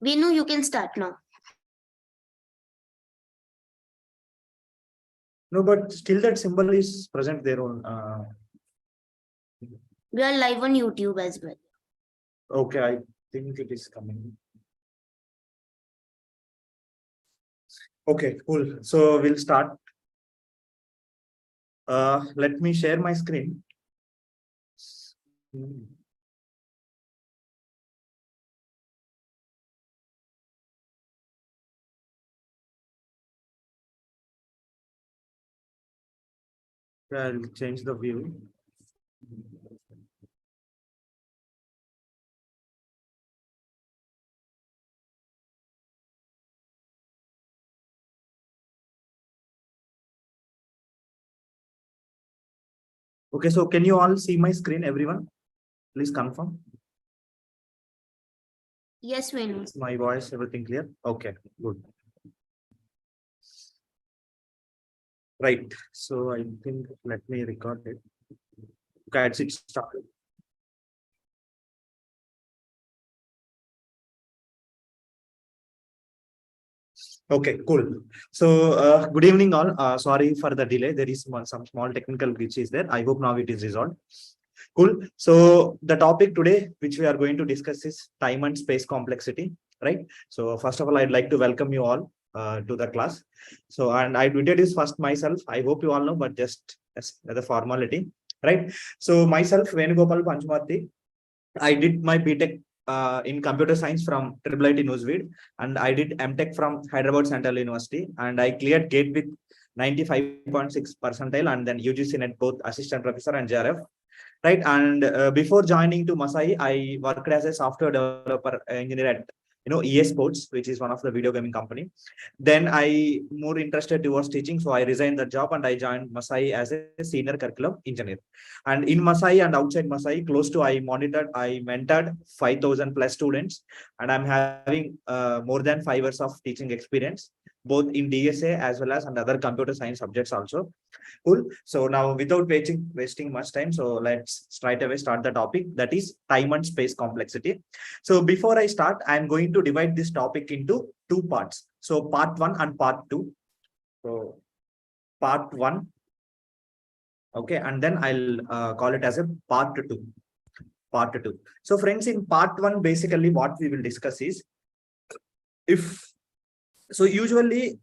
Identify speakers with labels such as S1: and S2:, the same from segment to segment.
S1: Venu, you can start now.
S2: No, but still that symbol is present there on.
S1: We are live on YouTube as well.
S2: Okay, I think it is coming. Okay, cool. So we'll start. Let me share my screen. I'll change the view. Okay, so can you all see my screen, everyone? Please confirm.
S1: Yes, Venu.
S2: My voice, everything clear? Okay, good. Right. So I think let me record it. Okay, it's started. Okay, cool. So good evening all. Sorry for the delay. There is some small technical glitch is there. I hope now it is resolved. Cool. So the topic today, which we are going to discuss, is time and space complexity. Right. So first of all, I'd like to welcome you all to the class. So and I introduce first myself. I hope you all know, but just as a formality. Right. So myself, Venugopal Panchumarthi. I did my BTech in computer science from IIIT Newsweed, and I did MTech from Hyderabad Central University, and I cleared GATE with 95.6 percentile, and then UGC net both assistant professor and JRF. Right, and before joining to Masai, I worked as a software developer engineer at EA Sports, which is one of the video gaming company. Then I more interested towards teaching, so I resigned the job and I joined Masai as a senior curriculum engineer. And in Masai and outside Masai, close to I mentored 5,000 plus students, and I'm having more than 5 years of teaching experience, both in DSA as well as and other computer science subjects also. Cool. So now without wasting much time, so let's straight away start the topic, that is time and space complexity. So before I start, I'm going to divide this topic into two parts. So part 1 and part 2. So part 1. Okay, and then I'll call it as a part 2. Part 2. So friends, in part 1, basically what we will discuss is usually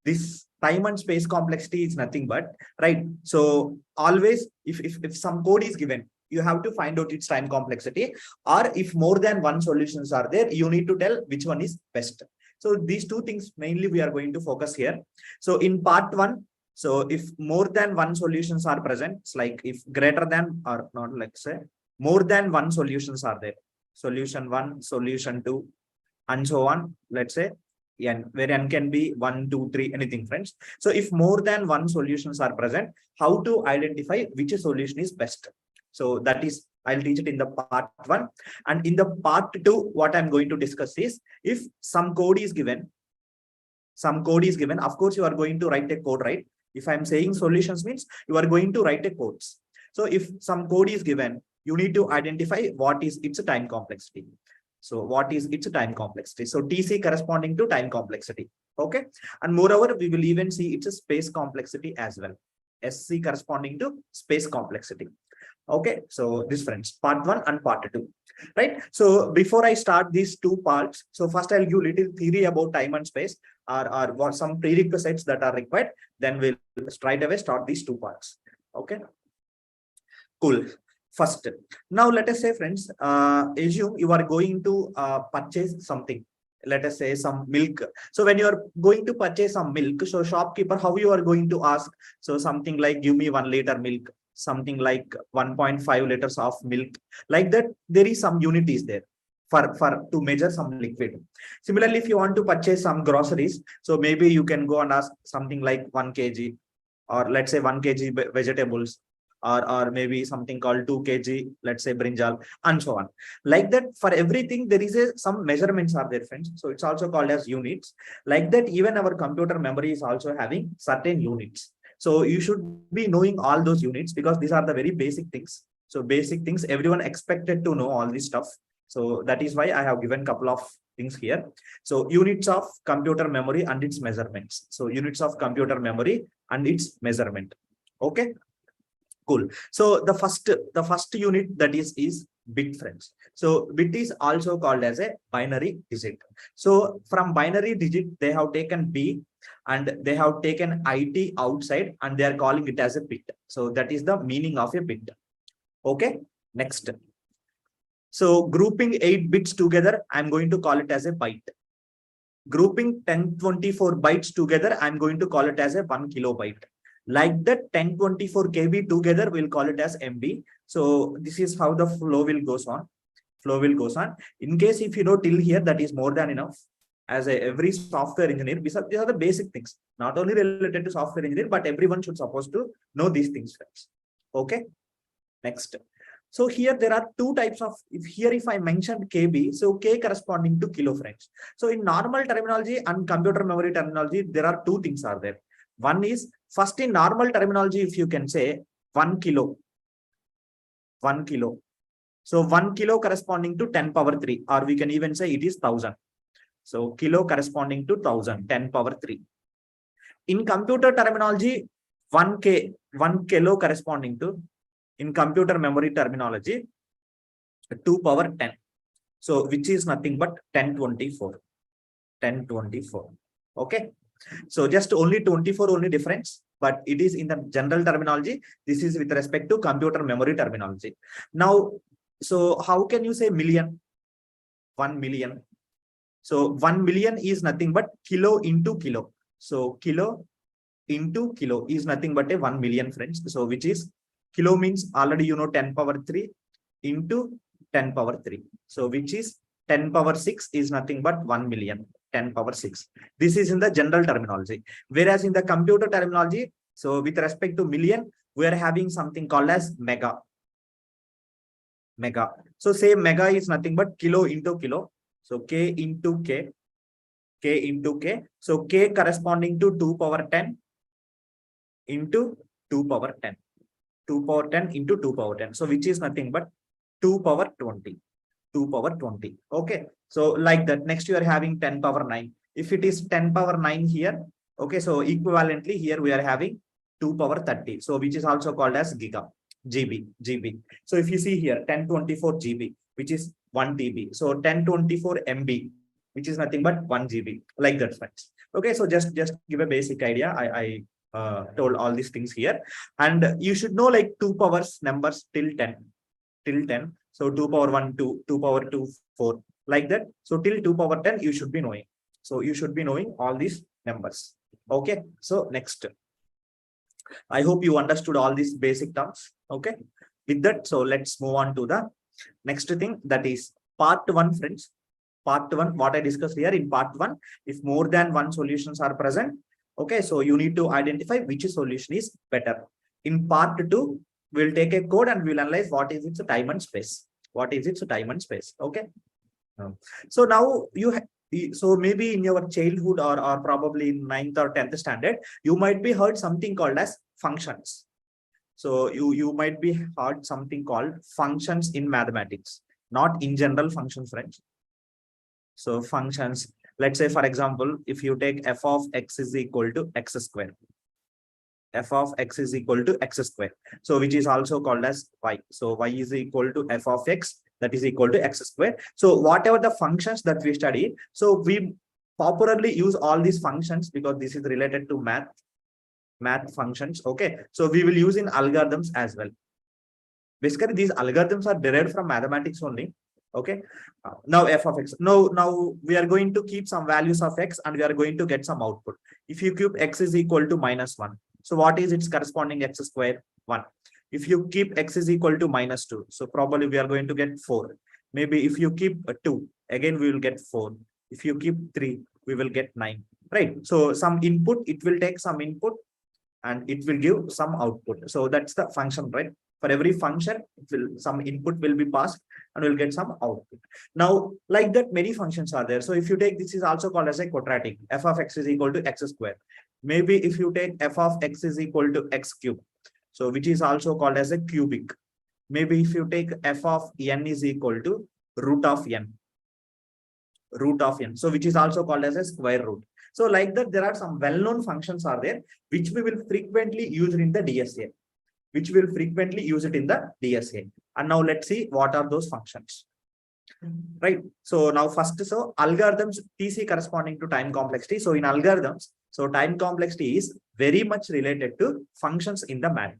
S2: this time and space complexity is nothing but, right? So always if some code is given, you have to find out its time complexity, or if more than one solutions are there, you need to tell which one is best. So these two things mainly we are going to focus here. So in part 1, so if more than one solutions are present, it's like if greater than or not, like say more than one solutions are there, solution 1, solution 2, and so on, let's say n, where n can be 1, 2, 3, anything, friends. So if more than one solutions are present, how to identify which solution is best? So that is, I'll teach it in the part 1. And in the part 2, what I'm going to discuss is, if some code is given, of course you are going to write a code, right? If I'm saying solutions means you are going to write a codes. So if some code is given, you need to identify what is its time complexity. So what is its time complexity? So TC corresponding to time complexity. Okay. And moreover, we will even see its space complexity as well. SC corresponding to space complexity. Okay. So this, friends, part 1 and part 2. Right. So before I start these two parts, so first I'll give little theory about time and space, or what some prerequisites that are required. Then we'll straight away start these two parts. Okay. Cool. First, now let us say, friends, assume you are going to purchase something. Let us say some milk. So when you are going to purchase some milk, so shopkeeper, how you are going to ask? So something like, give me 1 liter milk, something like 1.5 liters of milk. Like that, there is some unit is there for to measure some liquid. Similarly, if you want to purchase some groceries, so maybe you can go and ask something like 1 kg, or let's say 1 kg vegetables, or maybe something called 2 kg, let's say brinjal, and so on. Like that, for everything there is some measurements are there, friends. So it's also called as units. Like that, even our computer memory is also having certain units. So you should be knowing all those units, because these are the very basic things. So basic things, everyone expected to know all this stuff. So that is why I have given couple of things here. So units of computer memory and its measurements. So units of computer memory and its measurement. Okay, cool. So the first unit that is bit, friends. So bit is also called as a binary digit. So from binary digit, they have taken B and they have taken IT outside and they are calling it as a bit. So that is the meaning of a bit. Okay, next. So grouping 8 bits together, I'm going to call it as a byte. Grouping 1024 bytes together, I'm going to call it as a 1 kilobyte. Like that, 1024 KB together, we'll call it as MB. So this is how the flow will goes on. In case if you know till here, that is more than enough. As every software engineer, these are the basic things, not only related to software engineer, but everyone should supposed to know these things, friends. Okay, next. So here there are two types of, if I mentioned KB, so K corresponding to kilo, friends. So in normal terminology and computer memory terminology, there are two things are there. One is, first in normal terminology, if you can say 1 kilo. So 1 kilo corresponding to 10 power 3, or we can even say it is 1000. So kilo corresponding to 1000, 10 power 3. In computer terminology, 1 kilo corresponding to, in computer memory terminology, 2 power 10. So which is nothing but 1024. Okay. So just only 24 only difference, but it is in the general terminology. This is with respect to computer memory terminology. Now, so how can you say million? 1 million. So 1 million is nothing but kilo into kilo. So kilo into kilo is nothing but a 1 million, friends. So which is, kilo means already you know 10 power 3 into 10 power 3. So which is 10 power 6 is nothing but 1 million. 10 power 6. This is in the general terminology. Whereas in the computer terminology, so with respect to million, we are having something called as mega. So say mega is nothing but kilo into kilo. So K into K. So K corresponding to 2 power 10 into 2 power 10. 2 power 10 into 2 power 10. So which is nothing but 2 power 20. 2 power 20. Okay. So like that. Next you are having 10 power 9. If it is 10 power 9 here, okay. So equivalently here we are having 2 power 30. So which is also called as GB. So if you see here 1024 GB, which is 1 TB. So 1024 MB, which is nothing but 1 GB. Like that, friends. Okay. So just give a basic idea. I told all these things here, and you should know like 2 powers numbers till 10. So 2 power 1, 2, 2 power 2, 4, like that. So till 2 power 10, you should be knowing. So you should be knowing all these numbers. Okay. So next, I hope you understood all these basic terms. Okay. With that, so let's move on to the next thing, that is part 1, friends. Part 1, what I discussed here in part 1, if more than one solutions are present, okay, so you need to identify which solution is better. In part 2, we'll take a code and we'll analyze what is its time and space. Okay. So now so maybe in your childhood or probably in 9th or 10th standard, you might be heard something called as functions. So you might be heard something called functions in mathematics, not in general functions, friends. So functions, let's say for example, if you take f of x is equal to x square. F of x is equal to x square. So which is also called as y. So y is equal to f of x, that is equal to x square. So whatever the functions that we study, so we popularly use all these functions because this is related to math functions. Okay. So we will use in algorithms as well. Basically, these algorithms are derived from mathematics only. Okay. Now f of x. Now we are going to keep some values of x and we are going to get some output. If you keep x is equal to -1. So what is its corresponding x square? 1. If you keep x is equal to -2, so probably we are going to get 4. Maybe if you keep 2, again we will get 4. If you keep 3, we will get 9. Right. So some input, it will take some input and it will give some output. So that's the function, right? For every function, some input will be passed and we'll get some output. Now, like that, many functions are there. So if you take, this is also called as a quadratic. F of x is equal to x square. Maybe if you take f of x is equal to x cube, so which is also called as a cubic. Maybe if you take f of n is equal to root of n. root of n. So which is also called as a square root. So like that, there are some well-known functions are there, which we will frequently use in the DSA, which will frequently use it in the DSA. And now let's see what are those functions. Right. So now first, so algorithms TC corresponding to time complexity. So in algorithms, so time complexity is very much related to functions in the math.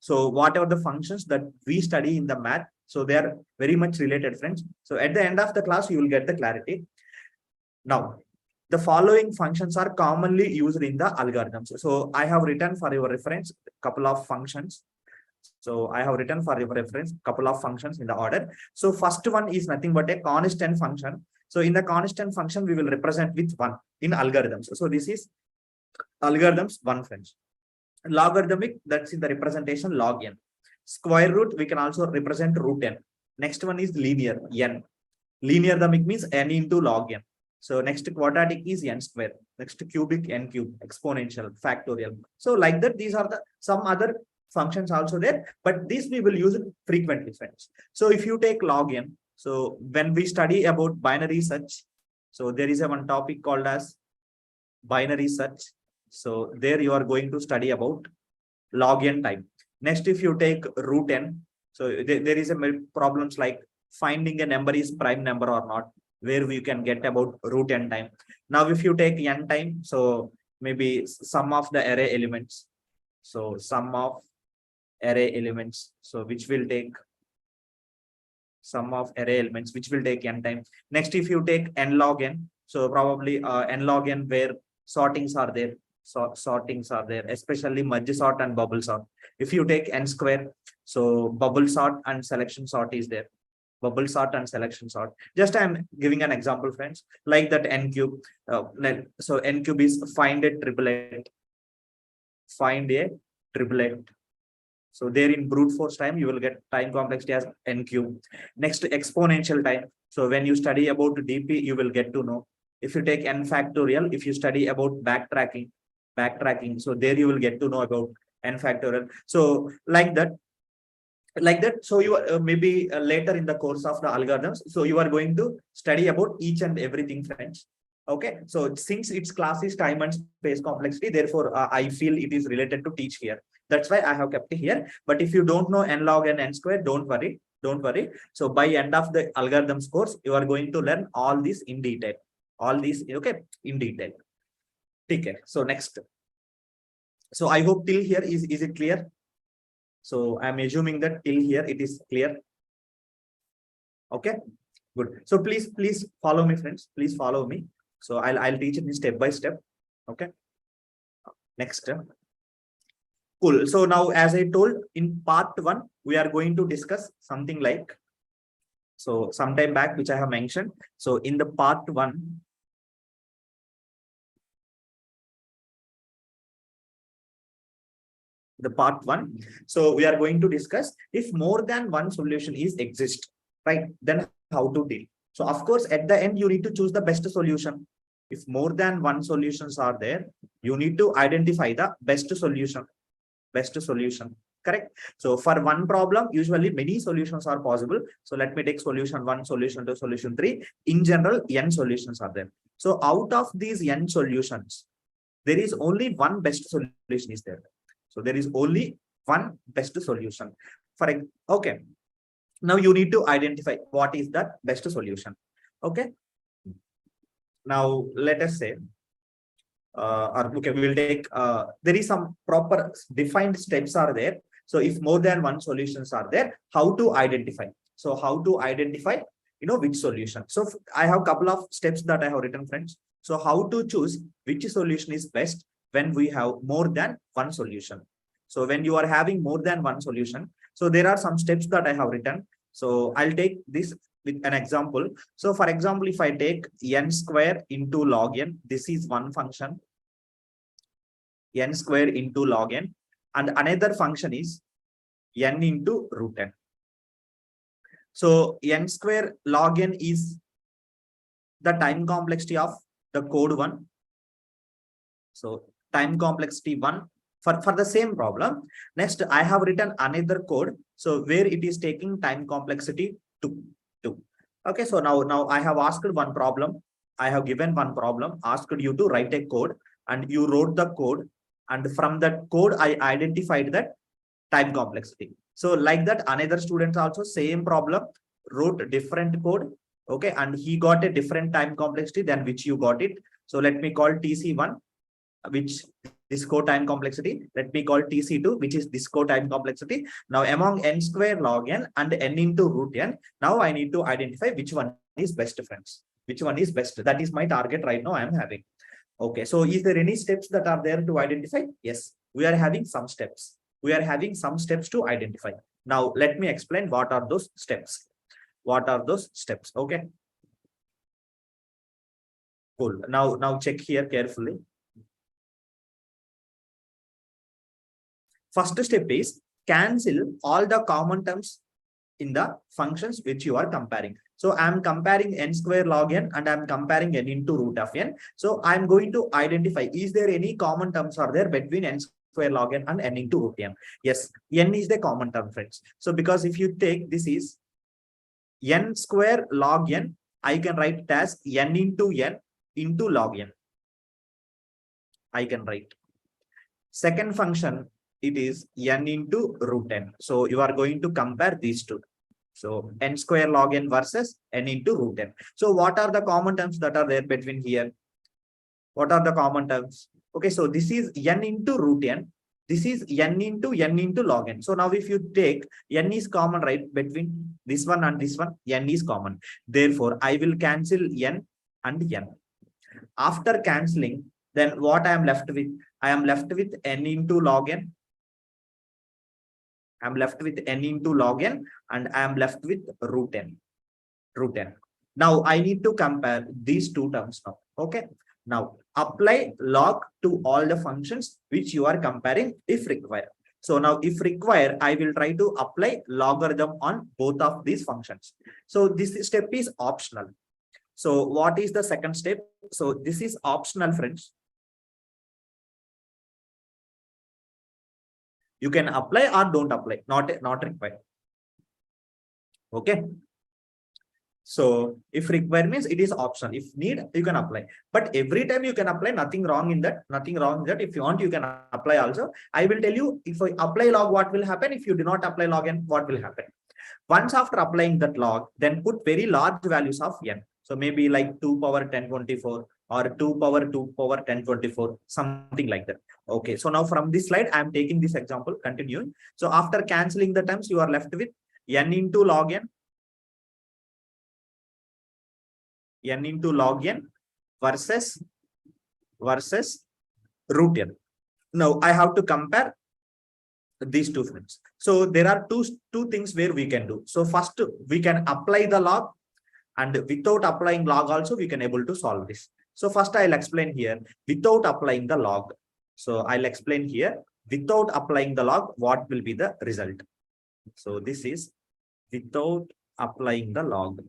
S2: So whatever the functions that we study in the math, so they are very much related, friends. So at the end of the class, you will get the clarity. Now, the following functions are commonly used in the algorithms. So I have written for your reference a couple of functions. So I have written for your reference couple of functions in the order. So first one is nothing but a constant function. So in the constant function, we will represent with 1 in algorithms. So this is algorithms 1, friends. Logarithmic, that's in the representation log n. Square root, we can also represent root n. Next one is linear, n. Linearithmic means n into log n. So next quadratic is n square. Next cubic, n cube, exponential, factorial. So like that, these are the some other functions also there, but these we will use it frequently, friends. So if you take log n, so when we study about binary search, so there is a one topic called as binary search. So there you are going to study about log n time. Next, if you take root n, so there is a problems like finding a number is prime number or not, where we can get about root n time. Now, if you take n time, so maybe sum of the array elements. So sum of array elements, so which will take sum of array elements, which will take n time. Next, if you take n log n, so probably n log n where sortings are there. So sortings are there, especially merge sort and bubble sort. If you take n square, so bubble sort and selection sort is there. Bubble sort and selection sort. Just I'm giving an example, friends, like that n cube. So n cube is find a triplet. Find a triplet. So there in brute force time, you will get time complexity as n cube. Next, exponential time. So when you study about DP, you will get to know. If you take n factorial, if you study about backtracking, so there you will get to know about n factorial. So like that. So you maybe later in the course of the algorithms, so you are going to study about each and everything, friends. Okay, so since its class is time and space complexity, therefore I feel it is related to teach here. That's why I have kept it here. But if you don't know n log n square, don't worry. So by end of the algorithms course, you are going to learn all this in detail. All these, okay, in detail. Okay, so next. So I hope till here is it clear? So I'm assuming that till here it is clear. Okay, good. So please follow me, friends. Please follow me. So I'll teach it step by step. Okay. Next. Cool. So now, as I told in part 1, we are going to discuss something like, so sometime back, which I have mentioned. So in the part 1, so we are going to discuss if more than one solution is exist, right? Then how to deal. So of course, at the end, you need to choose the best solution. If more than one solutions are there, you need to identify the best solution. Correct. So for one problem, usually many solutions are possible. So let me take solution 1, solution 2, solution 3. In general, n solutions are there. So out of these n solutions, there is only one best solution is there. So there is only one best solution. Okay. Now you need to identify what is that best solution. Okay. Now let us say, okay, we will take, there is some proper defined steps are there. So if more than one solutions are there, how to identify? So how to identify, which solution? So I have a couple of steps that I have written, friends. So how to choose which solution is best when we have more than one solution. So when you are having more than one solution, so there are some steps that I have written. So I'll take this with an example. So for example, if I take n square into log n, this is one function, n square into log n, and another function is n into root n. So n square log n is the time complexity of the code 1. So time complexity 1 for the same problem. Next, I have written another code, so where it is taking time complexity 2. Okay, so now I have asked one problem. I have given one problem, asked you to write a code, and you wrote the code, and from that code, I identified that time complexity. So like that, another student also same problem, wrote different code, okay, and he got a different time complexity than which you got it. So let me call TC1, which this code time complexity. Let me call TC2, which is this code time complexity. Now among n square log n and n into root n, now I need to identify which one is best, friends. Which one is best? That is my target right now I am having. Okay, so is there any steps that are there to identify? Yes, we are having some steps. We are having some steps to identify. Now let me explain what are those steps. What are those steps? Okay. Cool. Now check here carefully. First step is cancel all the common terms in the functions which you are comparing. So I'm comparing n square log n and I'm comparing n into root of n. So I'm going to identify, is there any common terms are there between n square log n and n into root n? Yes, n is the common term, friends. So because if you take this is n square log n, I can write it as n into log n. I can write. Second function, it is n into root n. So you are going to compare these two. So n square log n versus n into root n. So what are the common terms that are there between here? What are the common terms? Okay, so this is n into root n. This is n into log n. So now if you take n is common, right? Between this one and this one, n is common. Therefore, I will cancel n and n. After cancelling, then what I am left with? I am left with n into log n. I'm left with n into log n and I am left with root n. Now I need to compare these two terms now. Okay. Now apply log to all the functions which you are comparing if required. So now if required, I will try to apply logarithm on both of these functions. So this step is optional. So what is the second step? So this is optional, friends. You can apply or don't apply, not required. Okay. So if required means it is optional. If need, you can apply. But every time you can apply, nothing wrong in that. Nothing wrong in that. If you want, you can apply also. I will tell you, if I apply log, what will happen? If you do not apply log n, what will happen? Once after applying that log, then put very large values of n. So maybe like 2 power 1024 or 2 power 1024, something like that. Okay. So now from this slide, I am taking this example, continuing. So after cancelling the terms, you are left with n into log n versus root n. Now I have to compare these two things. So there are two things where we can do. So first, we can apply the log, and without applying log also we can able to solve this. So first I'll explain here without applying the log. So I'll explain here without applying the log what will be the result. So this is without applying the log.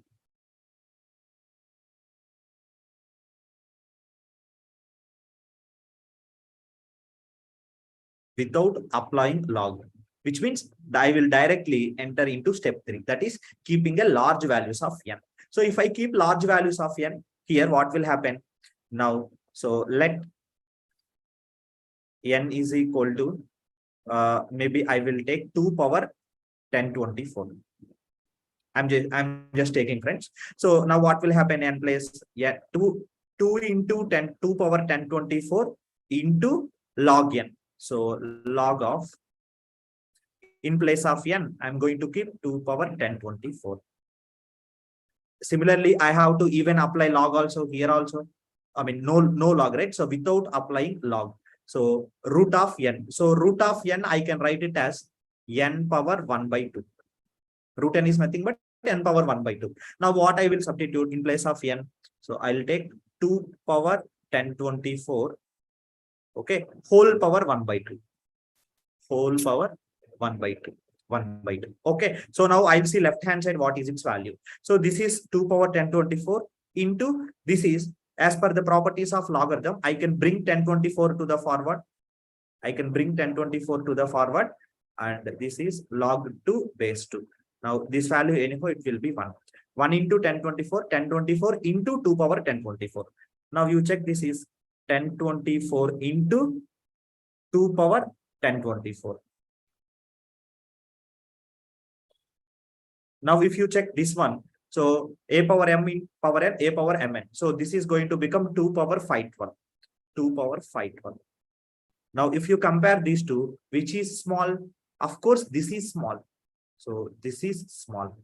S2: Without applying log, which means I will directly enter into step 3, that is keeping a large values of n. So if I keep large values of n here, what will happen now? So let n is equal to maybe I will take 2 power 1024. I'm just taking, friends. So now what will happen? N place 2 into 2 power 1024 into log n. So log of, in place of n, I'm going to keep 2 power 1024. Similarly, I have to even apply log also here also. I mean, no log, right? So without applying log. So root of n. So root of n, I can write it as n power 1 by 2. Root n is nothing but n power 1 by 2. Now what I will substitute in place of n? So I'll take 2 power 1024. Okay, whole power 1 by 2. Whole power 1 by 2. 1 by 2. Okay, so now I'll see left hand side what is its value. So this is 2 power 1024 into this is, as per the properties of logarithm, I can bring 1024 to the forward. I can bring 1024 to the forward, and this is log 2 base 2. Now this value anyhow it will be 1. 1 into 1024, 1024 into 2 power 1024. Now you check, this is 1024 into 2 power 1024. Now if you check this one, so a power m in power n, a power mn. So this is going to become 2 power 512. 2 power 512. Now if you compare these two, which is small? Of course, this is small. So this is small.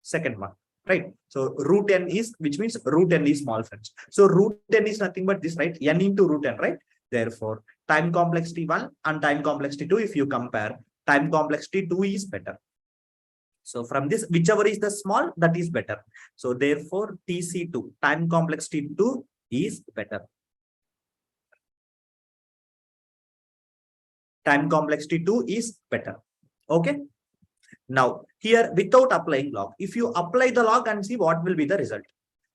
S2: Second one, right? So root n is, which means root n is small, friends. So root n is nothing but this, right? N into root n, right? Therefore, time complexity 1 and time complexity 2, if you compare, time complexity 2 is better. So from this, whichever is the small, that is better. So therefore, TC2, time complexity 2 is better. Time complexity 2 is better. Okay. Now here, without applying log, if you apply the log and see what will be the result.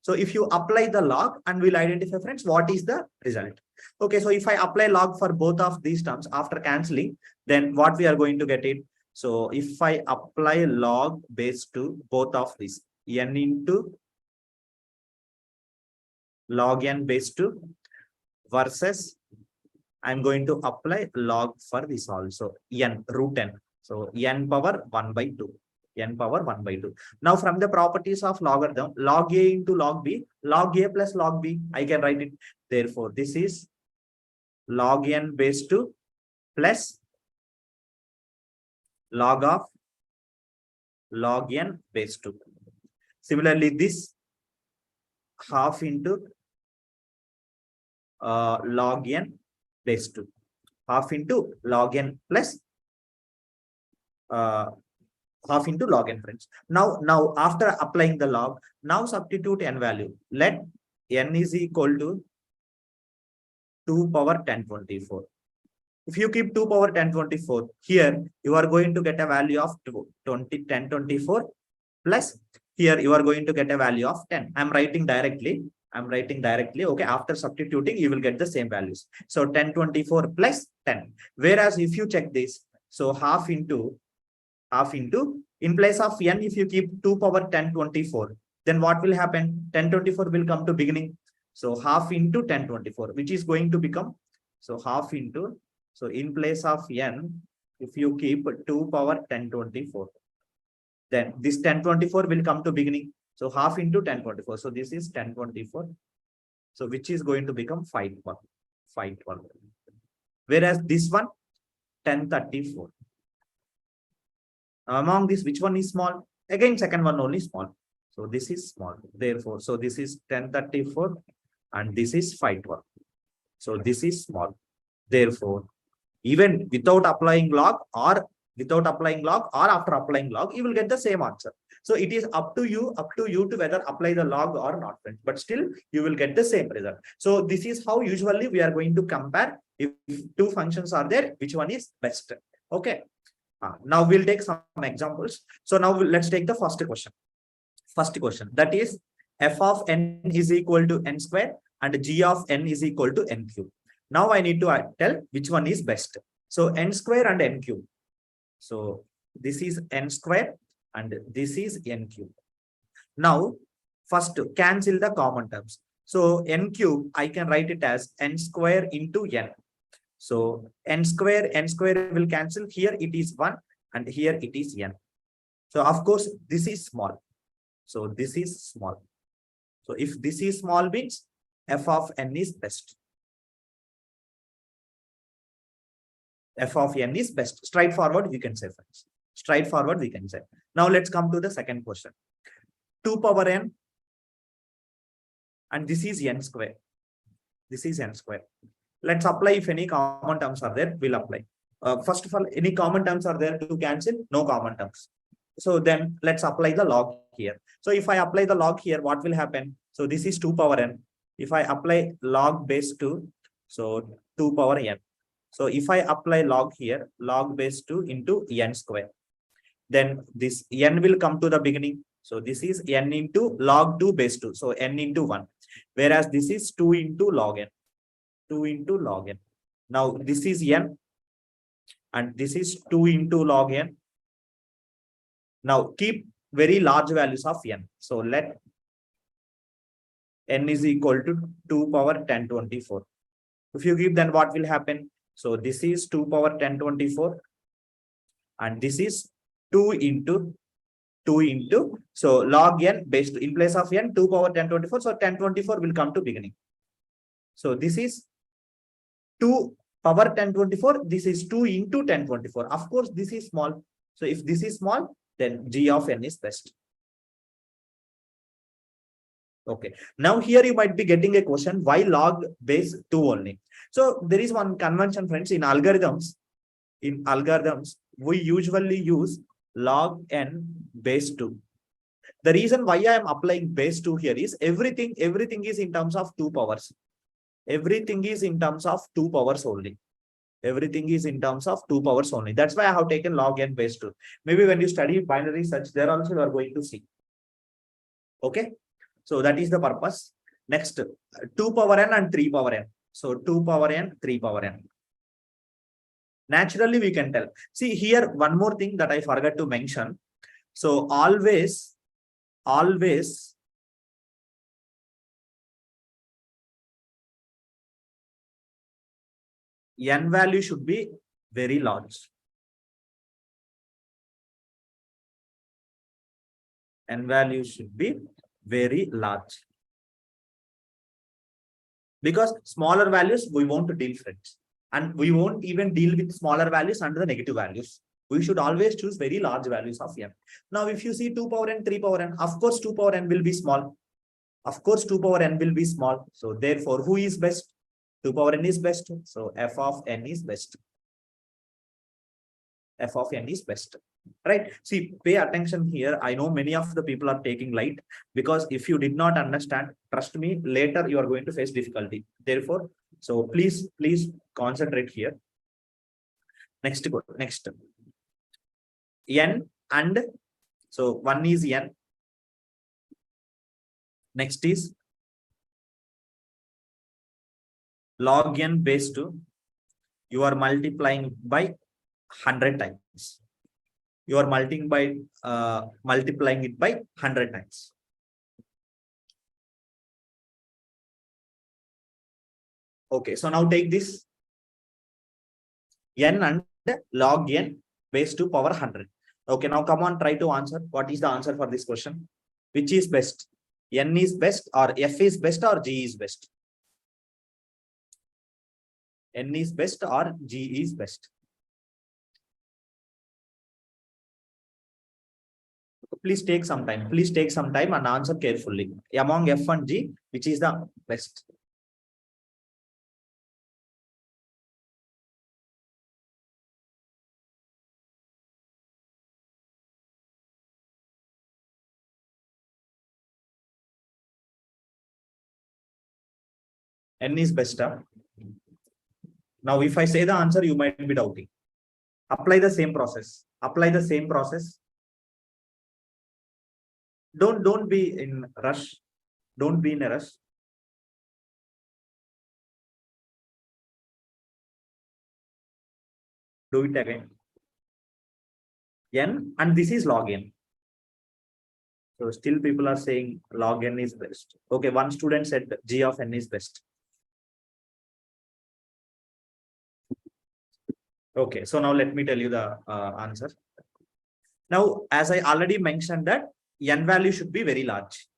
S2: So if you apply the log and we'll identify, friends, what is the result. Okay, so if I apply log for both of these terms after cancelling, then what we are going to get it. So if I apply log base to both of these, n into log n base 2 versus I'm going to apply log for this also, n root n. So n power 1 by 2. N power 1 by 2. Now from the properties of logarithm, log a into log b, log a plus log b, I can write it. Therefore, this is log n base 2 plus log of log n base 2. Similarly, this half into log n base 2. Half into log n plus half into log n, friends. Now after applying the log, now substitute n value. Let n is equal to 2 power 1024. If you keep 2 power 1024, here you are going to get a value of 1024 plus here you are going to get a value of 10. I'm writing directly. Okay, after substituting, you will get the same values. So 1024 plus 10. Whereas if you check this, so half into in place of n, if you keep 2 power 1024, then what will happen? 1024 will come to beginning. So half into 1024, which is going to become, so half into, so in place of n, if you keep 2 power 1024, then this 1024 will come to beginning. So half into 1024. So this is 1024. So which is going to become 512. Whereas this one, 1034. Among this, which one is small? Again, second one only small. So this is small. Therefore, so this is 1034 and this is 512. So this is small. Therefore, even without applying log or after applying log, you will get the same answer. So it is up to you to whether apply the log or not, friends. But still, you will get the same result. So this is how usually we are going to compare if two functions are there, which one is best. Okay. Now we'll take some examples. So now let's take the first question. That is f of n is equal to n square and g of n is equal to n cube. Now I need to tell which one is best. So n square and n cube. So this is n square and this is n cube. Now first cancel the common terms. So n cube, I can write it as n square into n. So n square will cancel. Here it is 1 and here it is n. So of course this is small. So this is small. So if this is small means f of n is best. F of n is best. Straightforward we can say, friends. Straightforward we can say. Now let's come to the second question. 2 power n and this is n square. This is n square. Let's apply if any common terms are there, we'll apply. First of all, any common terms are there to cancel? No common terms. So then let's apply the log here. So if I apply the log here, what will happen? So this is 2 power n. If I apply log base 2, so 2 power n. So if I apply log here, log base 2 into n square, then this n will come to the beginning. So this is n into log 2 base 2. So n into 1. Whereas this is 2 into log n. 2 into log n. Now this is n and this is 2 into log n. Now keep very large values of n. So let n is equal to 2 power 1024. If you give, then what will happen? So this is 2 power 1024 and this is 2 into 2 into, so log n based in place of n 2 power 1024. So 1024 will come to beginning. So this is 2 power 1024. This is 2 into 1024. Of course, this is small. So if this is small, then g of n is best. Okay. Now here you might be getting a question, why log base 2 only? So there is one convention, friends, in algorithms. In algorithms, we usually use log n base 2. The reason why I am applying base 2 here is everything is in terms of 2 powers. Everything is in terms of 2 powers only. Everything is in terms of 2 powers only. That's why I have taken log n base 2. Maybe when you study binary search, there also you are going to see. Okay. So that is the purpose. Next, 2 power n and 3 power n. So 2 power n, 3 power n. Naturally, we can tell. See here, one more thing that I forgot to mention. So always n value should be very large. N value should be very large. Because smaller values, we won't deal, friends. And we won't even deal with smaller values under the negative values. We should always choose very large values of n. Now, if you see 2 power n, 3 power n, of course, 2 power n will be small. Of course, 2 power n will be small. So therefore, who is best? 2 power n is best. So f of n is best. F of n is best. Right? See, pay attention here. I know many of the people are taking light, because if you did not understand, trust me, later you are going to face difficulty. Therefore, so please concentrate here. Next, n and, so one is n. Next is log n base 2. You are multiplying by 100 times. You are multiplying it by 100 times. Okay, so now take this n and log n base 2 power 100. Okay, now come on, try to answer. What is the answer for this question? Which is best? N is best, or f is best, or g is best? N is best or g is best? Please take some time. Please take some time and answer carefully. Among f and g, which is the best? N is best. Now, if I say the answer, you might be doubting. Apply the same process. Apply the same process. Don't be in rush. Don't be in a rush. Do it again. N, and this is log n. So still people are saying log n is best. Okay, one student said g of n is best. Okay, so now let me tell you the answer. Now, as I already mentioned that n value should be very large.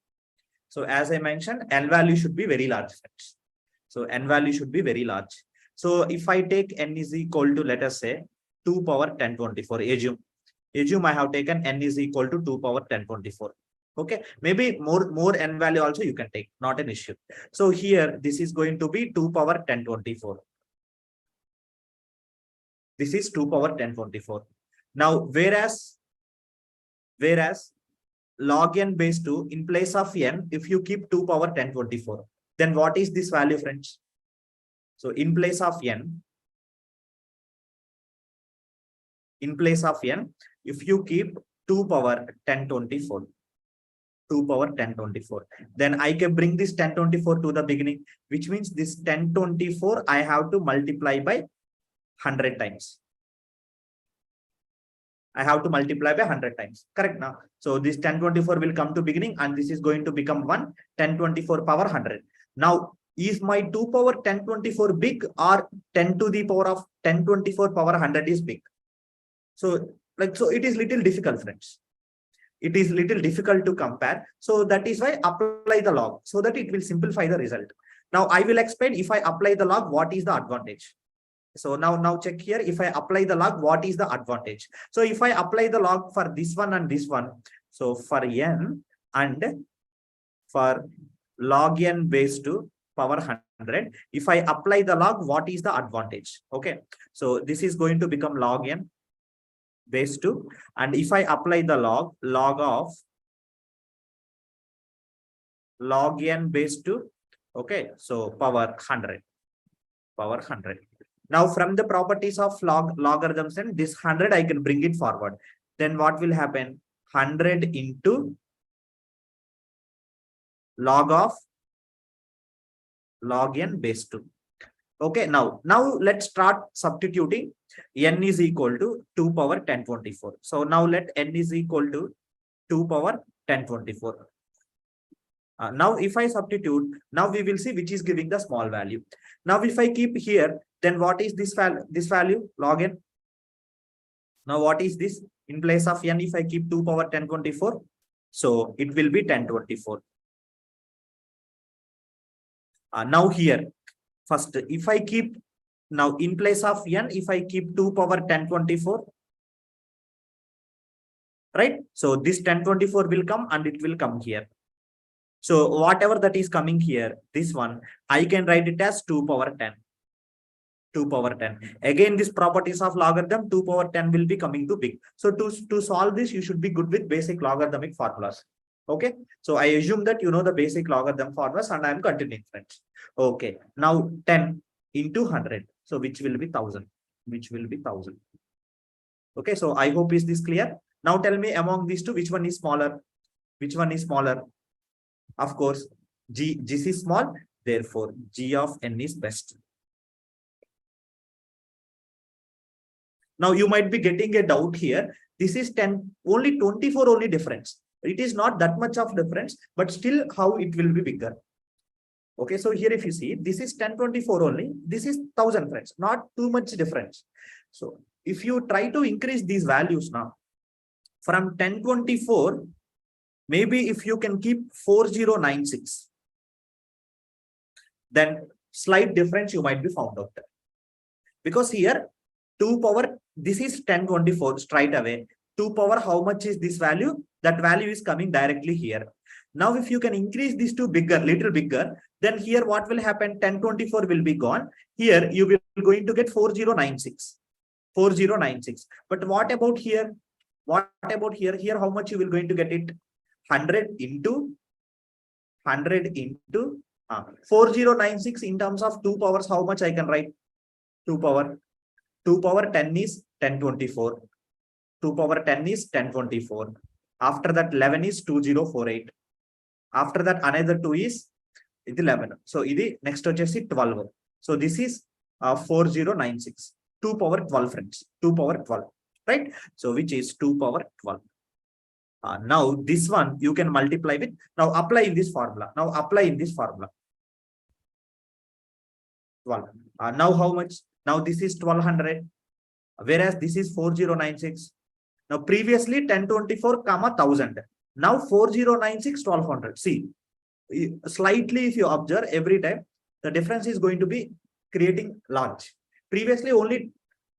S2: So as I mentioned, n value should be very large. So n value should be very large. So if I take n is equal to, let us say, 2 power 1024, assume I have taken n is equal to 2 power 1024. Okay, maybe more n value also you can take, not an issue. So here, this is going to be 2 power 1024. This is 2 power 1024. Now, whereas log n base 2, in place of n, if you keep 2 power 1024, then what is this value, friends? So in place of n, if you keep 2 power 1024, then I can bring this 1024 to the beginning, which means this 1024 I have to multiply by 100 times. I have to multiply by 100 times. Correct now. So this 1024 will come to beginning and this is going to become 1024 power 100. Now, is my 2 power 1024 big or 10 to the power of 1024 power 100 is big? So it is little difficult, friends. It is little difficult to compare. So that is why apply the log so that it will simplify the result. Now I will explain if I apply the log, what is the advantage. So now check here. If I apply the log, what is the advantage? So if I apply the log for this one and this one, so for n and for log n base to power 100, if I apply the log, what is the advantage? Okay, so this is going to become log n base 2, and if I apply the log of log n base 2, okay, so power 100. Now from the properties of logarithms and this 100 I can bring it forward. Then what will happen? 100 into log of log n base 2. Okay, now let's start substituting. N is equal to 2 power 1024. So now let n is equal to 2 power 1024. Now if I substitute, now we will see which is giving the small value. Now if I keep here, then what is this value? Log n. Now what is this? In place of n, if I keep 2 power 1024, so it will be 1024. Now here, first, if I keep, now in place of n, if I keep 2 power 1024, right? So this 1024 will come and it will come here. So whatever that is coming here, this one, I can write it as 2 power 10. 2 power 10. Again, this properties of logarithm, 2 power 10 will be coming to big. So to solve this, you should be good with basic logarithmic formulas. Okay. So I assume that you know the basic logarithm formulas and I am continuing, friends. Okay. Now 10 into 100. So which will be 1000. Okay. So I hope is this clear. Now tell me among these two, which one is smaller? Of course, G is small. Therefore, G of n is best. Now you might be getting a doubt here. This is 10, only 24 only difference. It is not that much of difference, but still how it will be bigger. Okay, so here if you see, this is 1024 only. This is 1000, friends, not too much difference. So if you try to increase these values now, from 1024, maybe if you can keep 4096, then slight difference you might be found out there. Because here 2 power, this is 1024 straight away. 2 power, how much is this value? That value is coming directly here. Now, if you can increase this to bigger, little bigger, then here what will happen? 1024 will be gone. Here you will going to get 4096. But what about here? Here, how much you will going to get it? 100 into 4096 in terms of 2 powers. How much I can write? 2 power 10 is 1024. 2 power 10 is 1024. After that 11 is 2048. After that another 2 is 11. So this next is 12. So this is 4096. 2 power 12, friends. 2 power 12. Right? So which is 2 power 12. Now this one you can multiply with. Now apply in this formula. 12. Now how much? Now this is 1200. Whereas this is 4096. Now previously 1024, 1000. Now 4096, 1200. See, slightly if you observe every time, the difference is going to be creating large. Previously only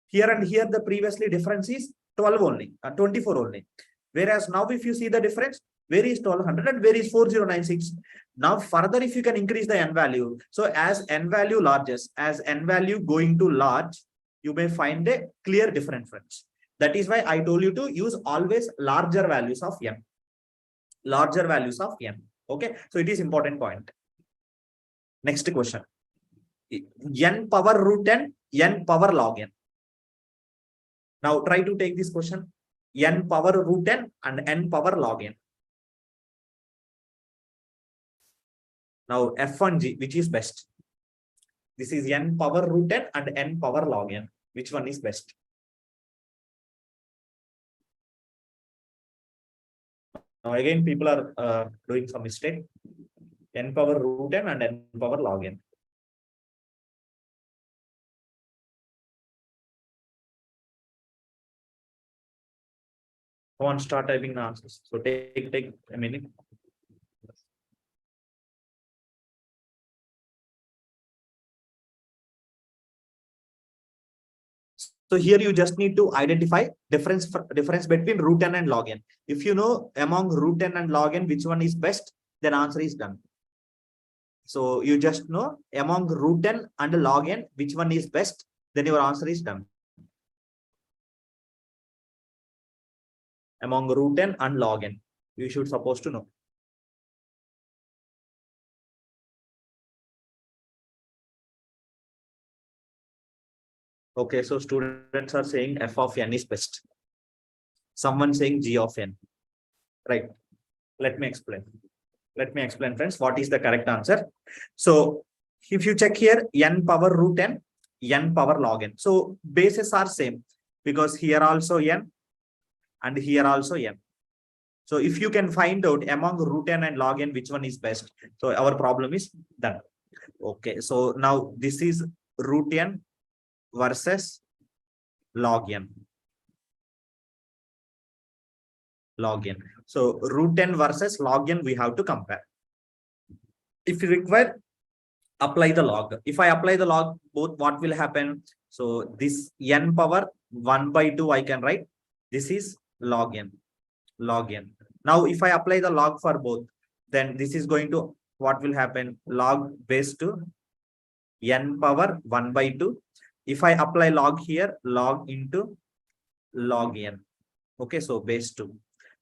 S2: here and here, the previously difference is 12 only, 24 only. Whereas now if you see the difference, where is 1200 and where is 4096? Now further if you can increase the n value. So as n value larges, as n value going to large, you may find a clear difference. That is why I told you to use always larger values of n. Okay, so it is important point. Next question. N power root n, n power log n. Now try to take this question. N power root n and n power log n. Now F1G, which is best? This is n power root n and n power log n. Which one is best? again, people are doing some mistake. N power root n and n power log n. Go on, start typing the answers. So take a minute. So here you just need to identify difference between root n and log n. If you know among root n and log n which one is best, then answer is done. So you just know among root n and log n which one is best, then your answer is done. Among root n and log n, you should supposed to know. Okay, so students are saying f of n is best. Someone saying g of n. Right. Let me explain. Let me explain, friends, what is the correct answer. So if you check here, n power root n, n power log n. So bases are same because here also n and here also n. So if you can find out among root n and log n which one is best, so our problem is done. Okay, so now this is root n versus log n. Log n. So root n versus log n we have to compare. If you require, apply the log. If I apply the log both, what will happen? So this n power 1 by 2 I can write. This is log n. Log n. Now if I apply the log for both, then this is going to, what will happen? Log base to n power 1 by 2. If I apply log here, log into log n. Okay, so base 2.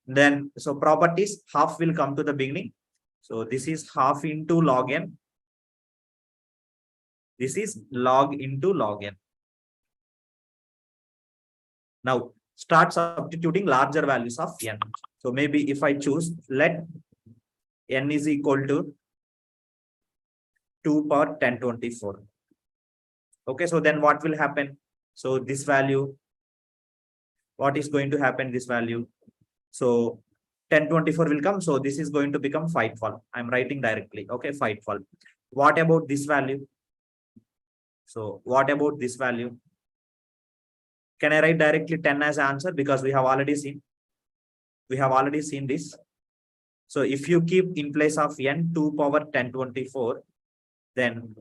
S2: Then, so properties, half will come to the beginning. So this is half into log n. This is log into log n. Now start substituting larger values of n. So maybe if I choose, let n is equal to 2 power 1024. Okay, so then what will happen? So this value, what is going to happen? This value. So 1024 will come. So this is going to become 512. I'm writing directly. Okay, 512. What about this value? So what about this value? Can I write directly 10 as answer? Because we have already seen. We have already seen this. So if you keep in place of n 2 power 1024, then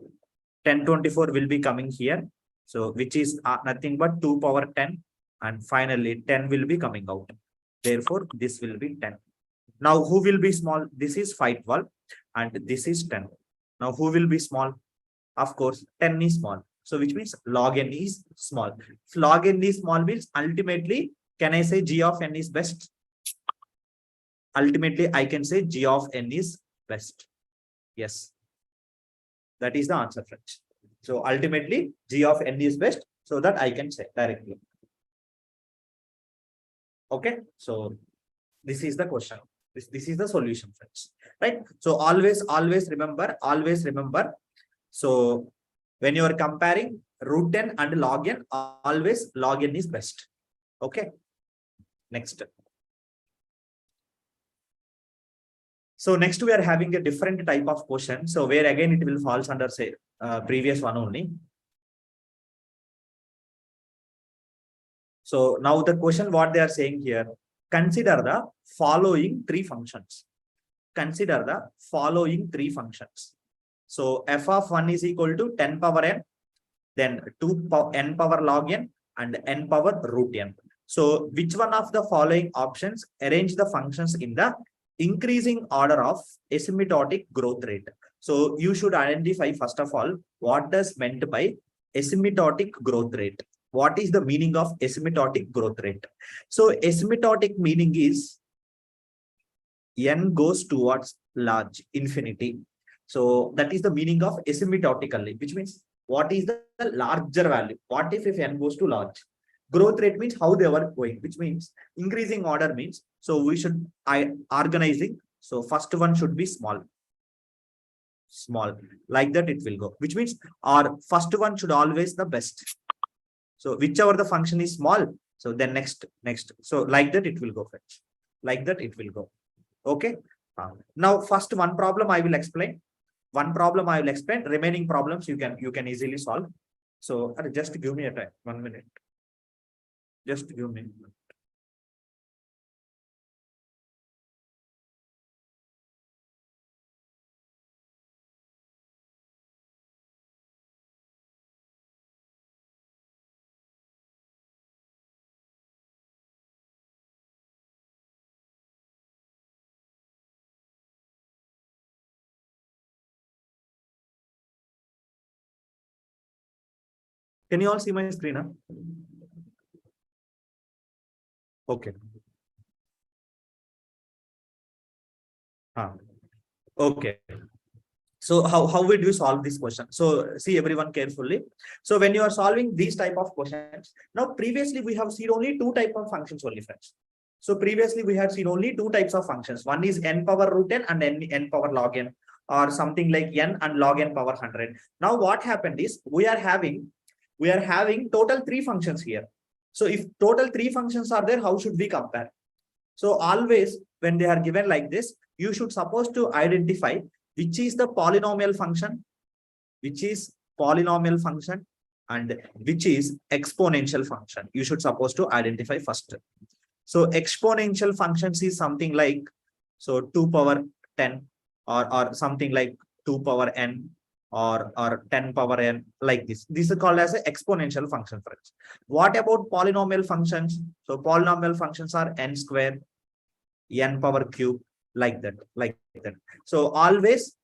S2: 1024 will be coming here. So which is nothing but 2 power 10. And finally 10 will be coming out. Therefore, this will be 10. Now, who will be small? This is 512 and this is 10. Now, who will be small? Of course, 10 is small. So, which means log n is small. If log n is small means ultimately, can I say g of n is best? Ultimately, I can say g of n is best. Yes. That is the answer, friends. So, ultimately, g of n is best. So that I can say directly. Okay, so this is the question. This is the solution, friends. Right? So always remember. So when you are comparing root n and log n, always log n is best. Okay. Next. So next we are having a different type of question. So where again it will falls under say previous one only. So now the question what they are saying here, consider the following three functions. Consider the following three functions. So f of 1 is equal to 10 power n, then 2 n power log n and n power root n. So which one of the following options arrange the functions in the increasing order of asymptotic growth rate? So you should identify first of all what does meant by asymptotic growth rate. What is the meaning of asymptotic growth rate? So asymptotic meaning is n goes towards large infinity. So that is the meaning of asymptotically, which means what is the larger value? What if n goes to large? Growth rate means how they were going, which means increasing order means, so we should organizing. So first one should be small, like that it will go, which means our first one should always the best. So whichever the function is small, so then next. So like that it will go, fetch. Like that it will go. Okay. Now, first one problem I will explain. One problem I will explain. Remaining problems you can easily solve. So just give me a time. 1 minute. Just give me. Can you all see my screen? Huh? Okay. Okay. So how would you solve this question? So see everyone carefully. So when you are solving these type of questions, now previously we have seen only two type of functions only, friends. So previously we had seen only two types of functions. One is n power root n and n power log n, or something like n and log n power 100. Now what happened is we are having total three functions here. So if total three functions are there, how should we compare? So always when they are given like this, you should supposed to identify which is the polynomial function, and which is exponential function. You should supposed to identify first. So exponential functions is something like, so 2 power 10, or something like 2 power n, or 10 power n, like this. This is called as an exponential function, friends. What about polynomial functions? So polynomial functions are n square, n power cube, like that. So always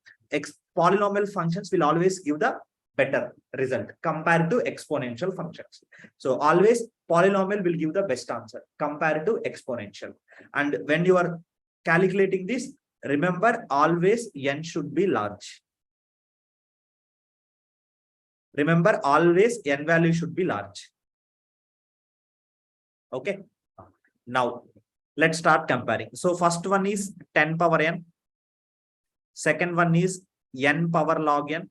S2: polynomial functions will always give the better result compared to exponential functions. So always polynomial will give the best answer compared to exponential. And when you are calculating this, remember always n should be large. Remember always n value should be large. Okay. Now let's start comparing. So first one is 10 power n. Second one is n power log n.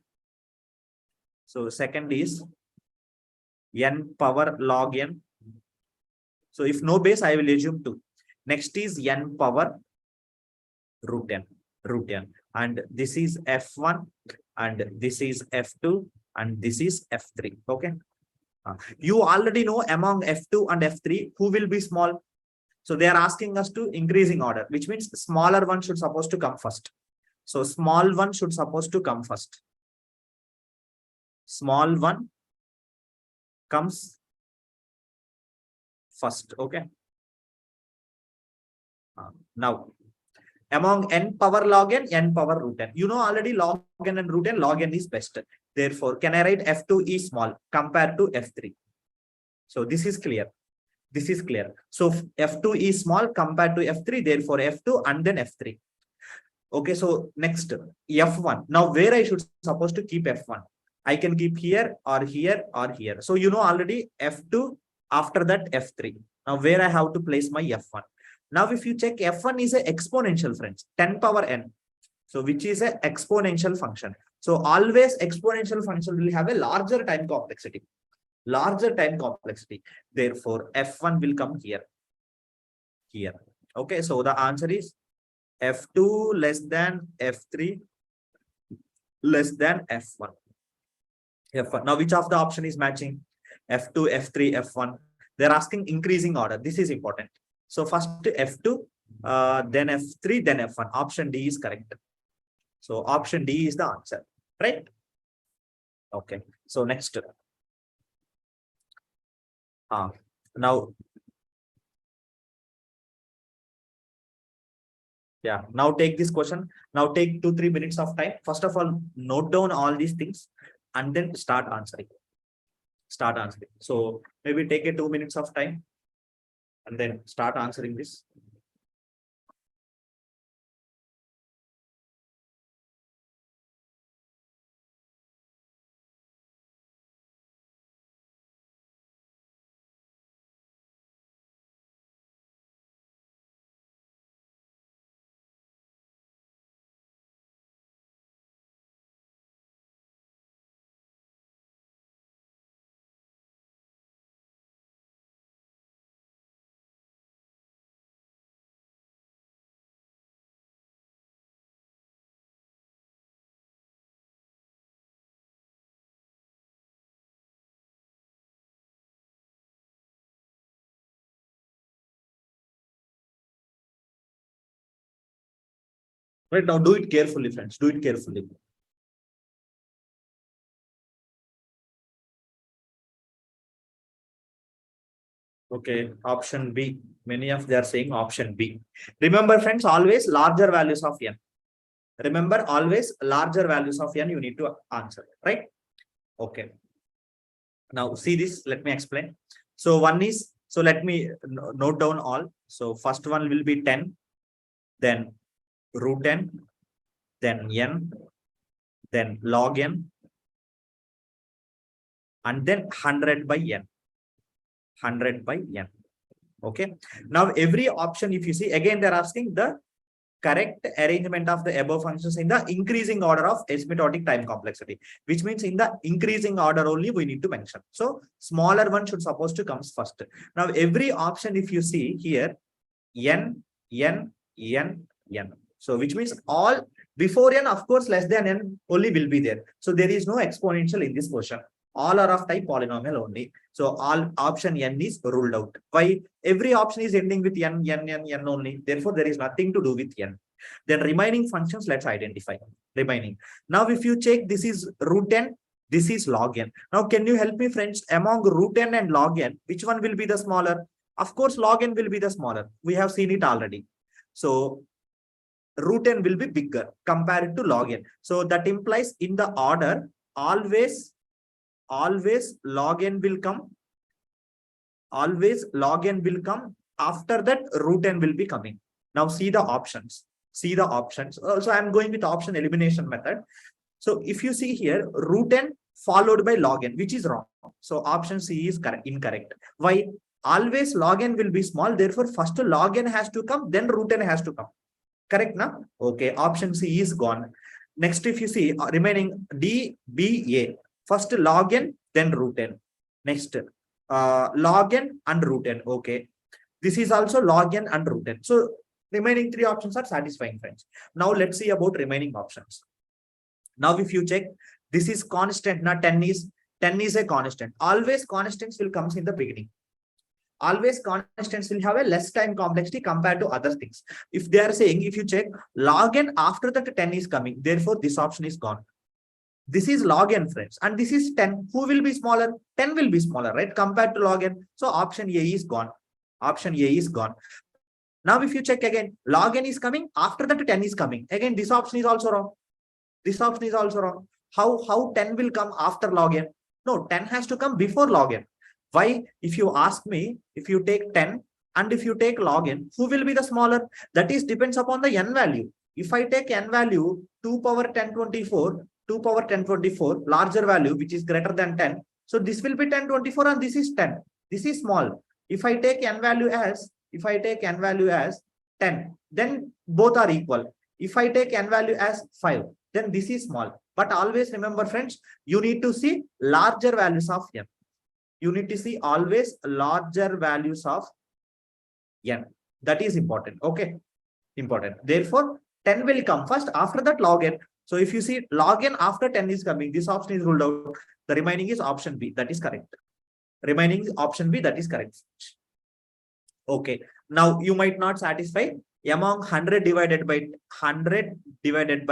S2: So second is n power log n. So if no base, I will assume 2. Next is n power root n. And this is f1, and this is f2, and this is f3. Okay. You already know among f2 and f3 who will be small. So they are asking us to increasing order, which means smaller one should supposed to come first. So small one should supposed to come first. Small one comes first. Okay. Now among n power log n power root n. You know already log n and root n, log n is best. Therefore, can I write f2 is small compared to f3? So this is clear. This is clear. So f2 is small compared to f3. Therefore, f2 and then f3. Okay. So next f1. Now where I should supposed to keep f1? I can keep here or here or here. So you know already f2, after that f3. Now where I have to place my f1? Now if you check, f1 is an exponential, friends, 10 power n. So which is an exponential function. So always exponential function will have a larger time complexity. Therefore, f1 will come here. Okay. So the answer is f2 less than f3 less than f1. Now which of the option is matching? F2, F3, F1. They're asking increasing order. This is important. So first F2, then F3, then F1. Option D is correct. So option D is the answer, right? Okay. So next. Now, yeah, now take this question. Now take 2-3 minutes of time. First of all, note down all these things and then start answering. So maybe take a 2 minutes of time and then start answering this. Right now, do it carefully, friends. Do it carefully. Okay, option B. Many of they are saying option B. Remember, friends, always larger values of n. Remember, always larger values of n you need to answer, right? Okay. Now see this, let me explain. So one is, so let me note down all. So first one will be 10, then root n, then n, then log n, and then 100 by n. 100 by n. Okay. Now every option, if you see, again they're asking the correct arrangement of the above functions in the increasing order of asymptotic time complexity, which means in the increasing order only we need to mention. So smaller one should supposed to comes first. Now every option, if you see here, n, n, n, n. So which means all before n, of course, less than n only will be there. So there is no exponential in this question. All are of type polynomial only. So all option n is ruled out. Why? Every option is ending with n, n, n, n only. Therefore, there is nothing to do with n. Then remaining functions, let's identify. Remaining. Now, if you check, this is root n, this is log n. Now, can you help me, friends? Among root n and log n, which one will be the smaller? Of course, log n will be the smaller. We have seen it already. So root n will be bigger compared to log n. So that implies in the order, always log n will come. Always log n will come. After that, root n will be coming. Now see the options. See the options. So I'm going with option elimination method. So if you see here, root n followed by log n, which is wrong. So option C is correct, incorrect. Why? Always log n will be small. Therefore, first log n has to come, then root n has to come. Correct now? Okay, option C is gone. Next, if you see remaining D, B, A. First log n, then root n. Next, log n and root n. Okay. This is also log n and root n. So remaining three options are satisfying, friends. Now let's see about remaining options. Now, if you check, this is constant. Now 10 is a constant. Always constants will comes in the beginning. Always constants will have a less time complexity compared to other things. If they are saying, if you check log n after that 10 is coming, therefore this option is gone. This is log n, friends, and this is 10. Who will be smaller? 10 will be smaller, right? Compared to log n. So option A is gone. Option A is gone. Now, if you check again, log n is coming, after that 10 is coming. Again, this option is also wrong. This option is also wrong. How 10 will come after log n? No, 10 has to come before log n. Why? If you ask me, if you take 10 and if you take log n, who will be the smaller? That is depends upon the n value. If I take n value 2 power 1024, 2 power 1024, larger value, which is greater than 10. So this will be 1024 and this is 10. This is small. If I take n value as 10, then both are equal. If I take n value as 5, then this is small. But always remember, friends, you need to see larger values of n. You need to see always larger values of n. That is important. Okay. Important. Therefore, 10 will come first, after that log n. So if you see log n after 10 is coming, this option is ruled out. The remaining is option B. That is correct. Remaining is option B. That is correct. Okay. Now you might not satisfy among 100 divided by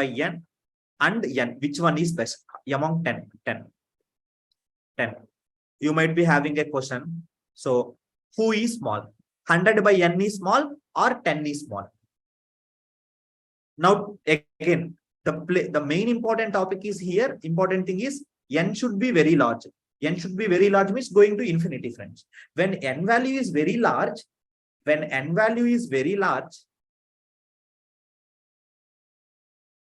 S2: n and n. Which one is best? Among 10. You might be having a question. So who is small? 100 by n is small or 10 is small? Now again, the main important topic is here. Important thing is n should be very large. N should be very large means going to infinity, friends. When n value is very large,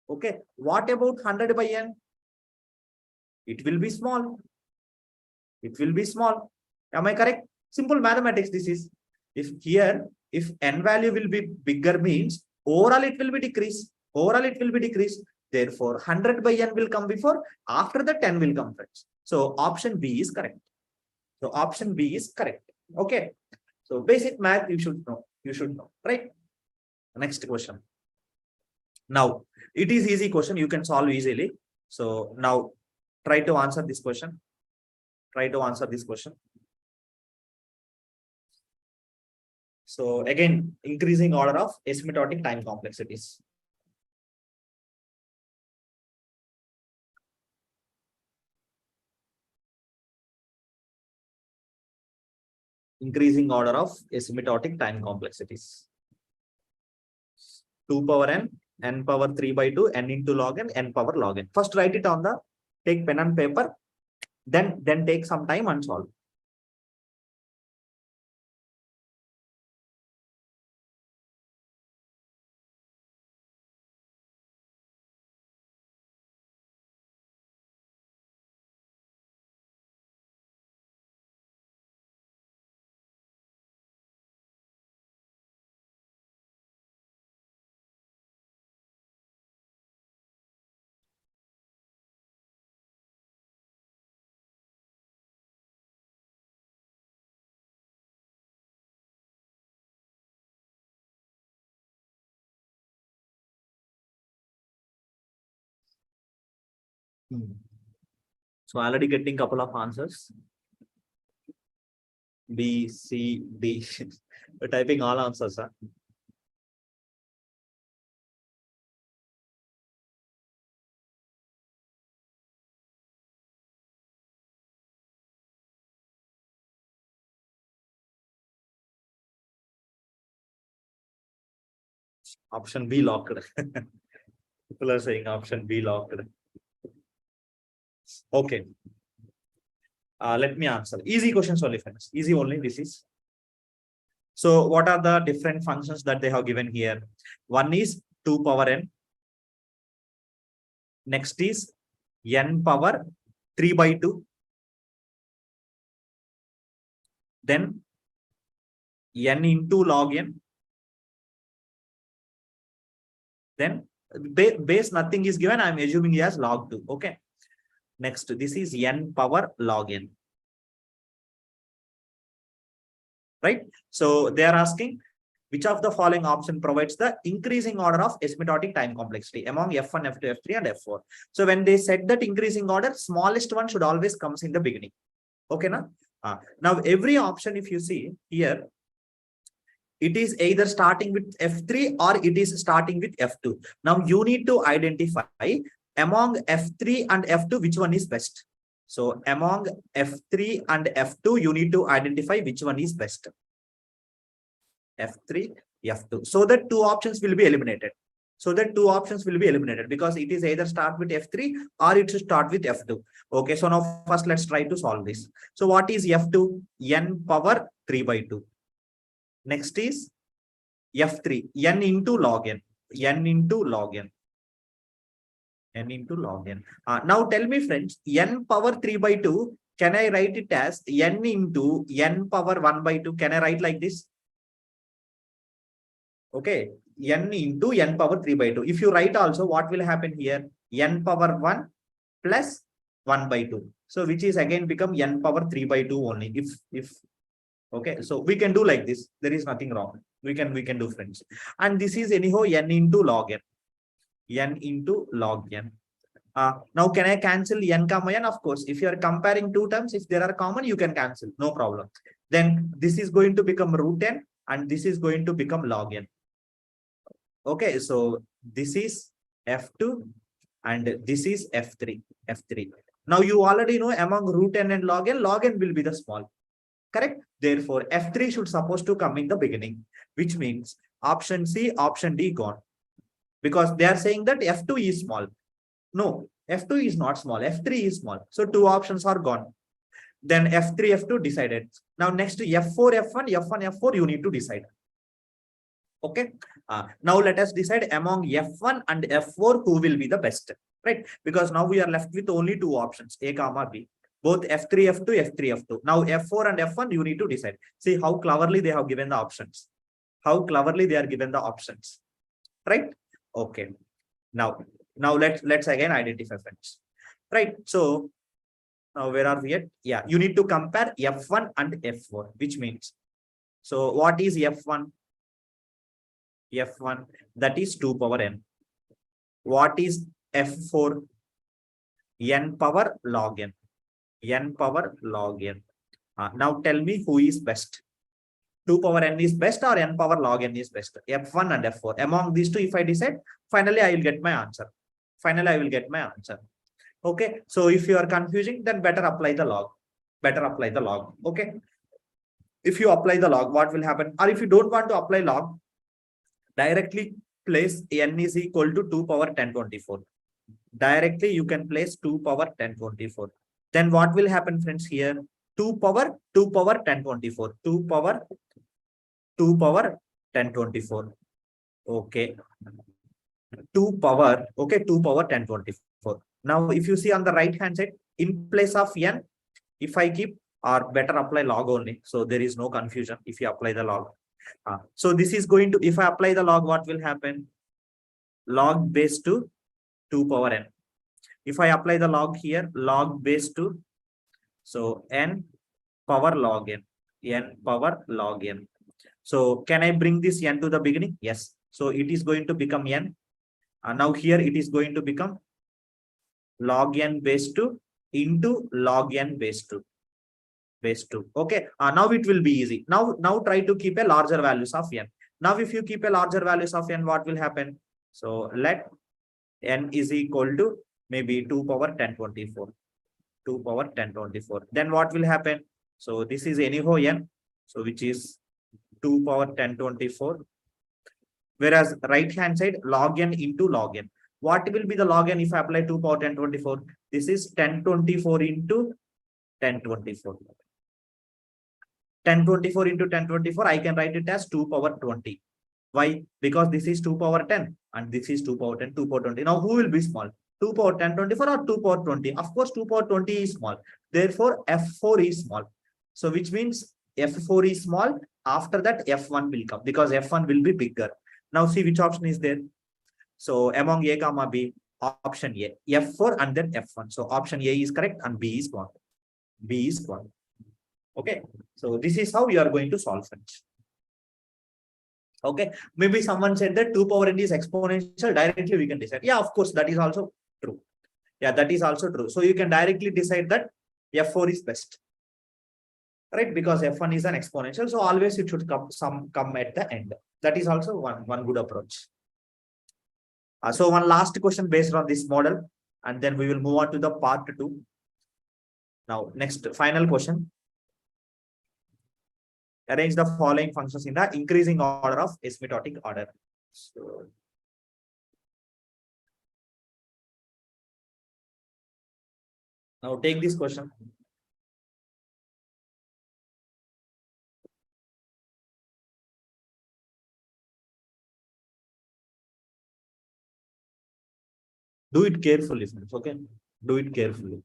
S2: okay, what about 100 by n? It will be small. It will be small. Am I correct? Simple mathematics this is. If n value will be bigger means overall it will be decreased. Therefore, 100 by n will come before, after the 10 will come, friends. So option B is correct. Okay. So basic math you should know, right? Next question. Now, it is easy question. You can solve easily. So now try to answer this question. So again, increasing order of asymptotic time complexities. increasing order of asymptotic time complexities. 2 power n power 3 by 2, n into log n power log n. First write it on the, take pen and paper, then take some time and solve. So already getting couple of answers. B, C, D. We're typing all answers. Huh? Option B locked. People are saying option B locked. Okay. Let me answer. Easy questions only, friends. Easy only. This is. So what are the different functions that they have given here? One is 2 power n. Next is n power 3 by 2. Then n into log n. Then base nothing is given. I'm assuming as log 2. Okay. Next, this is n power log n. Right? So they are asking which of the following option provides the increasing order of asymptotic time complexity among F1, F2, F3, and F4. So when they said that increasing order, smallest one should always comes in the beginning. Okay, na? Now every option, if you see here, it is either starting with F3 or it is starting with F2. Now you need to identify among F3 and F2 which one is best. So among F3 and F2, you need to identify which one is best. F3, F2. So that two options will be eliminated. Because it is either start with F3 or it should start with F2. Okay, so now first let's try to solve this. So what is F2? N power 3 by 2. Next is F3, n into log n. N into log n. Now tell me, friends, n power 3 by 2, can I write it as n into n power 1 by 2? Can I write like this? Okay, n into n power 3 by 2. If you write also, what will happen here? N power 1 plus 1 by 2. So which is again become n power 3 by 2 only. Okay, so we can do like this. There is nothing wrong. We can do, friends. And this is anyhow n into log n. N into log n. Now can I cancel n comma n? Of course, if you are comparing two terms, if there are common, you can cancel, no problem. Then this is going to become root n and this is going to become log n. Okay, so this is F2 and this is F3. Now you already know among root n and log n will be the small. Correct? Therefore, F3 should supposed to come in the beginning, which means option C, option D gone. Because they are saying that F2 is small. No, F2 is not small. F3 is small. So two options are gone. Then F3, F2 decided. Now next to F4, F1, F4, you need to decide. Okay. Now let us decide among F1 and F4 who will be the best. Right? Because now we are left with only two options, A comma B. Both F3, F2, F3, F2. Now F4 and F1, you need to decide. See how cleverly they have given the options. How cleverly they are given the options. Right? Okay. Now let's again identify, friends. Right? So now where are we at? Yeah, you need to compare F1 and F4, which means, so what is F1? F1, that is 2 power n. What is F4? N power log n. N power log n. Now tell me who is best. 2 power n is best or n power log n is best? F1 and F4. Among these two, if I decide, finally I will get my answer. Okay. So if you are confusing, then better apply the log. Okay. if you apply the log, what will happen? Or if you don't want to apply log, directly place n is equal to 2 power 1024. Directly you can place 2 power 1024. Then what will happen, friends, here? 2 power 1024. 2 power 1024. Okay. 2 power, okay, 2 power 1024. Now, if you see on the right hand side, in place of n, if I keep, or better apply log only, so there is no confusion if you apply the log. So this is going to, if I apply the log, what will happen? Log base to 2 power n. If I apply the log here, log base to, so n power log n power log n. So can I bring this n to the beginning? Yes. So it is going to become n. Now here it is going to become log n base 2 into log n base 2. Base 2. Okay. Now it will be easy. Now try to keep a larger values of n. Now if you keep a larger values of n, what will happen? So let n is equal to maybe 2 power 1024. 2 power 1024. Then what will happen? So this is anyhow n. So which is 2 power 1024. Whereas right hand side log n into log n. What will be the log n if I apply 2 power 1024? This is 1024 into 1024. 1024 into 1024, I can write it as 2 power 20. Why? Because this is 2 power 10 and this is 2 power 10, 2 power 20. Now who will be small? 2 power 1024 or 2 power 20? Of course, 2 power 20 is small. Therefore, F4 is small. So which means F4 is small. After that, F1 will come because F1 will be bigger. Now see which option is there. So among A comma B, option A, F4 and then F1. So option A is correct and B is wrong. B is wrong. Okay. So this is how you are going to solve it. Okay. Maybe someone said that 2 power n is exponential. Directly we can decide. Yeah, of course, that is also true. Yeah, that is also true. So you can directly decide that F4 is best. Right? Because F1 is an exponential. So always it should come at the end. That is also one good approach. So one last question based on this model, and then we will move on to the part 2. Now, next final question. Arrange the following functions in the increasing order of asymptotic order. So, now take this question. Do it carefully, friends. Okay, do it carefully.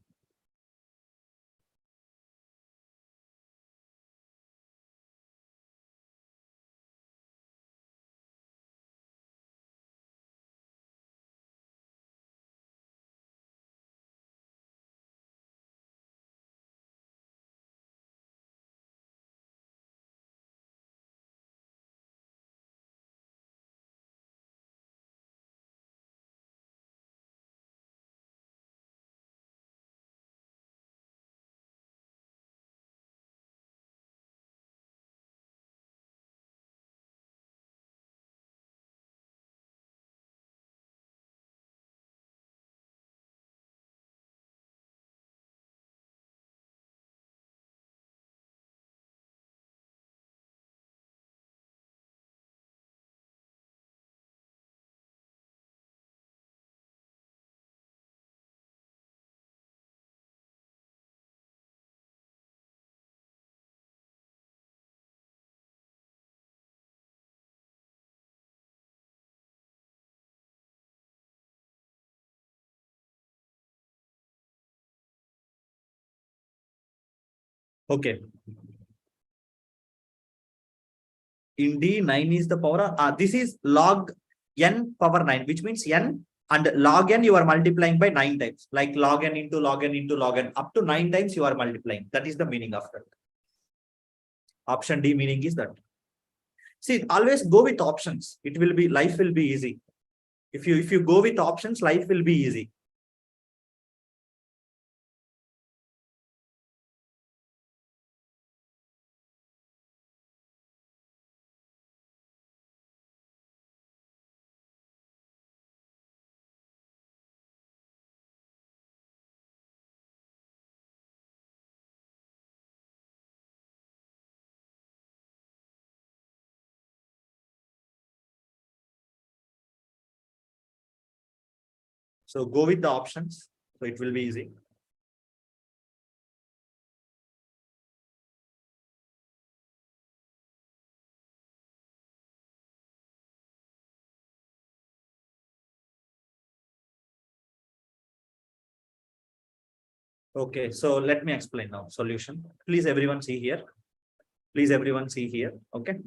S2: Okay. In D, 9 is the power. This is log n power 9, which means n and log n you are multiplying by 9 times. Like log n into log n into log n. Up to 9 times you are multiplying. That is the meaning of that. Option D meaning is that. See, always go with options. It will be, life will be easy. If you go with options, life will be easy. So go with the options. So it will be easy. Okay, so let me explain now solution. Please everyone see here. Please everyone see here. Okay.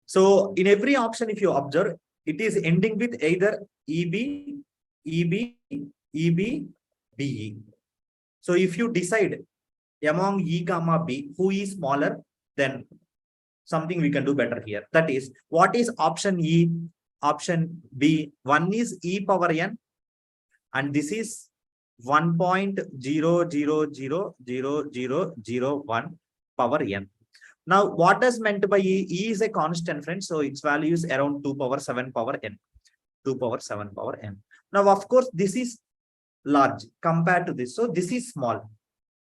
S2: So in every option, if you observe, it is ending with either EB, EB, EB, BE. So if you decide among E comma B, who is smaller, then something we can do better here. That is, what is option E? Option B, one is E power N, and this is 1.0000001 power N. Now, what is meant by E? E is a constant, friends. So its value is around 2 power 7 power N. 2 power 7 power N. Now, of course, this is large compared to this. So this is small.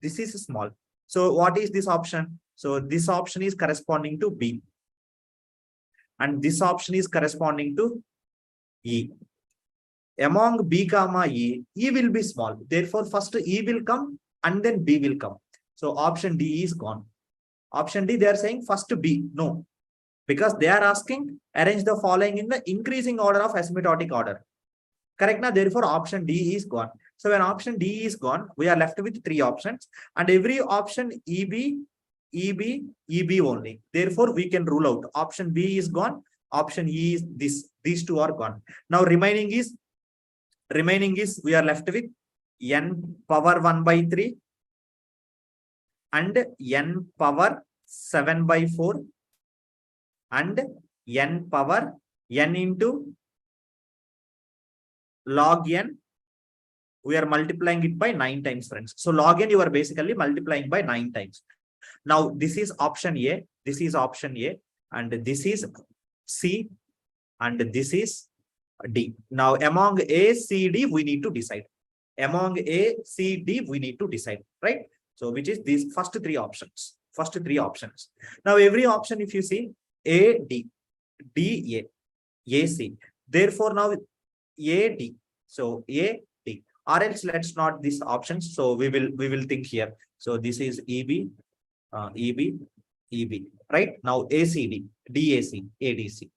S2: This is small. So what is this option? So this option is corresponding to B. And this option is corresponding to E. Among B comma E, E will be small. Therefore, first E will come and then B will come. So option D is gone. Option D, they are saying first B. No, because they are asking arrange the following in the increasing order of asymptotic order. Correct now? Therefore, option D is gone. So when option D is gone, we are left with 3 options, and every option EB, EB, EB only. Therefore, we can rule out. Option B is gone. Option E is this. These 2 are gone. Now remaining is we are left with N power 1/3 and N power 7/4 and N power N into log N. We are multiplying it by 9 times, friends. So log N, you are basically multiplying by 9 times. Now this is option A, this is option A, and this is C, and this is D. Now among A, C, D, we need to decide. Among A, C, D, we need to decide, right? So which is these first 3 options. First 3 options. Now every option, if you see A, D, D, A, A, C. Therefore now A, D. So A, D. Or else let's not these options. So we will think here. So this is EB, EB, EB. Right? Now ACD, DAC, ADC.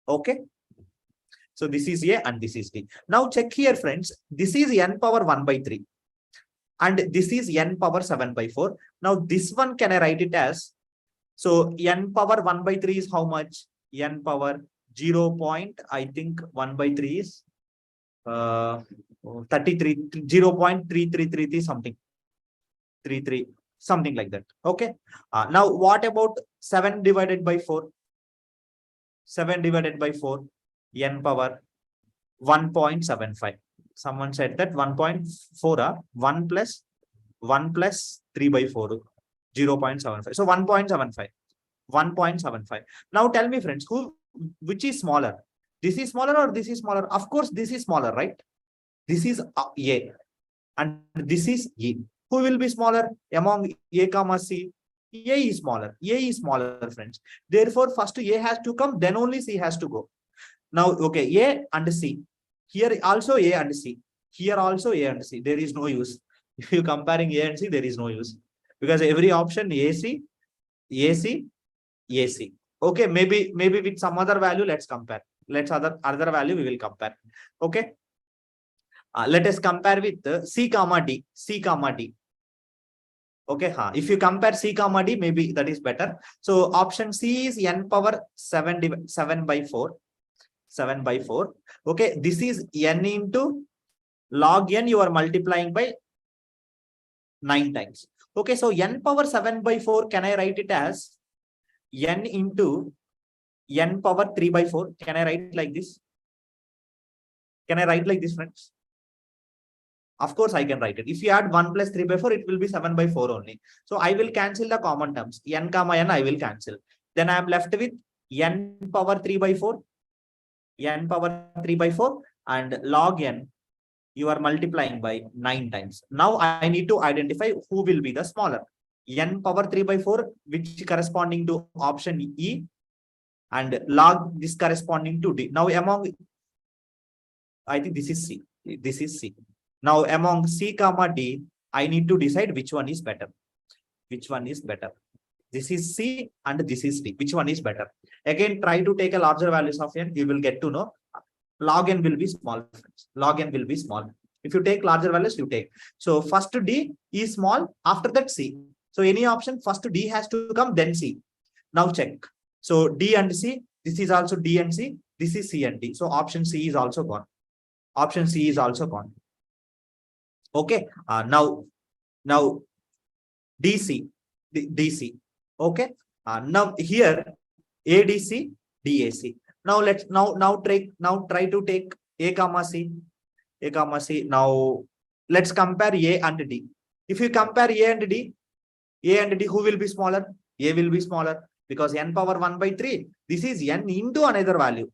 S2: Okay. So this is A and this is D. Now check here, friends. This is N power 1/3. And this is N power 7/4. Now this one, can I write it as? So N power 1/3 is how much? N power 0. I think 1/3 is 33, 0.3333 something. 33, something like that. Okay. Now what about 7 divided by 4? 7 divided by 4, N power 1.75. Someone said that 1.4 1 plus 3/4, 0.75. So 1.75. 1.75. Now tell me, friends, which is smaller? This is smaller or this is smaller? Of course, this is smaller, right? This is A and this is E. Who will be smaller among A comma C? A is smaller. A is smaller, friends. Therefore, first A has to come, then only C has to go. Now, okay, A and C. Here also A and C. Here also A and C. There is no use. If you comparing A and C, there is no use. Because every option AC, AC, AC. Okay, maybe with some other value, let's compare. Let's other value we will compare. Okay. Let us compare with C comma D. C comma D. Okay, if you compare C comma D, maybe that is better. So option C is N power 7/4. 7/4. Okay, this is N into log N, you are multiplying by 9 times. Okay, so N power 7/4, can I write it as N into N power 3/4? Can I write like this? Can I write like this, friends? Of course, I can write it. If you add 1 plus 3/4, it will be 7/4 only. So I will cancel the common terms. N comma N, I will cancel. Then I am left with N power 3/4. N power 3/4 and log N, you are multiplying by 9 times. Now I need to identify who will be the smaller. N power 3/4, which corresponding to option E, and log this corresponding to D. Now among, I think this is C. This is C. Now among C comma D, I need to decide which one is better. Which one is better? This is C and this is D. Which one is better? Again, try to take a larger values of n. You will get to know log n will be small. Log n will be small. If you take larger values, you take. So first D is small. After that C. So any option, first D has to come, then C. Now check. So D and C. This is also D and C. This is C and D. So option C is also gone. Option C is also gone. Okay. Now DC. DC. Okay. Now here ADC, DAC. Now try to take A comma C. A comma C. Now let's compare A and D. If you compare A and D, who will be smaller? A will be smaller because n power 1 by 3. This is n into another value.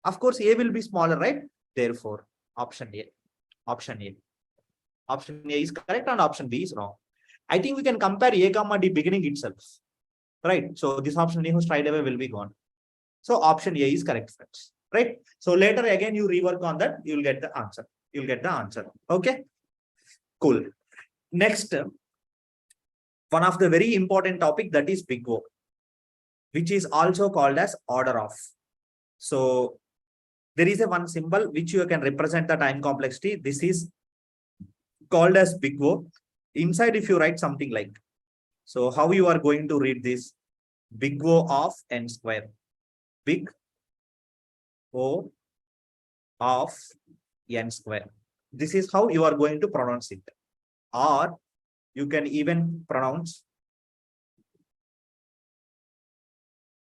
S2: Of course, A will be smaller, right? Therefore, option A. Option A. Option A is correct and option B is wrong. I think we can compare A comma D beginning itself. Right? So this option A straight away will be gone. So option A is correct, friends. Right? So later again you rework on that, you will get the answer. You'll get the answer. Okay? Cool. Next, one of the very important topic, that is big O, which is also called as order of. So there is a one symbol which you can represent the time complexity. This is called as big O. Inside, if you write something like, so how you are going to read this? Big O of n square. Big O of n square. This is how you are going to pronounce it. Or you can even pronounce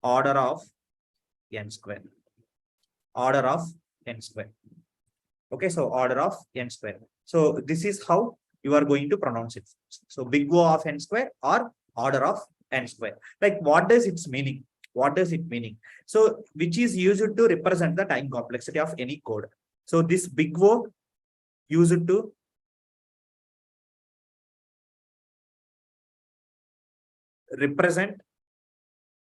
S2: order of n square. Order of n square. Okay, so order of n square. So this is how you are going to pronounce it. So big O of n square or order of n square. Like, what does its meaning? What does it meaning? So which is used to represent the time complexity of any code. So this big O used to represent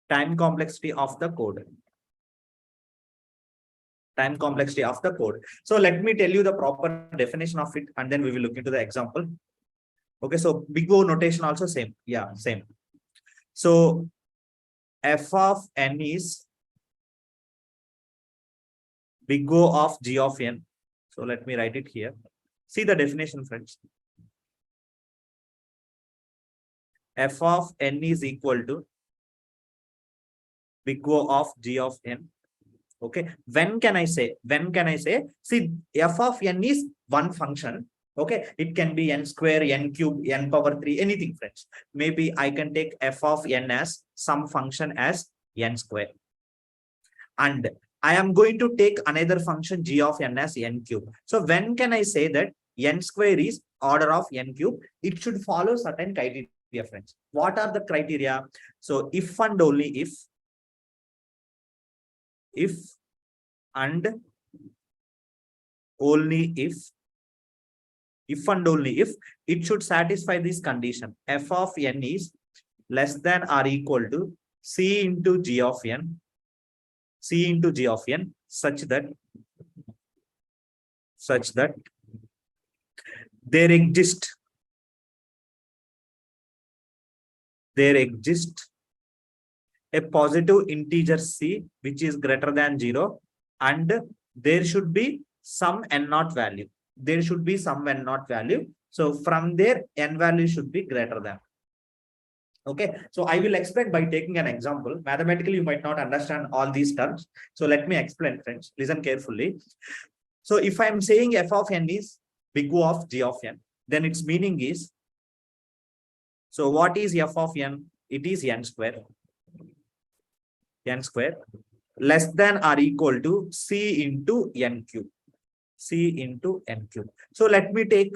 S2: time complexity of the code. Time complexity of the code. So let me tell you the proper definition of it, and then we will look into the example. Okay, so big O notation also same. Yeah, same. So f of n is big O of g of n. So let me write it here. See the definition, friends. F of n is equal to big O of g of n. Okay, when can I say? When can I say? See, f of n is one function. Okay, it can be n square, n cube, n power 3, anything, friends. Maybe I can take f of n as some function as n square. And I am going to take another function g of n as n cube. So when can I say that n square is order of n cube? It should follow certain criteria, friends. What are the criteria? So if and only if and only if and only if it should satisfy this condition. F of n is less than or equal to c into g of n, c into g of n, such that there exists a positive integer c which is greater than 0, and there should be some n naught value. There should be some n naught value. So from there, n value should be greater than. Okay, so I will explain by taking an example. Mathematically, you might not understand all these terms. So let me explain, friends. Listen carefully. So if I'm saying f of n is big O of g of n, then its meaning is, so what is f of n? It is n square. N square less than or equal to c into n cube. C into n cube. So let me take,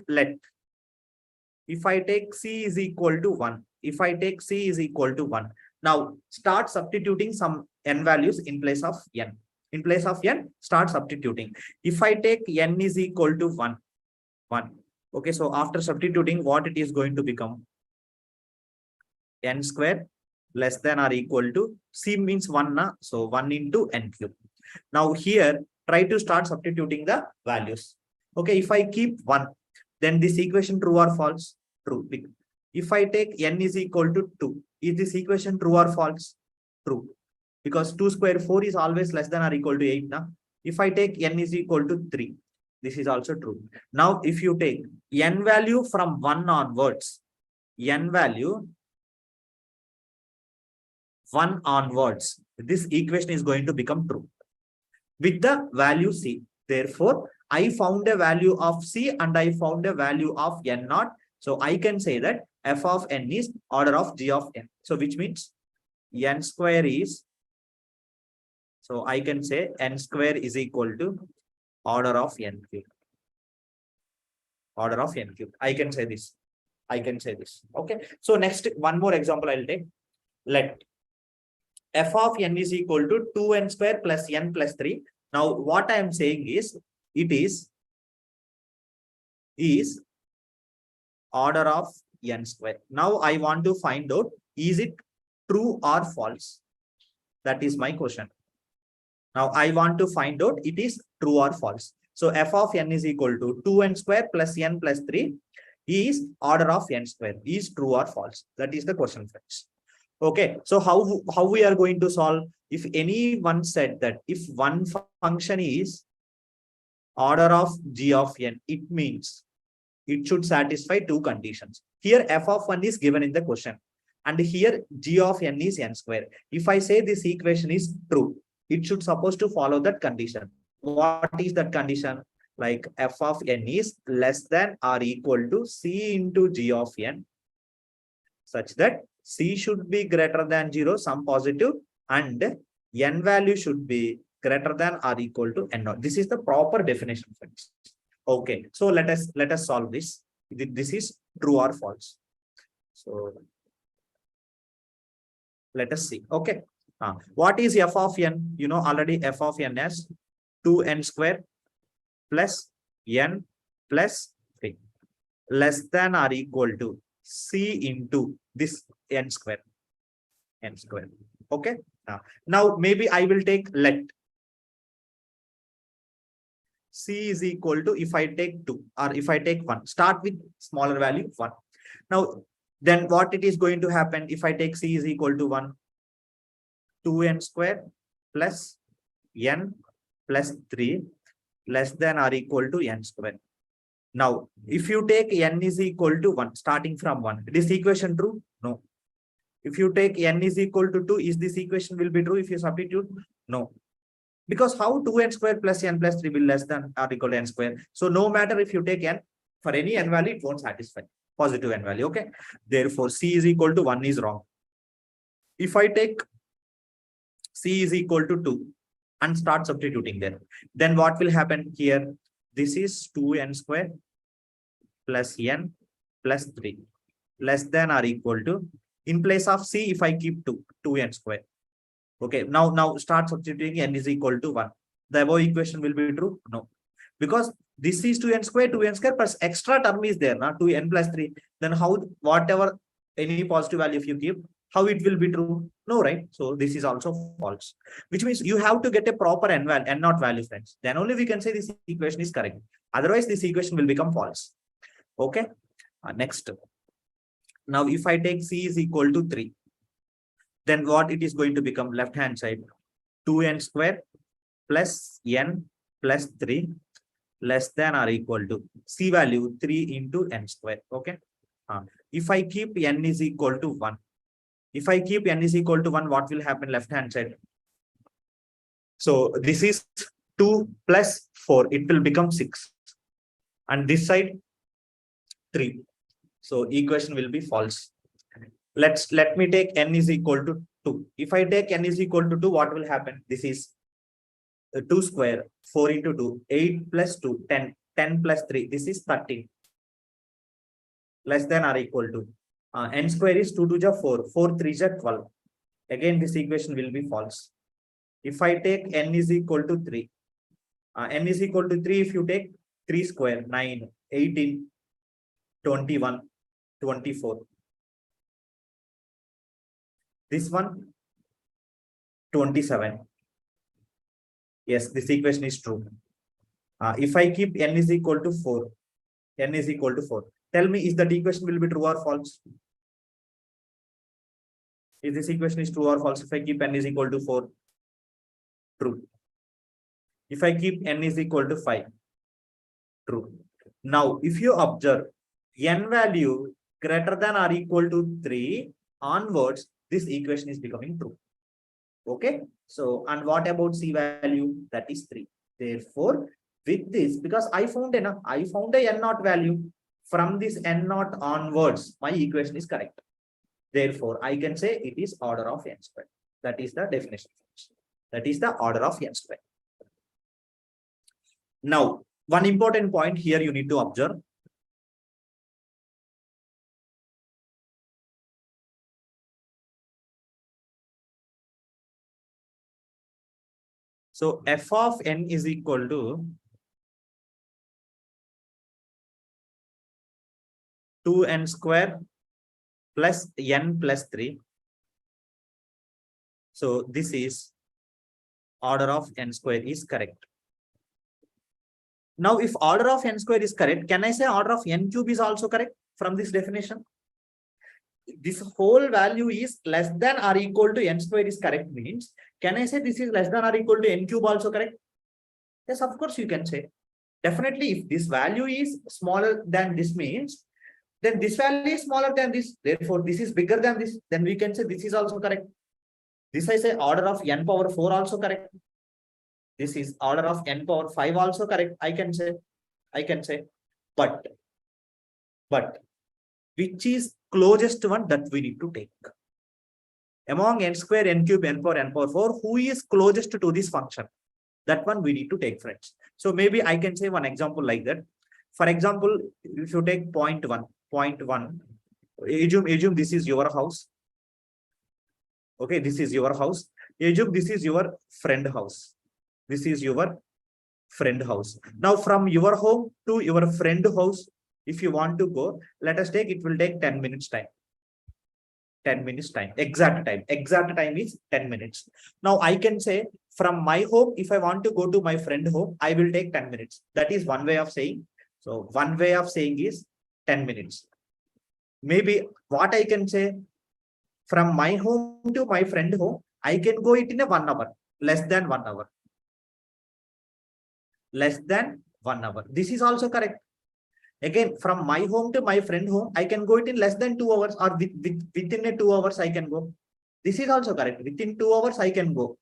S2: if I take c is equal to 1, if I take c is equal to 1, now start substituting some n values in place of n. In place of n, start substituting. If I take n is equal to 1. Okay, so after substituting, what it is going to become? N square less than or equal to C means 1 na? So 1 into n cube. Now here try to start substituting the values. Okay, if I keep 1, then this equation true or false? True. If I take n is equal to 2, is this equation true or false? True. Because 2 square 4 is always less than or equal to 8 na? If I take n is equal to 3, this is also true. Now if you take n value from 1 onwards, n value 1 onwards, this equation is going to become true with the value C. Therefore, I found a value of C and I found a value of n naught. So I can say that f of n is order of g of n. So which means n square is, so I can say n square is equal to order of n cube. Order of n cube. I can say this. I can say this. Okay. So next, one more example I'll take. Let f of n is equal to 2n square plus n plus 3. Now what I am saying is, it is order of n square. Now I want to find out, is it true or false? That is my question. Now I want to find out it is true or false. So f of n is equal to 2n square plus n plus 3 is order of n square, is true or false? That is the question, friends. Okay, so how we are going to solve? If anyone said that if one function is order of g of n, it means it should satisfy two conditions. Here f of 1 is given in the question, and here g of n is n square. If I say this equation is true, it should supposed to follow that condition. What is that condition? Like f of n is less than or equal to c into g of n, such that c should be greater than 0, some positive, and n value should be greater than or equal to n naught. This is the proper definition, friends. Okay, so let us solve this. This is true or false. So let us see. Okay, what is f of n? You know already f of n as 2n square plus n plus 3 less than or equal to c into this n square. Okay, now maybe I will take let c is equal to, if I take 2 or if I take 1, start with smaller value 1. Now then what it is going to happen if I take c is equal to 1? 2n square plus n plus 3 less than or equal to n square. Now if you take n is equal to 1 starting from 1, this equation true? No. If you take n is equal to 2, is this equation will be true if you substitute? No. Because how 2n square plus n plus 3 will less than or equal to n square? So no matter if you take n, for any n value, it won't satisfy positive n value. Okay. Therefore, c is equal to 1 is wrong. If I take c is equal to 2 and start substituting there, then what will happen here? This is 2n square plus n plus 3 less than or equal to, in place of c, if I keep 2n square. Okay, now start substituting n is equal to 1. The above equation will be true? No. Because this is 2n square plus extra term is there, now 2n plus 3. Then how, whatever any positive value if you keep, how it will be true? No, right? So this is also false, which means you have to get a proper n naught value, friends. Then only we can say this equation is correct. Otherwise, this equation will become false. Okay. Next. Now, if I take c is equal to 3, then what it is going to become? Left hand side 2n square plus n plus 3 less than or equal to c value 3 into n square. Okay. If I keep n is equal to 1, if I keep n is equal to 1, what will happen left hand side? So this is 2 plus 4, it will become 6, and this side 3. So equation will be false. Let me take n is equal to 2. If I take n is equal to 2, what will happen? This is 2 square, 4 into 2, 8 plus 2, 10, 10 plus 3, this is 13. Less than or equal to, n square is 2 to the 4, 4 3 is 12. Again, this equation will be false. If I take n is equal to 3, n is equal to 3, if you take 3 square, 9, 18, 21, 24. This one 27. Yes, this equation is true. If I keep n is equal to 4, n is equal to 4. Tell me, is that equation will be true or false? If this equation is true or false, if I keep n is equal to 4, true. If I keep n is equal to 5, true. Now, if you observe n value greater than or equal to 3 onwards, this equation is becoming true. Okay. So, and what about c value? That is 3. Therefore, with this, because I found a n naught value, from this n naught onwards, my equation is correct. Therefore, I can say it is order of n squared. That is the definition. That is the order of n squared. Now, one important point here you need to observe. So f of n is equal to 2n square plus n plus 3. So this is order of n square is correct. Now, if order of n square is correct, can I say order of n cube is also correct from this definition? This whole value is less than or equal to n square is correct means, can I say this is less than or equal to n cube also correct? Yes, of course you can say. Definitely, if this value is smaller than this means, then this value is smaller than this. Therefore, this is bigger than this. Then we can say this is also correct. This I say order of n power 4 also correct. This is order of n power 5 also correct. I can say, but which is closest one that we need to take? Among n square, n cube, n power 4, who is closest to this function? That one we need to take, friends. So maybe I can say one example like that. For example, if you take point one, assume this is your house. Okay, this is your house. Assume this is your friend house. This is your friend house. Now, from your home to your friend house, if you want to go, let us take, it will take 10 minutes time. 10 minutes time, exact time is 10 minutes. Now I can say from my home, if I want to go to my friend home, I will take 10 minutes. That is one way of saying. So one way of saying is 10 minutes. Maybe what I can say, from my home to my friend home, I can go it in a 1 hour, less than 1 hour. Less than 1 hour. This is also correct. Again, from my home to my friend home, I can go it in less than 2 hours, or within a 2 hours I can go. This is also correct. Within 2 hours I can go.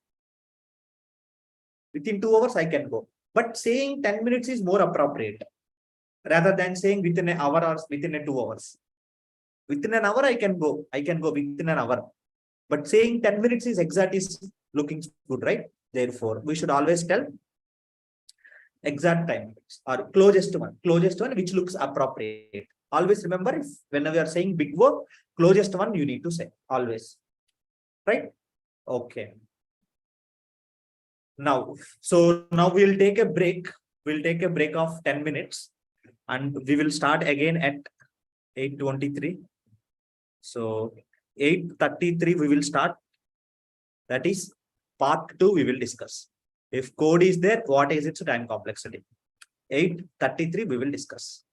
S2: Within 2 hours I can go. But saying 10 minutes is more appropriate rather than saying within an hour or within a 2 hours. Within an hour I can go. I can go within an hour. But saying 10 minutes is exact is looking good, right? Therefore, we should always tell exact time or closest one which looks appropriate. Always remember, if whenever you are saying big word, closest one you need to say always, right? Okay. Now, so now we'll take a break. We'll take a break of 10 minutes and we will start again at 8:23. So 8:33 we will start. That is part 2 we will discuss. If code is there, what is its time complexity? 8:33 we will discuss.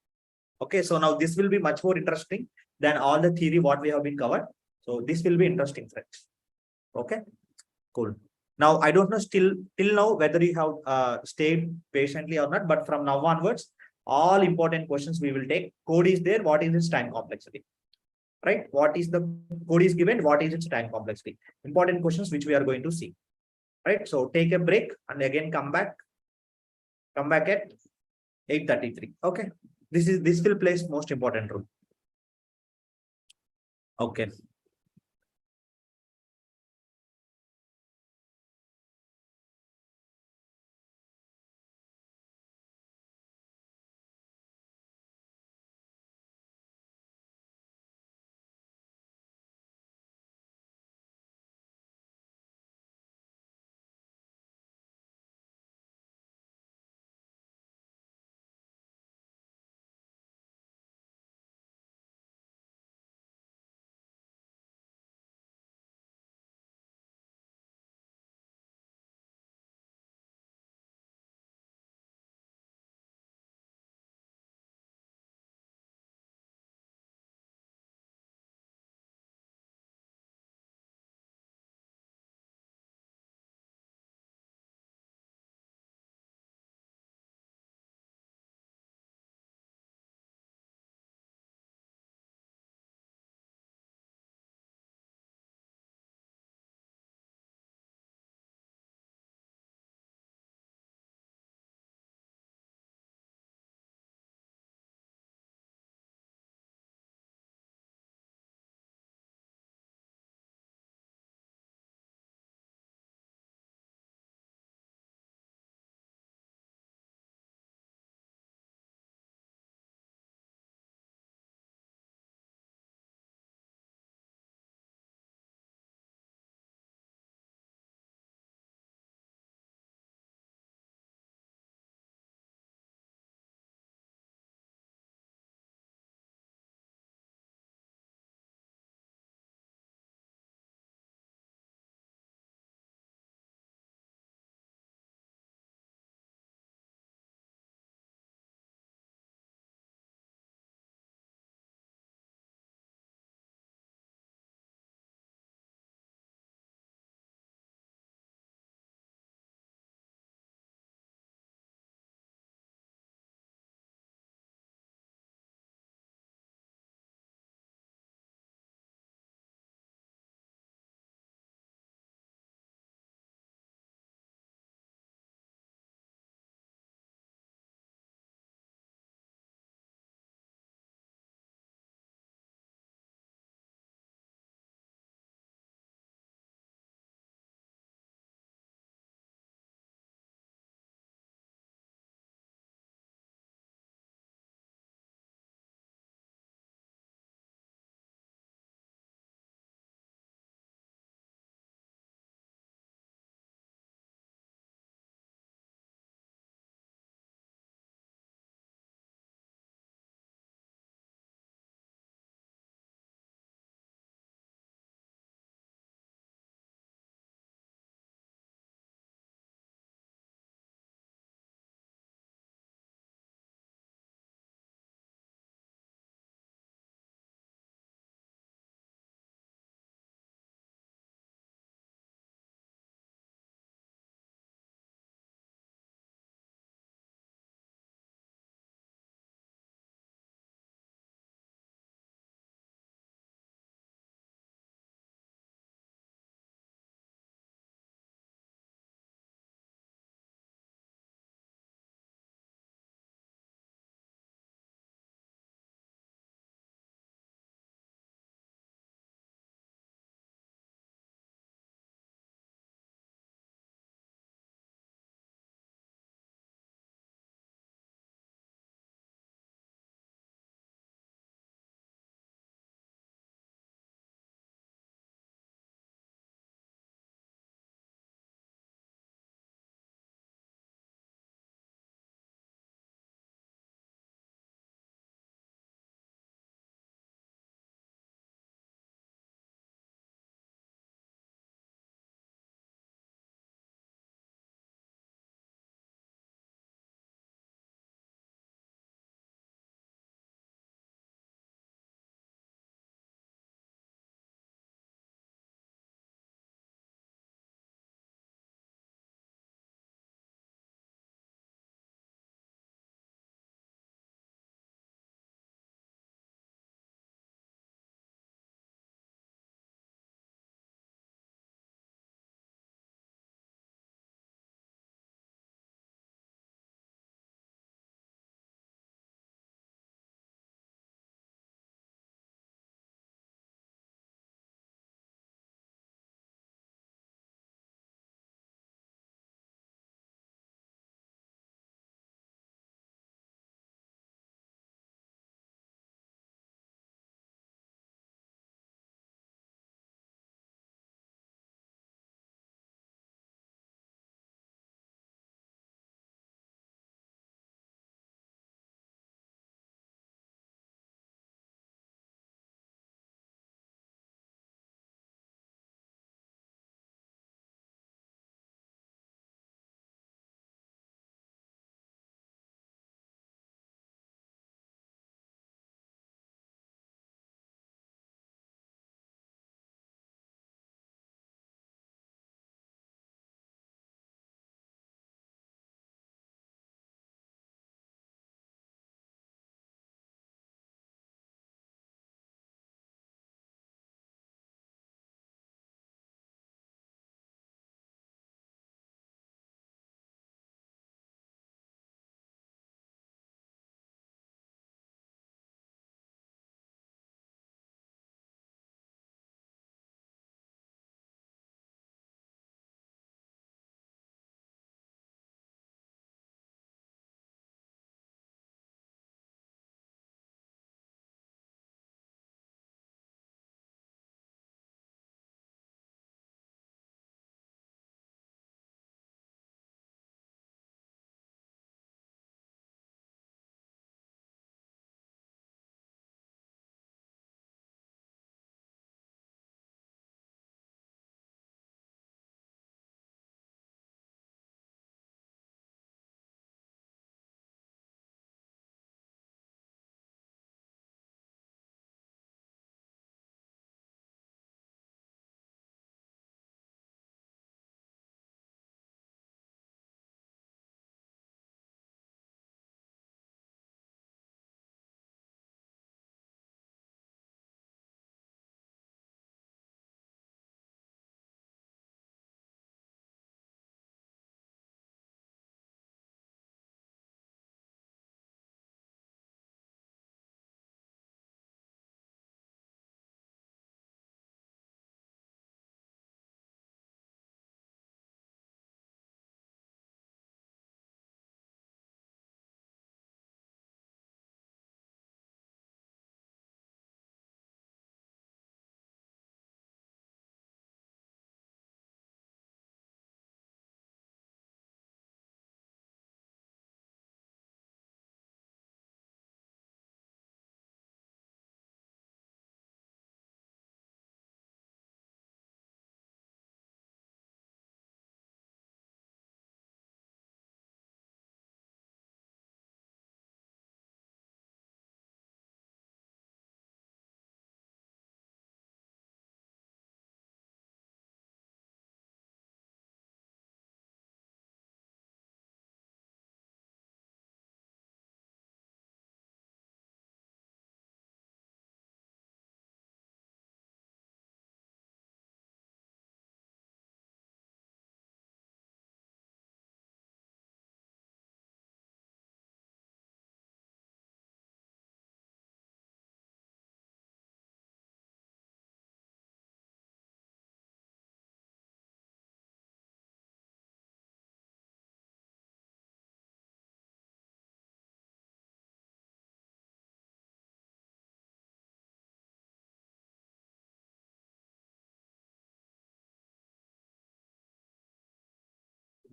S2: Okay, so now this will be much more interesting than all the theory what we have been covered. So this will be interesting, friends. Okay, cool. Now I don't know till now whether you have stayed patiently or not, but from now onwards, all important questions we will take. Code is there, what is its time complexity? Right? What is the code is given, what is its time complexity? Important questions which we are going to see. Right? So take a break and again come back at 8:33. Okay. This will play most important role. Okay.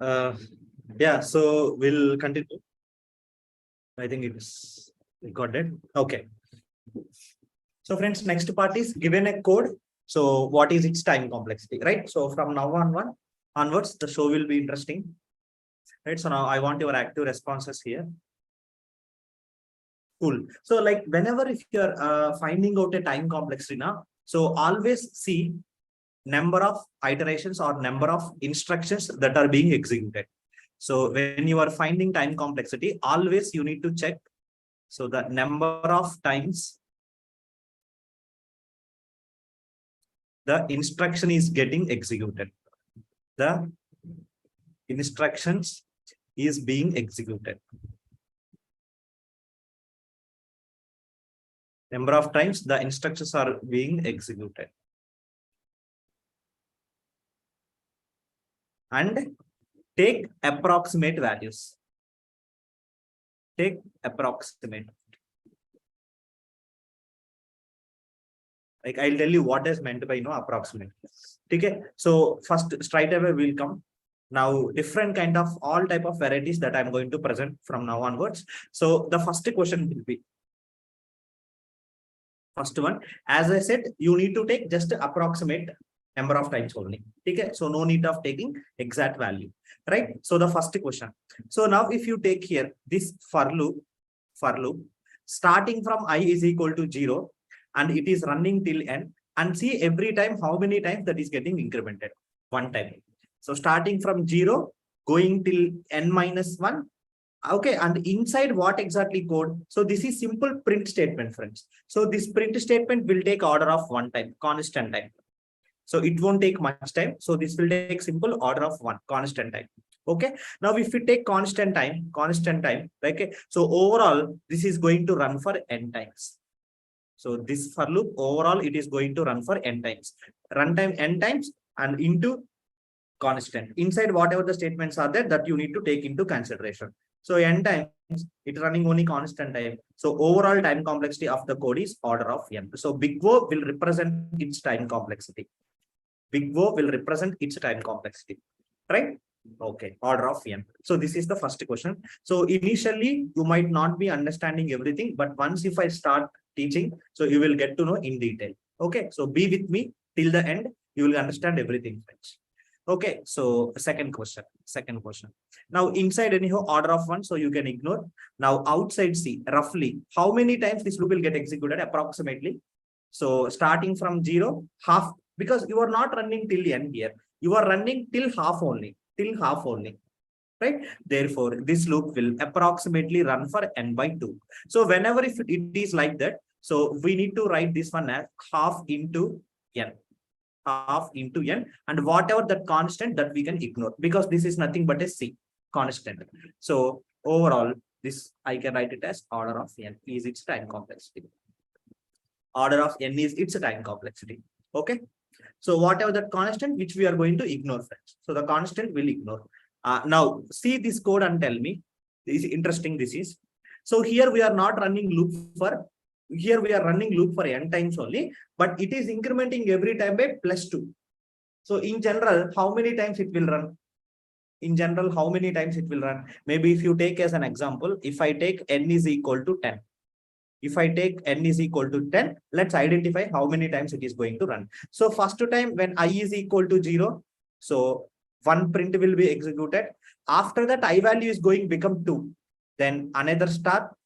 S2: Uh, yeah, so we'll continue. I think we got it. Okay. So friends, next part is given a code. So what is its time complexity, right? So from now on onwards, the show will be interesting, right? So now I want your active responses here. Cool. So like whenever if you're finding out a time complexity now, so always see number of iterations or number of instructions that are being executed. So when you are finding time complexity, always you need to check. So the number of times the instruction is getting executed. The instructions is being executed. Number of times the instructions are being executed. And take approximate values. Take approximate. Like I'll tell you what is meant by approximate. Okay. So first straight away will come. Now different kind of all type of varieties that I'm going to present from now onwards. So the first question will be first one. As I said, you need to take just approximate number of times only. Okay. So no need of taking exact value, right? So the first question. So now if you take here this for loop starting from I is equal to 0 and it is running till n, and see every time how many times that is getting incremented. One time. So starting from 0 going till n minus 1. Okay, and inside what exactly code? So this is simple print statement, friends. So this print statement will take order of one time, constant time. So it won't take much time. So this will take simple order of one, constant time. Okay. Now if we take constant time, okay. So overall, this is going to run for n times. So this for loop overall, it is going to run for n times. Runtime n times and into constant. Inside whatever the statements are there that you need to take into consideration. So n times it running only constant time. So overall time complexity of the code is order of n. So big O will represent its time complexity. Big O will represent its time complexity, right? Okay, order of n. So this is the first question. So initially you might not be understanding everything, but once if I start teaching, so you will get to know in detail. Okay, so be with me till the end. You will understand everything. Okay, so second question. Now inside anyhow order of one, so you can ignore. Now outside see roughly how many times this loop will get executed approximately. So starting from 0, half, because you are not running till n here. You are running till half only. Right? Therefore, this loop will approximately run for n by 2. So whenever if it is like that, so we need to write this one as half into n. And whatever that constant that we can ignore, because this is nothing but a c constant. So overall, this I can write it as order of n is its time complexity. Order of n is its time complexity. Okay. So whatever that constant which we are going to ignore, friends. So the constant will ignore. Now see this code and tell me. This is interesting. This is so here we are not running loop for. Here we are running loop for n times only, but it is incrementing every time by +2. So in general, how many times it will run? Maybe if you take as an example, if I take n is equal to 10. If I take n is equal to 10, let's identify how many times it is going to run. So first time when I is equal to 0, so one print will be executed. After that, I value is going become 2. Then another star.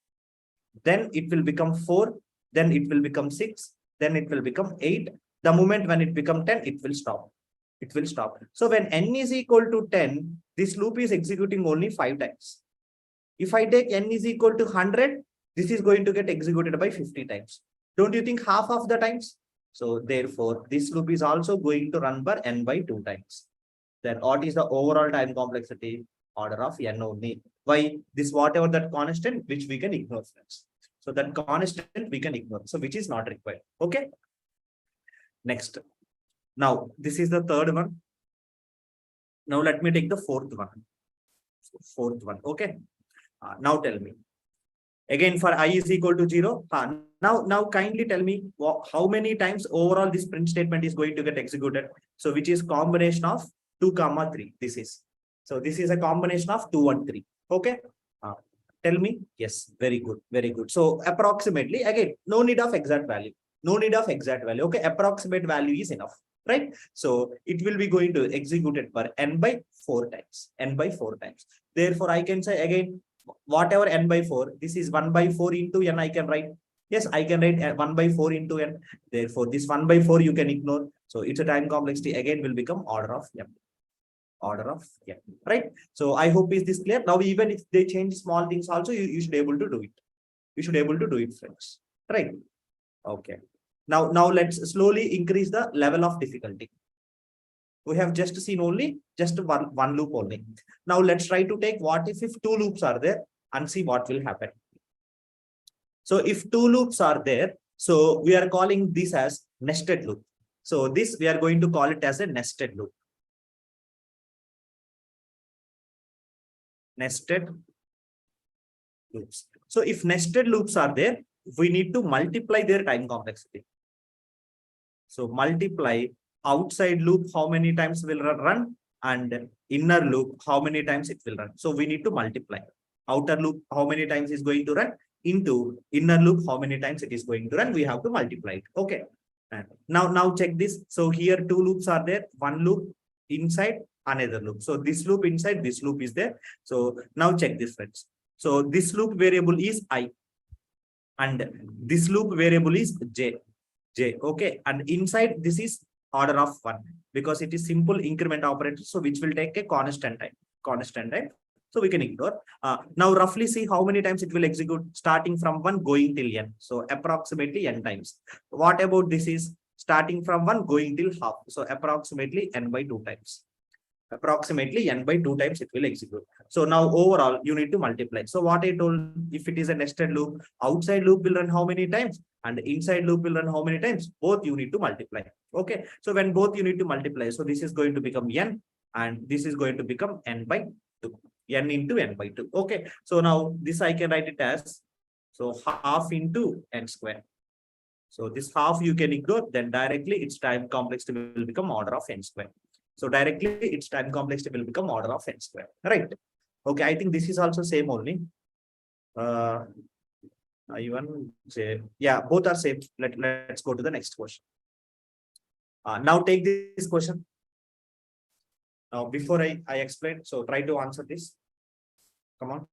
S2: Then it will become 4. Then it will become 6. Then it will become 8. The moment when it become 10, it will stop. So when n is equal to 10, this loop is executing only 5 times. If I take n is equal to 100, this is going to get executed by 50 times. Don't you think half of the times? So therefore, this loop is also going to run for n by 2 times. Then what is the overall time complexity? Order of n only. Why? This whatever that constant which we can ignore, friends. So that constant we can ignore. So which is not required. Okay. Next. Now this is the third one. Now let me take the fourth one. Okay. Now tell me. Again for I is equal to 0. Now kindly tell me how many times overall this print statement is going to get executed. So which is combination of 2, 3. This is So this is a combination of 2 and 3. Okay. Tell me. Yes, very good, very good. So approximately, again, no need of exact value. No need of exact value. Okay, approximate value is enough, right? So it will be going to execute it per n by 4 times. N by 4 times. Therefore, I can say again, whatever n by 4, this is 1 by 4 into n, I can write. Yes, I can write 1 by 4 into n. Therefore, this 1 by 4 you can ignore. So its a time complexity again will become order of m. Order of n, right? So I hope is this clear. Now, even if they change small things also, you should be able to do it. You should be able to do it, friends. Right? Okay. Now let's slowly increase the level of difficulty. We have just seen only just one loop only. Now let's try to take what if 2 loops are there and see what will happen. So if 2 loops are there, so we are calling this as nested loop. So this we are going to call it as a nested loop. Nested loops. So if nested loops are there, we need to multiply their time complexity. So multiply outside loop, how many times will run, and inner loop, how many times it will run. So we need to multiply. Outer loop, how many times is going to run, into inner loop, how many times it is going to run. We have to multiply it. Okay. And now check this. So here 2 loops are there. One loop inside, another loop. So this loop inside, this loop is there. So now check this, friends. So this loop variable is I, and this loop variable is J. Okay. And inside this is order of 1 because it is simple increment operator. So which will take a constant time. So we can ignore. Now roughly see how many times it will execute starting from 1 going till n. So approximately n times. What about this is starting from 1 going till half. So approximately n by 2 times. Approximately n by 2 times it will execute. So now overall you need to multiply. So what I told, if it is a nested loop, outside loop will run how many times and inside loop will run how many times, both you need to multiply. Okay. So when both you need to multiply, so this is going to become n and this is going to become n by 2. N into n by 2. Okay. So now this I can write it as, so half into n square. So this half you can ignore, then directly its time complexity will become order of n square. So directly its time complexity will become order of n square. Right. Okay. I think this is also same only. Even say, yeah, both are same. Let's go to the next question. Now take this question. Now, before I explain, so try to answer this. Come on.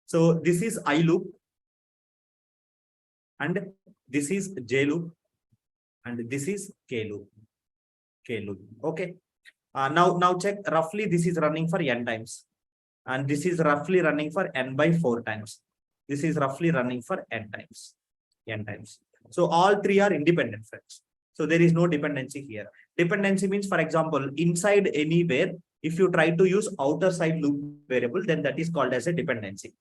S2: So this is I loop, and this is J loop, and this is K loop. Okay. Now check roughly this is running for n times, and this is roughly running for n by 4 times. This is roughly running for n times. So all 3 are independent, friends. So there is no dependency here. Dependency means, for example, inside anywhere, if you try to use outer side loop variable, then that is called as a dependency.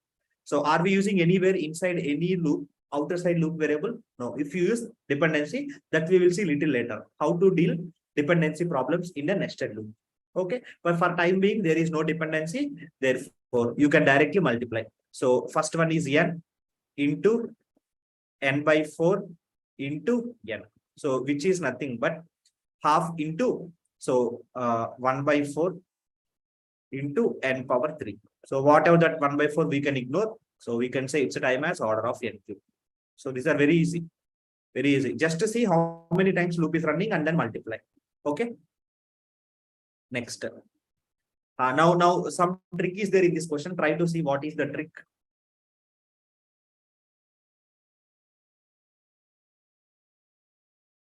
S2: So are we using anywhere inside any loop, outer side loop variable? No. If you use dependency, that we will see little later, how to deal dependency problems in a nested loop. Okay. But for time being, there is no dependency. Therefore, you can directly multiply. So first one is n into n by 4 into n. So which is nothing but half into, so 1 by 4 into n power 3. So whatever that 1 by 4 we can ignore. So we can say it's a time as order of n cube. So these are very easy. Very easy. Just to see how many times loop is running and then multiply. Okay. Next. Now some trick is there in this question. Try to see what is the trick.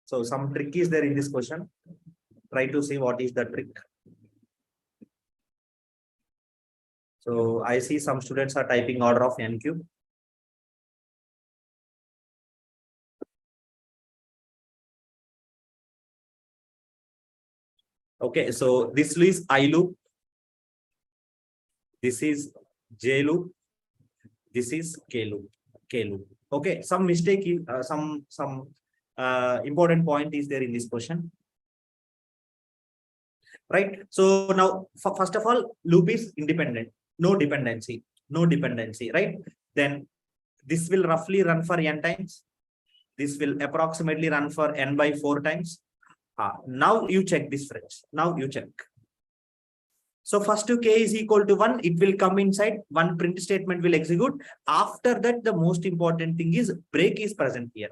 S2: So some trick is there in this question. Try to see what is the trick. So I see some students are typing order of n cube. Okay, so this is I loop. This is J loop. This is K loop. Okay, some mistake is some important point is there in this question. Right. So now, first of all, loop is independent, no dependency, right? Then this will roughly run for n times. This will approximately run for n by 4 times. Now you check this, friends. Now you check. So first to k is equal to 1, it will come inside, one print statement will execute. After that, the most important thing is break is present here.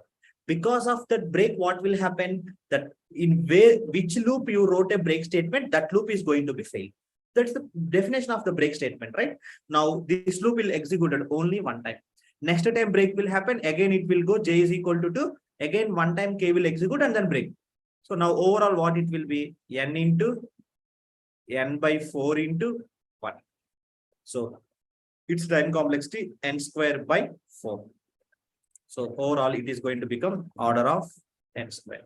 S2: Because of that break, what will happen? That in which loop you wrote a break statement, that loop is going to be failed. That's the definition of the break statement, right? Now this loop will execute it only one time. Next time break will happen, again it will go j is equal to 2, again one time k will execute and then break. So now overall what it will be? N into n by 4 into 1. So its time complexity n square by 4. So overall it is going to become order of n square.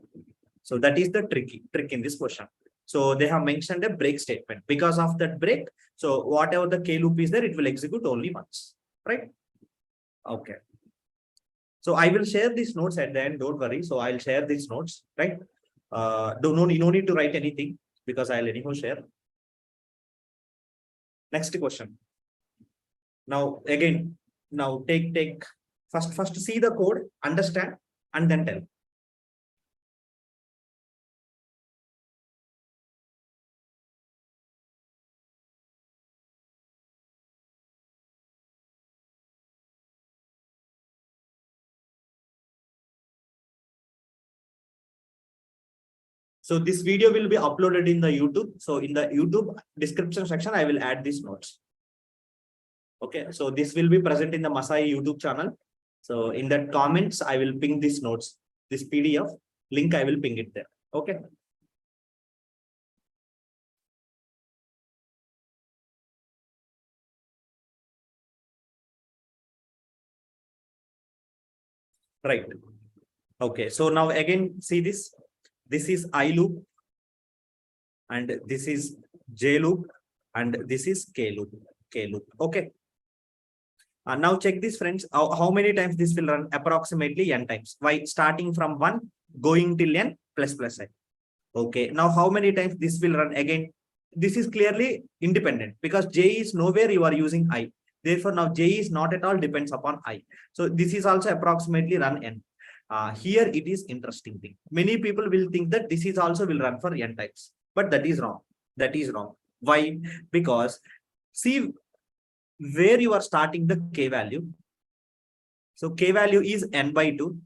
S2: So that is the trick in this question. So they have mentioned a break statement. Because of that break, so whatever the k loop is there, it will execute only once, right? Okay. So I will share these notes at the end, don't worry. So I'll share these notes, right? No need to write anything because I'll anyhow share. Next question. Now again, now take first see the code, understand, and then tell. So this video will be uploaded in the YouTube. So in the YouTube description section, I will add these notes. Okay, so this will be present in the Masai YouTube channel. So in that comments, I will ping these notes, this PDF link, I will ping it there. Okay. Right. Okay, so now again, see this. This is I loop, and this is J loop, and this is K loop. Okay. Now check this, friends. How many times this will run? Approximately n times. Why? Starting from 1, going till n plus I. Okay. Now how many times this will run again? This is clearly independent because J is nowhere you are using I. Therefore, now J is not at all depends upon I. So this is also approximately run n. Here it is interesting thing. Many people will think that this is also will run for n times, but that is wrong. That is wrong. Why? Because see where you are starting the k value. So k value is n by 2.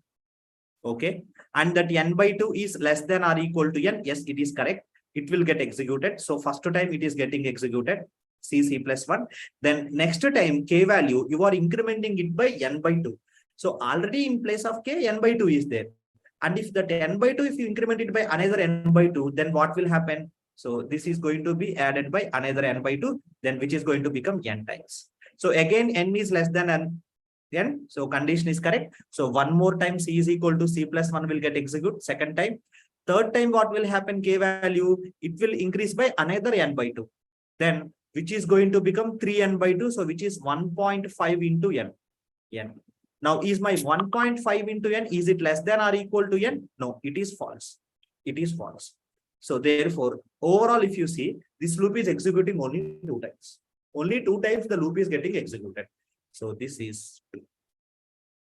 S2: Okay. And that n by 2 is less than or equal to n. Yes, it is correct. It will get executed. So first time it is getting executed. C plus 1. Then next time k value, you are incrementing it by n by 2. So already in place of k, n by 2 is there. And if that n by 2, if you increment it by another n by 2, then what will happen? So this is going to be added by another n by 2, then which is going to become n times. So again, n is less than n. So condition is correct. So one more time c is equal to c plus 1 will get executed. Second time. Third time, what will happen? K value, it will increase by another n by 2. Then which is going to become 3n by 2. So which is 1.5 into n. Now is my 1.5 into n, is it less than or equal to n? No, it is false. It is false. So therefore, overall, if you see, this loop is executing only 2 times. Only 2 times the loop is getting executed. So this is,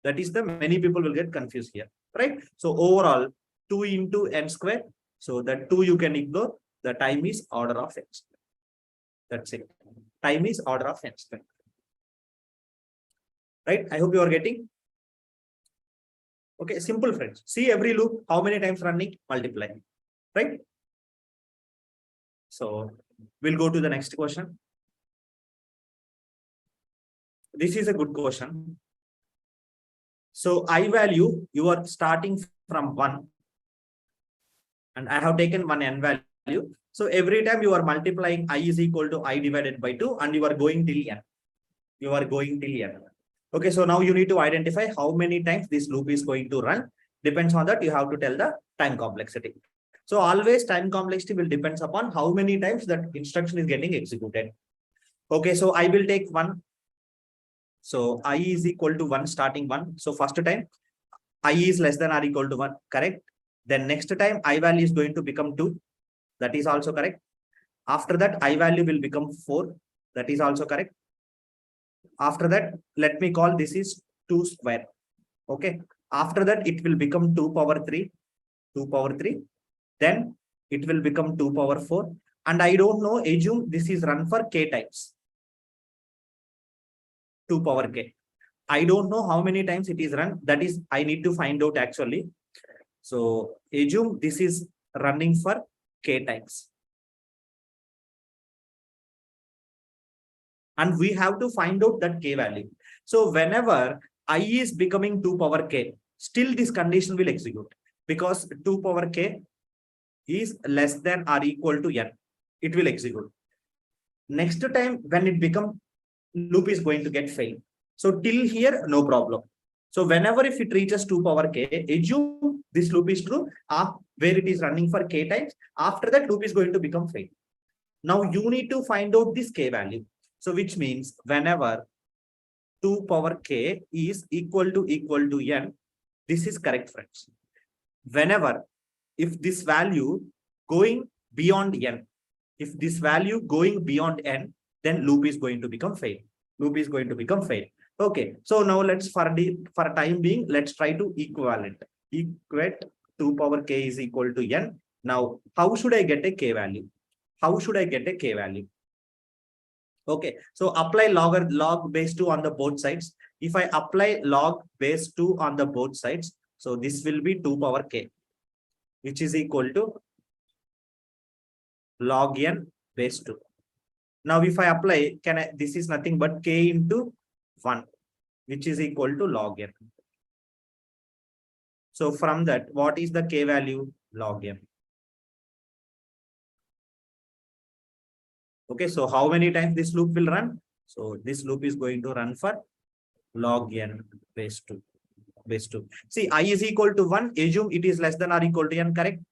S2: that is the many people will get confused here, right? So overall 2 into n square. So that 2 you can ignore. The time is order of n square. That's it. Time is order of n square. Right? I hope you are getting. Okay, simple, friends. See every loop, how many times running, multiply. Right? So we'll go to the next question. This is a good question. So I value, you are starting from 1. And I have taken one n value. So every time you are multiplying I is equal to I divided by 2 and you are going till n. You are going till n. Okay, so now you need to identify how many times this loop is going to run. Depends on that, you have to tell the time complexity. So always time complexity will depends upon how many times that instruction is getting executed. Okay, so I will take 1. So I is equal to 1 starting 1. So first time I is less than or equal to 1, correct? Then next time I value is going to become 2. That is also correct. After that I value will become 4. That is also correct. After that, let me call this is 2 square. Okay. After that, it will become 2 power 3, 2 power 3. Then it will become 2 power 4. And I don't know, assume this is run for k times. 2 power k. I don't know how many times it is run. That is, I need to find out actually. So assume this is running for k times. And we have to find out that k value. So whenever I is becoming 2 power k, still this condition will execute because 2 power k is less than or equal to n. It will execute. Next time when it become, loop is going to get failed. So till here, no problem. So whenever if it reaches 2 power k, assume this loop is true, where it is running for k times. After that, loop is going to become failed. Now you need to find out this k value. So which means whenever 2 power k is equal to n, this is correct, friends. Whenever if this value going beyond n, if this value going beyond n, then loop is going to become fail. Loop is going to become fail. Okay, so now let's for time being, let's try to equate 2 power k is equal to n. Now, how should I get a k value? How should I get a k value? Okay, so apply log base 2 on the both sides. If I apply log base 2 on the both sides, so this will be 2 power k, which is equal to log n base 2. Now, if I apply, this is nothing but k into 1, which is equal to log n. So from that, what is the k value? Log n. Okay, so how many times this loop will run? So this loop is going to run for log n base 2. Base 2. See, I is equal to 1. Assume it is less than or equal to n, correct?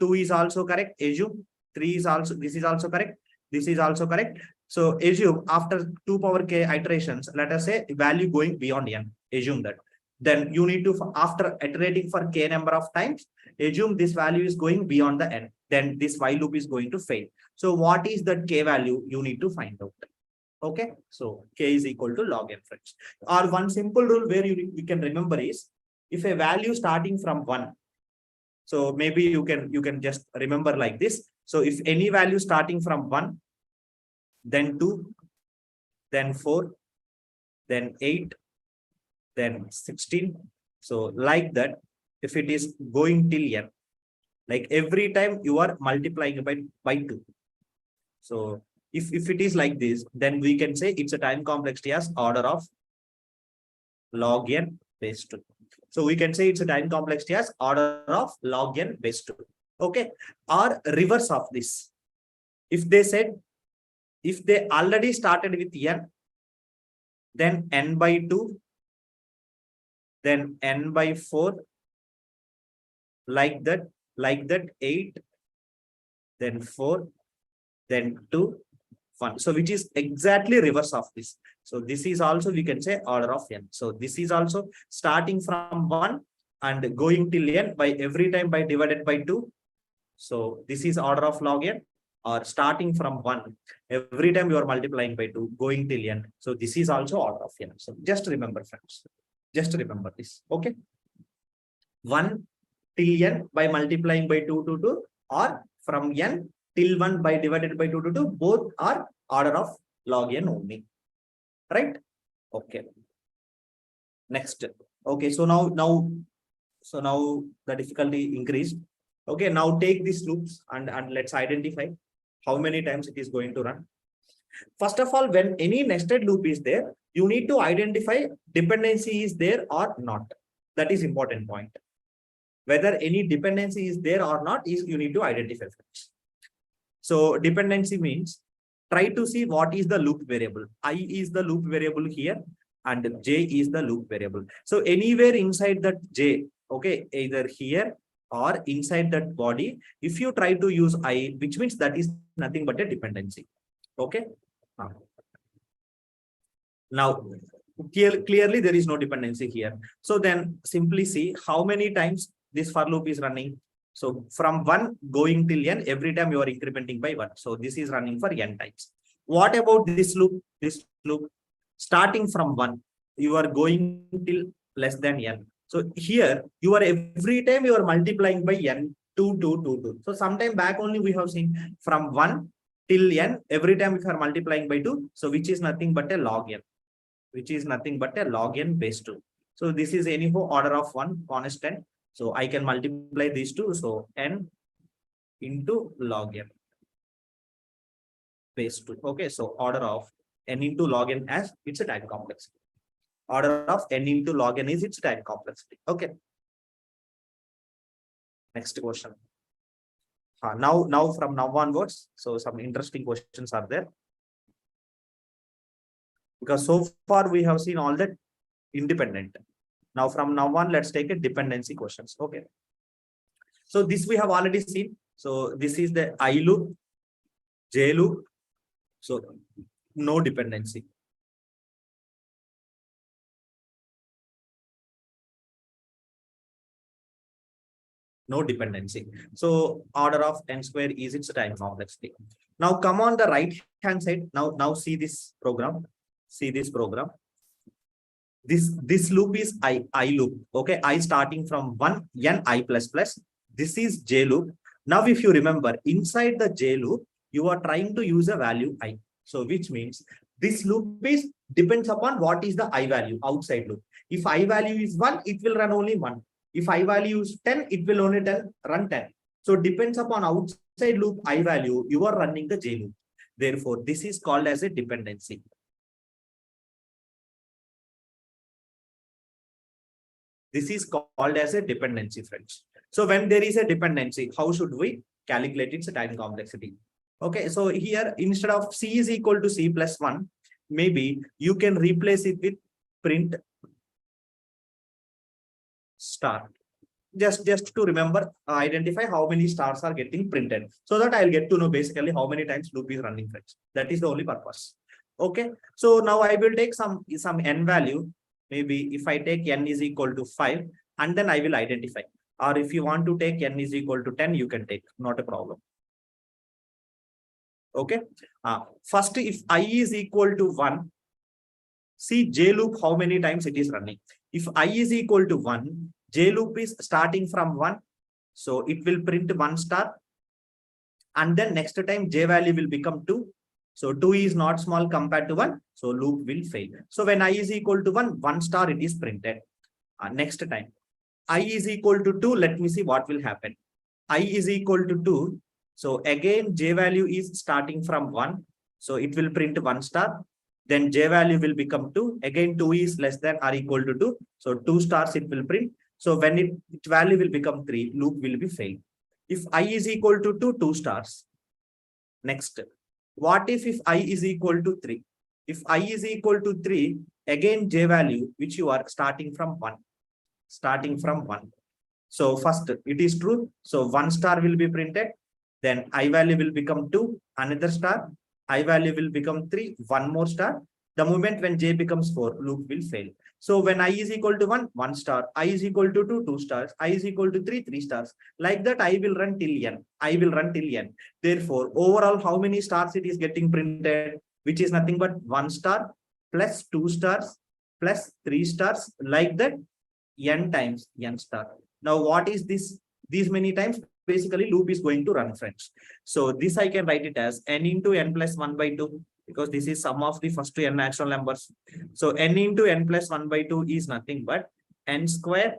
S2: 2 is also correct. Assume 3 is also, this is also correct. This is also correct. So assume after 2 power k iterations, let us say value going beyond n. Assume that. Then you need to, after iterating for k number of times, assume this value is going beyond the n. Then this while loop is going to fail. So what is that k value? You need to find out. Okay, so k is equal to log n, friends. Or one simple rule where you can remember is, if a value starting from 1, so maybe you can just remember like this. So if any value starting from 1, then 2, then 4, then 8, then 16. So like that, if it is going till n, like every time you are multiplying by 2. So if it is like this, then we can say it's a time complexity as order of log n base 2. So we can say it's a time complexity as order of log n base 2. Okay, or reverse of this. If they said, if they already started with n, then n by 2, then n by 4, like that 8, then 4, then 2, 1. So which is exactly reverse of this. So this is also, we can say order of n. So this is also starting from 1 and going till n by every time by divided by 2. So this is order of log n, or starting from 1 every time you are multiplying by 2 going till n. So this is also order of n. So just remember, friends, just remember this. Okay, 1 till n by multiplying by 2 to 2, or from n till 1 by divided by 2 to 2, both are order of log n only, right? Okay, next. Okay, so now the difficulty increased. Okay, now take these loops and let's identify how many times it is going to run. First of all, when any nested loop is there, you need to identify dependency is there or not. That is important point. Whether any dependency is there or not is you need to identify first. So dependency means try to see what is the loop variable. I is the loop variable here and j is the loop variable. So anywhere inside that j, okay, either here or inside that body, if you try to use I, which means that is nothing but a dependency. Okay. Now, clearly there is no dependency here. So then simply see how many times this for loop is running. So from 1 going till n, every time you are incrementing by 1. So this is running for n times. What about this loop? This loop starting from 1, you are going till less than n. So here you are every time you are multiplying by n 2, 2, 2, 2. So sometime back only we have seen from 1 till n, every time if you are multiplying by 2, so which is nothing but a log n, which is nothing but a log n base 2. So this is anyhow order of 1 constant. So I can multiply these two. So n into log n base 2. Okay, so order of n into log n as it's a time complexity. Order of n into log n is its time complexity. Okay. Next question. Now from now onwards, so some interesting questions are there. Because so far we have seen all that independent. Now from now on, let's take a dependency questions. Okay. So this we have already seen. So this is the I loop, J loop. So no dependency. No dependency. So order of n square is its time complexity. Now come on the right hand side. Now see this program. See this program. This loop is I loop. Okay, I starting from 1 n I plus plus. This is J loop. Now if you remember, inside the J loop, you are trying to use a value I. So which means this loop is depends upon what is the I value outside loop. If I value is 1, it will run only 1. If I value is 10, it will only run 10. So depends upon outside loop I value, you are running the J loop. Therefore, this is called as a dependency. This is called as a dependency, friends. So when there is a dependency, how should we calculate its time complexity? Okay, so here instead of C is equal to C plus 1, maybe you can replace it with print star. Just to remember, identify how many stars are getting printed, so that I'll get to know basically how many times loop is running, friends. That is the only purpose. Okay, so now I will take some n value. Maybe if I take n is equal to 5, and then I will identify. Or if you want to take n is equal to 10, you can take, not a problem. Okay. First, if I is equal to 1, see J loop how many times it is running. If I is equal to 1, J loop is starting from 1. So it will print 1 star. And then next time J value will become 2. So 2 is not small compared to 1. So loop will fail. So when I is equal to 1 star it is printed. Next time I is equal to 2. Let me see what will happen. I is equal to 2. So again J value is starting from 1. So it will print 1 star. Then J value will become 2. Again 2 is less than or equal to 2. So 2 stars it will print. So when its value will become 3, loop will be failed. If I is equal to 2, 2 stars. Next, what if I is equal to 3? If I is equal to 3, again J value, which you are starting from 1. Starting from 1. So first, it is true. So 1 star will be printed. Then I value will become 2, another star. I value will become 3, 1 more star. The moment when J becomes 4, loop will fail. So when I is equal to 1, 1 star. I is equal to 2, 2 stars. I is equal to 3, 3 stars. Like that, I will run till n. I will run till n. Therefore, overall, how many stars it is getting printed? Which is nothing but 1 star plus 2 stars plus 3 stars. Like that, n times n star. Now, what is this? These many times, basically, loop is going to run, friends. So this I can write it as n into n plus 1 by 2. Because this is sum of the first two n natural numbers. So n into n plus 1 by 2 is nothing but n square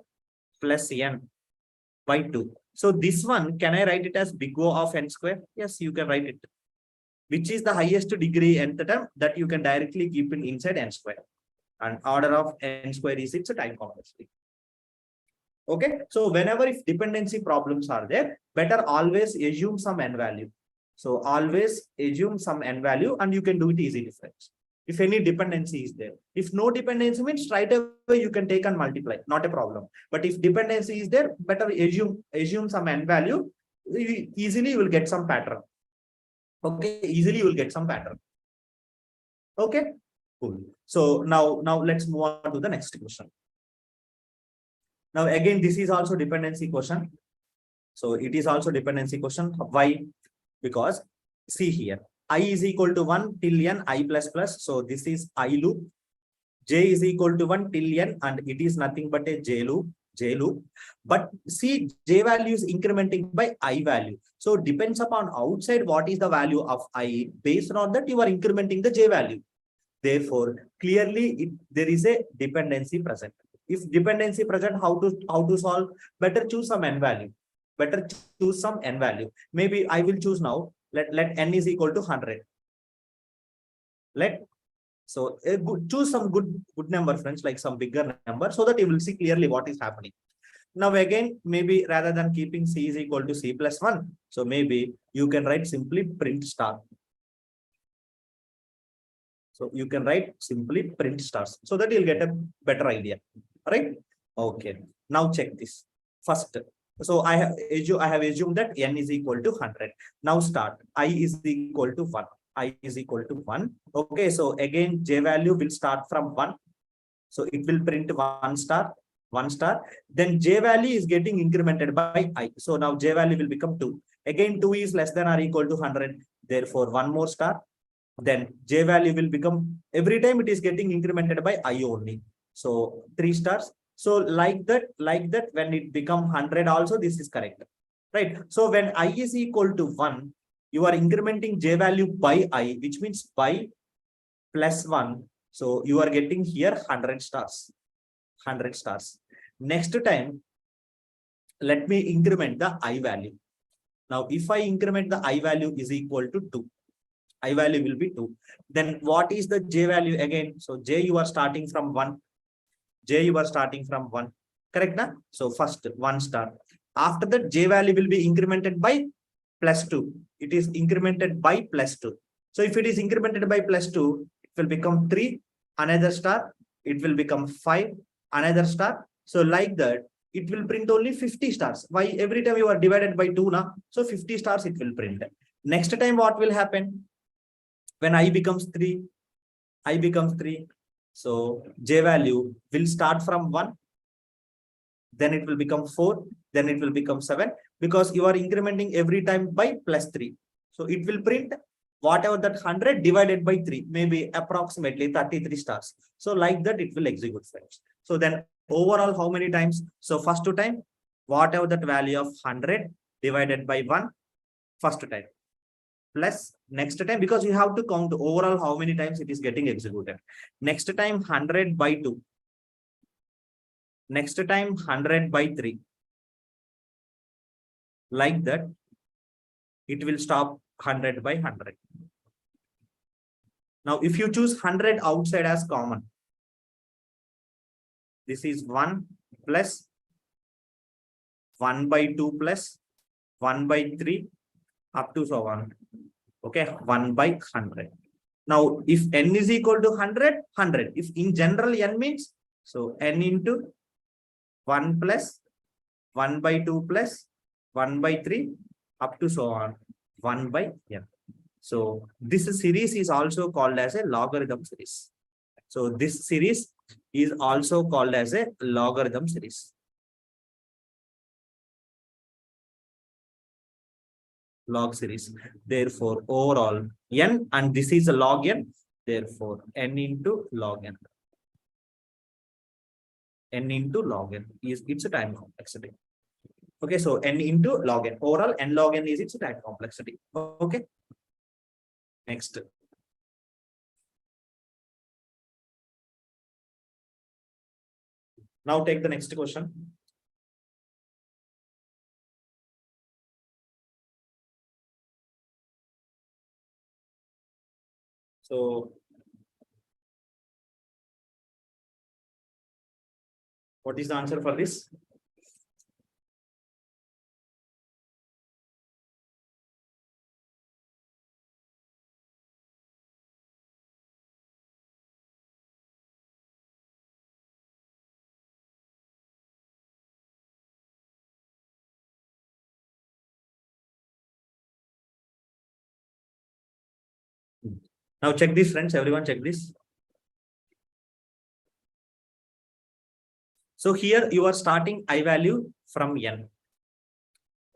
S2: plus n by 2. So this one, can I write it as big O of n square? Yes, you can write it. Which is the highest degree nth term that you can directly keep in inside n square. And order of n square is its time complexity. Okay, so whenever if dependency problems are there, better always assume some n value. So always assume some n value and you can do it easily, friends. If any dependency is there. If no dependency means right away you can take and multiply, not a problem. But if dependency is there, better assume some n value. Easily you will get some pattern. Okay, easily you will get some pattern. Okay, cool. So now let's move on to the next question. Now again, this is also dependency question. So it is also dependency question. Why? Because see here, I is equal to 1 till n I plus plus. So this is I loop. J is equal to 1 till n and it is nothing but a J loop. J loop, but see J value is incrementing by I value. So depends upon outside what is the value of I. Based on that, you are incrementing the J value. Therefore, clearly there is a dependency present. If dependency present, how to solve? Better choose some n value. Better choose some n value. Maybe I will choose now. Let n is equal to 100. So choose some good number, friends, like some bigger number, so that you will see clearly what is happening. Now again, maybe rather than keeping c is equal to c plus 1, so maybe you can write simply print star. So you can write simply print stars, so that you'll get a better idea, right? Okay. Now check this first. So I have assumed that n is equal to 100. Now start. I is equal to 1. I is equal to 1. Okay. So again, J value will start from 1. So it will print 1 star. Then J value is getting incremented by I. So now J value will become 2. Again, 2 is less than or equal to 100. Therefore, 1 more star. Then J value will become, every time it is getting incremented by I only. So 3 stars. So like that, when it become 100 also, this is correct, right? So when I is equal to 1, you are incrementing J value by I, which means by plus 1. So you are getting here 100 stars. Next time, let me increment the I value. Now, if I increment the I value is equal to 2, I value will be 2. Then what is the J value again? So J, you are starting from 1. Correct? Na? So first 1 star. After that, J value will be incremented by plus 2. It is incremented by plus 2. So if it is incremented by plus 2, it will become 3, another star. It will become 5, another star. So like that, it will print only 50 stars. Why? Every time you are divided by 2, na? So 50 stars it will print. Next time, what will happen? When I becomes 3, so J value will start from 1, then it will become 4, then it will become 7, because you are incrementing every time by plus 3. So it will print whatever that 100 divided by 3, maybe approximately 33 stars. So like that, it will execute, friends. So then overall, how many times? So first time, whatever that value of 100 divided by 1, first time. Plus next time, because you have to count overall how many times it is getting executed. Next time 100 by 2. Next time 100 by 3. Like that, it will stop 100 by 100. Now, if you choose 100 outside as common, this is 1 plus 1 by 2 plus 1 by 3 up to so on. Okay, 1 by 100. Now, if n is equal to 100, 100. If in general n means, so n into 1 plus 1 by 2 plus 1 by 3 up to so on, 1 by n. So this series is also called as a logarithm series. So this series is also called as a logarithm series. Log series. Therefore, overall n, and this is a log n. Therefore, n into log n. N into log n is its time complexity. Okay, so n into log n. Overall, n log n is its time complexity. Okay. Next. Now take the next question. So what is the answer for this? Now check this, friends. Everyone check this. So here you are starting I value from n.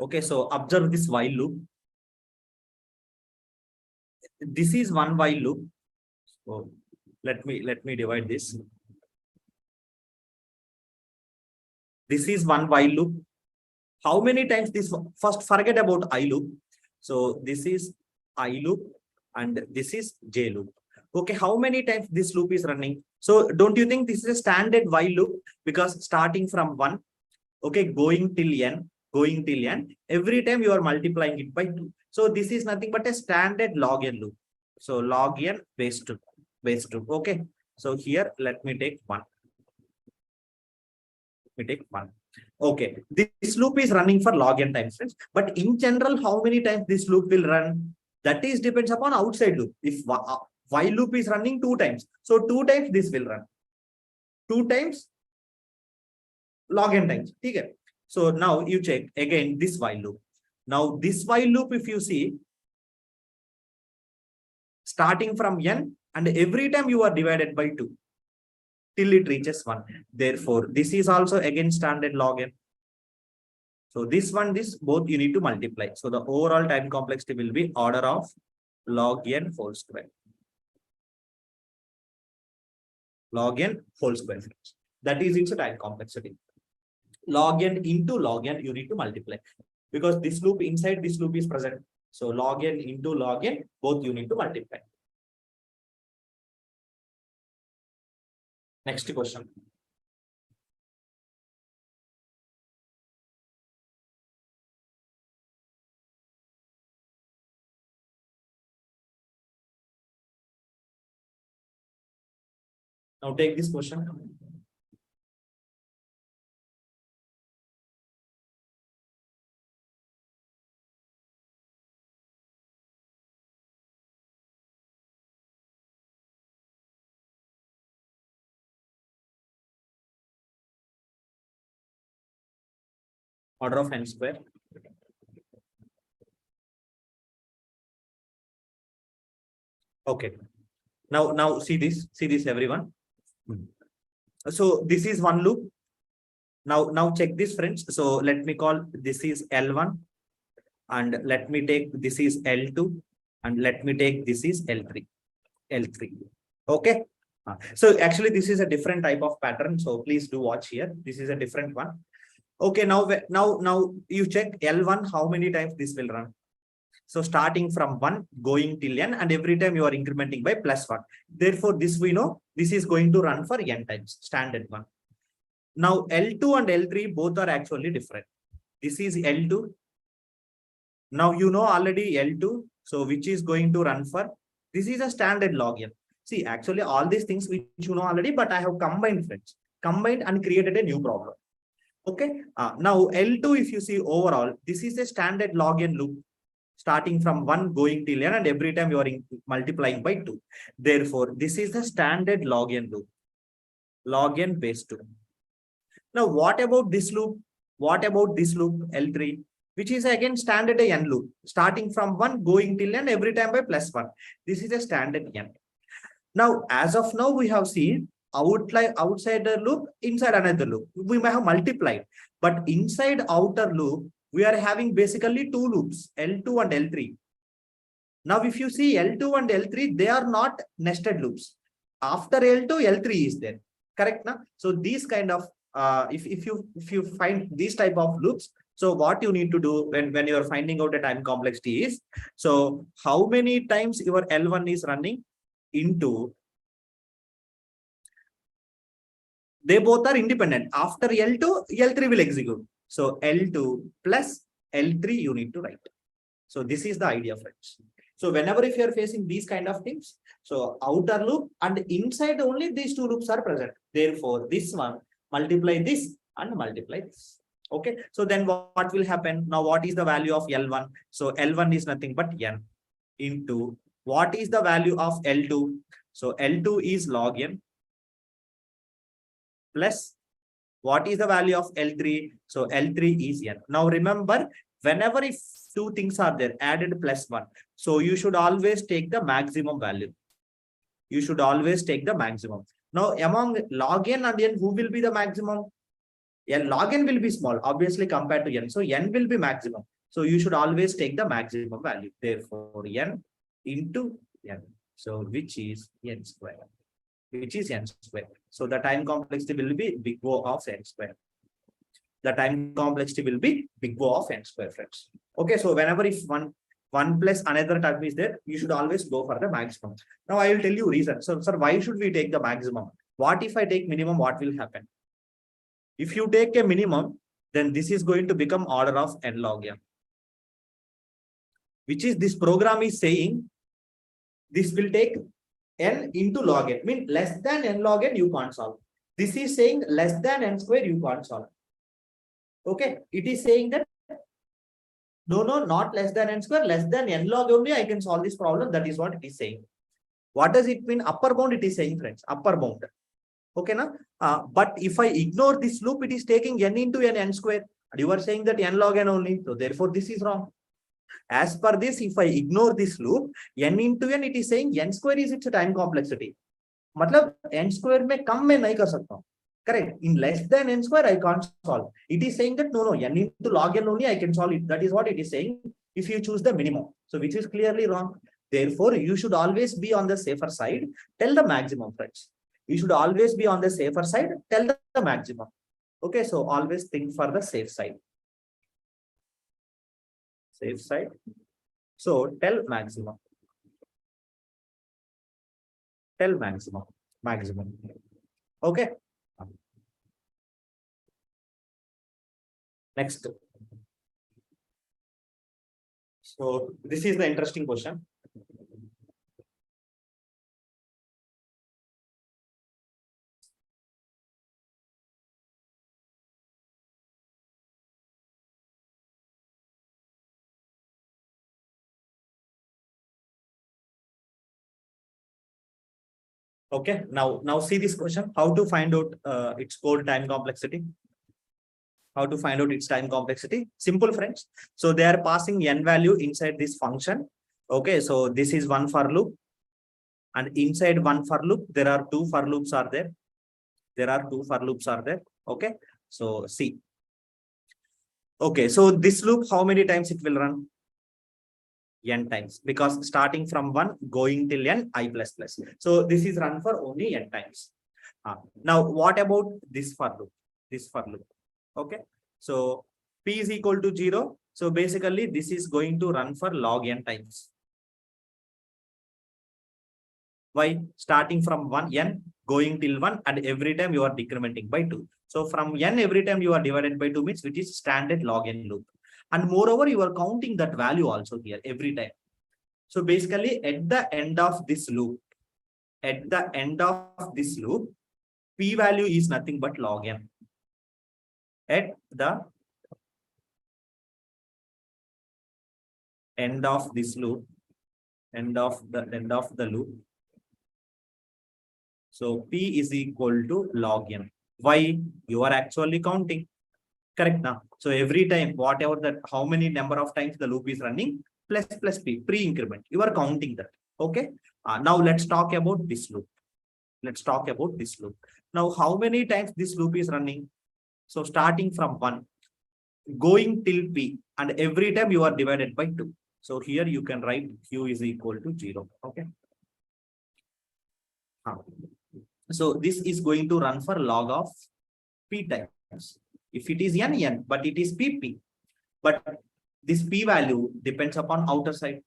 S2: Okay, so observe this while loop. This is one while loop. So let me divide this. This is one while loop. How many times this? First, forget about I loop. So this is I loop and this is J loop. Okay, how many times this loop is running? So don't you think this is a standard while loop? Because starting from 1, okay, going till n, every time you are multiplying it by 2. So this is nothing but a standard log n loop. So log n base 2. Okay. So here, let me take 1. Okay, this loop is running for log n times, friends. But in general, how many times this loop will run? That is depends upon outside loop. If while loop is running 2 times, so 2 times this will run. 2 times log n times. Okay. So now you check again this while loop. Now this while loop, if you see, starting from n, and every time you are divided by 2 till it reaches 1. Therefore, this is also again standard log n. So this both you need to multiply. So the overall time complexity will be order of log n whole square. Log n whole square. That is its time complexity. Log n into log n you need to multiply. Because this loop inside this loop is present. So log n into log n, both you need to multiply. Next question. Now take this question. Order of n square. Okay. Now see this everyone. So this is one loop. Now check this, friends. So let me call this is L1, and let me take this is L2, and let me take this is L3. Okay. So actually this is a different type of pattern. So please do watch here. This is a different one. Okay. Now you check L1. How many times this will run? So starting from 1 going till n, and every time you are incrementing by +1. Therefore, this we know this is going to run for n times, standard one. Now L2 and L3 both are actually different. This is L2. Now you know already L2. So which is going to run for? This is a standard log n. See, actually all these things which you know already, but I have combined, friends. Combined and created a new problem. Okay. Now L2, if you see overall, this is a standard log n loop. Starting from 1 going till n, and every time you are multiplying by 2. Therefore, this is the standard log n loop. Log n base 2. Now, what about this loop? What about this loop L3, which is again standard n loop, starting from 1 going till n, every time by +1. This is a standard n. Now, as of now, we have seen outside the loop, inside another loop. We may have multiplied, but inside outer loop, we are having basically 2 loops, L2 and L3. Now, if you see L2 and L3, they are not nested loops. After L2, L3 is there. Correct? Na? So these kind of, if you find these type of loops, so what you need to do when you are finding out the time complexity is, so how many times your L1 is running into, they both are independent. After L2, L3 will execute. So L2 plus L3 you need to write. So this is the idea, friends. So whenever if you are facing these kind of things, so outer loop and inside only these 2 loops are present. Therefore, this one multiply this and multiply this. Okay. So then what will happen? Now what is the value of L1? So L1 is nothing but n into what is the value of L2? So L2 is log n plus what is the value of L3? So L3 is n. Now remember, whenever if 2 things are there, added +1. So you should always take the maximum value. You should always take the maximum. Now among log n and n, who will be the maximum? Log n will be small, obviously compared to n. So n will be maximum. So you should always take the maximum value. Therefore, n into n. So which is n square. Which is n square. So the time complexity will be big O of n square. the time complexity will be big O of n square, friends. Okay, so whenever if one plus another term is there, you should always go for the maximum. Now I will tell you reason. So, sir, why should we take the maximum? What if I take minimum? What will happen? If you take a minimum, then this is going to become order of n log n, which is this program is saying this will take n into log n, mean less than n log n you can't solve. This is saying less than n square you can't solve. Okay, it is saying that no, not less than n square, less than n log only I can solve this problem. That is what it is saying. What does it mean? Upper bound it is saying, friends, upper bound. Okay, na? But if I ignore this loop, it is taking n into n square. And you are saying that n log n only. So therefore, this is wrong. As per this, if I ignore this loop, n into n, it is saying n square is its time complexity. Matlab n square में कम में नहीं कर सकता हूँ. Correct. In less than n square, I can't solve. It is saying that no, n into log n only I can solve it. That is what it is saying. If you choose the minimum, so which is clearly wrong. Therefore, you should always be on the safer side. Tell the maximum, friends. You should always be on the safer side. Tell the maximum. Okay, so always think for the safe side. Safe side. So tell maximum. Tell maximum. Maximum. Okay. Next. So this is the interesting question. Okay, now see this question. How to find out its code time complexity? How to find out its time complexity? Simple, friends. So they are passing n value inside this function. Okay, so this is one for loop. And inside one for loop, there are two for loops are there. There are two for loops are there. Okay, so see. Okay, so this loop, how many times it will run? N times, because starting from 1 going till n I plus plus. So this is run for only n times. Now what about this for loop? This for loop. Okay, so p is equal to 0. So basically this is going to run for log n times. Why? Starting from 1 n going till 1, and every time you are decrementing by 2. So from n every time you are divided by 2 means which is standard log n loop. And moreover, you are counting that value also here every time. So basically at the end of this loop, p value is nothing but log n. At the end of this loop, end of the loop. So p is equal to log n. Why? You are actually counting. Correct now. So every time, whatever that, how many number of times the loop is running, plus p, pre-increment. You are counting that. Okay. Now let's talk about this loop. Let's talk about this loop. Now, how many times this loop is running? So starting from 1, going till p, and every time you are divided by 2. So here you can write q is equal to 0. Okay. So this is going to run for log of p times. If it is n, but it is pp. But this p value depends upon outer side.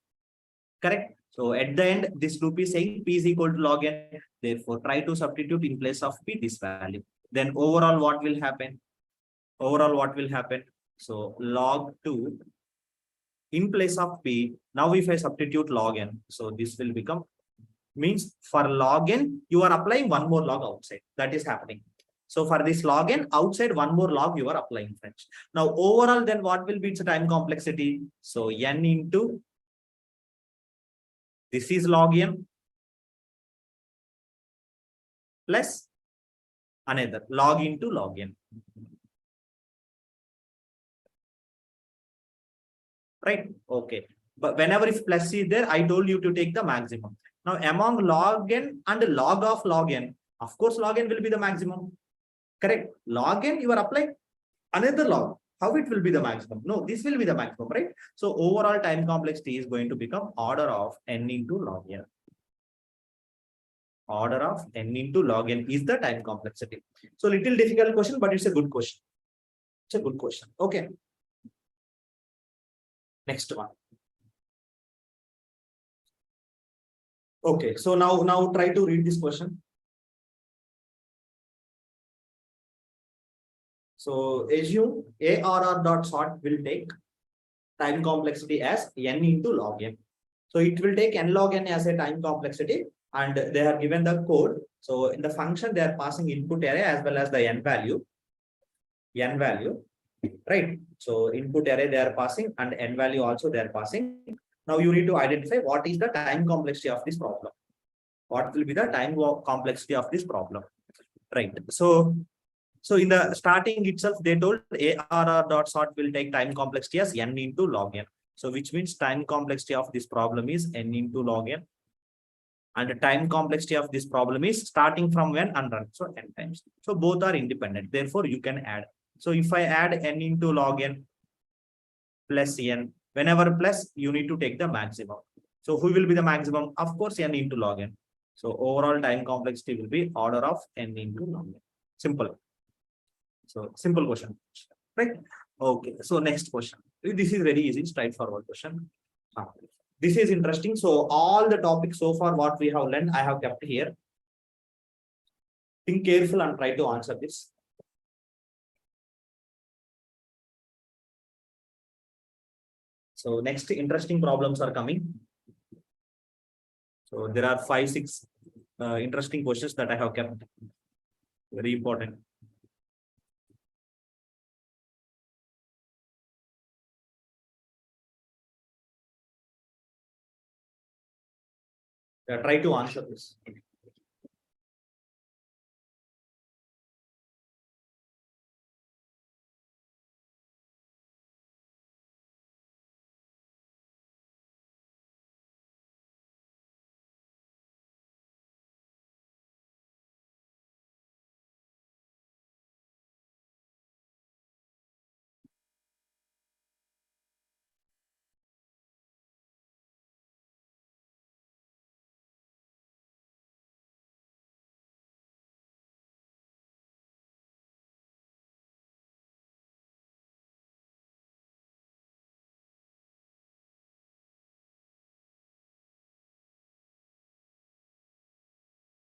S2: Correct? So at the end, this loop is saying p is equal to log n. Therefore, try to substitute in place of p this value. Then overall, what will happen? Overall, what will happen? So log 2 in place of p. Now if I substitute log n, so this will become, means for log n, you are applying one more log outside. That is happening. So for this log n, outside one more log you are applying, friends. Now overall, then what will be its time complexity? So n into, this is log n, plus another log into log n. Right? Okay. But whenever if plus is there, I told you to take the maximum. Now among log n and log of log n, of course log n will be the maximum. Correct? Log n, you are applying another log. How it will be the maximum? No, this will be the maximum, right? So overall time complexity is going to become order of n into log n. Order of n into log n is the time complexity. So little difficult question, but it's a good question. It's a good question. Okay. Next one. Okay, so now try to read this question. So assume ARR dot sort will take time complexity as n into log n. So it will take n log n as a time complexity, and they have given the code. So in the function, they are passing input array as well as the n value, right? So input array they are passing and n value also they are passing. Now you need to identify what is the time complexity of this problem. What will be the time complexity of this problem, right? So in the starting itself, they told ARR dot sort will take time complexity as n into log n. So which means time complexity of this problem is n into log n. And the time complexity of this problem is starting from when and run. So n times. So both are independent. Therefore, you can add. So if I add n into log n plus n, whenever plus, you need to take the maximum. So who will be the maximum? Of course, n into log n. So overall time complexity will be order of n into log n. Simple. So simple question, right? Okay. So next question. This is very easy, straightforward question. This is interesting. So all the topics so far, what we have learned, I have kept here. Think careful and try to answer this. So next interesting problems are coming. So there are 5, 6 interesting questions that I have kept. Very important. Try to answer this.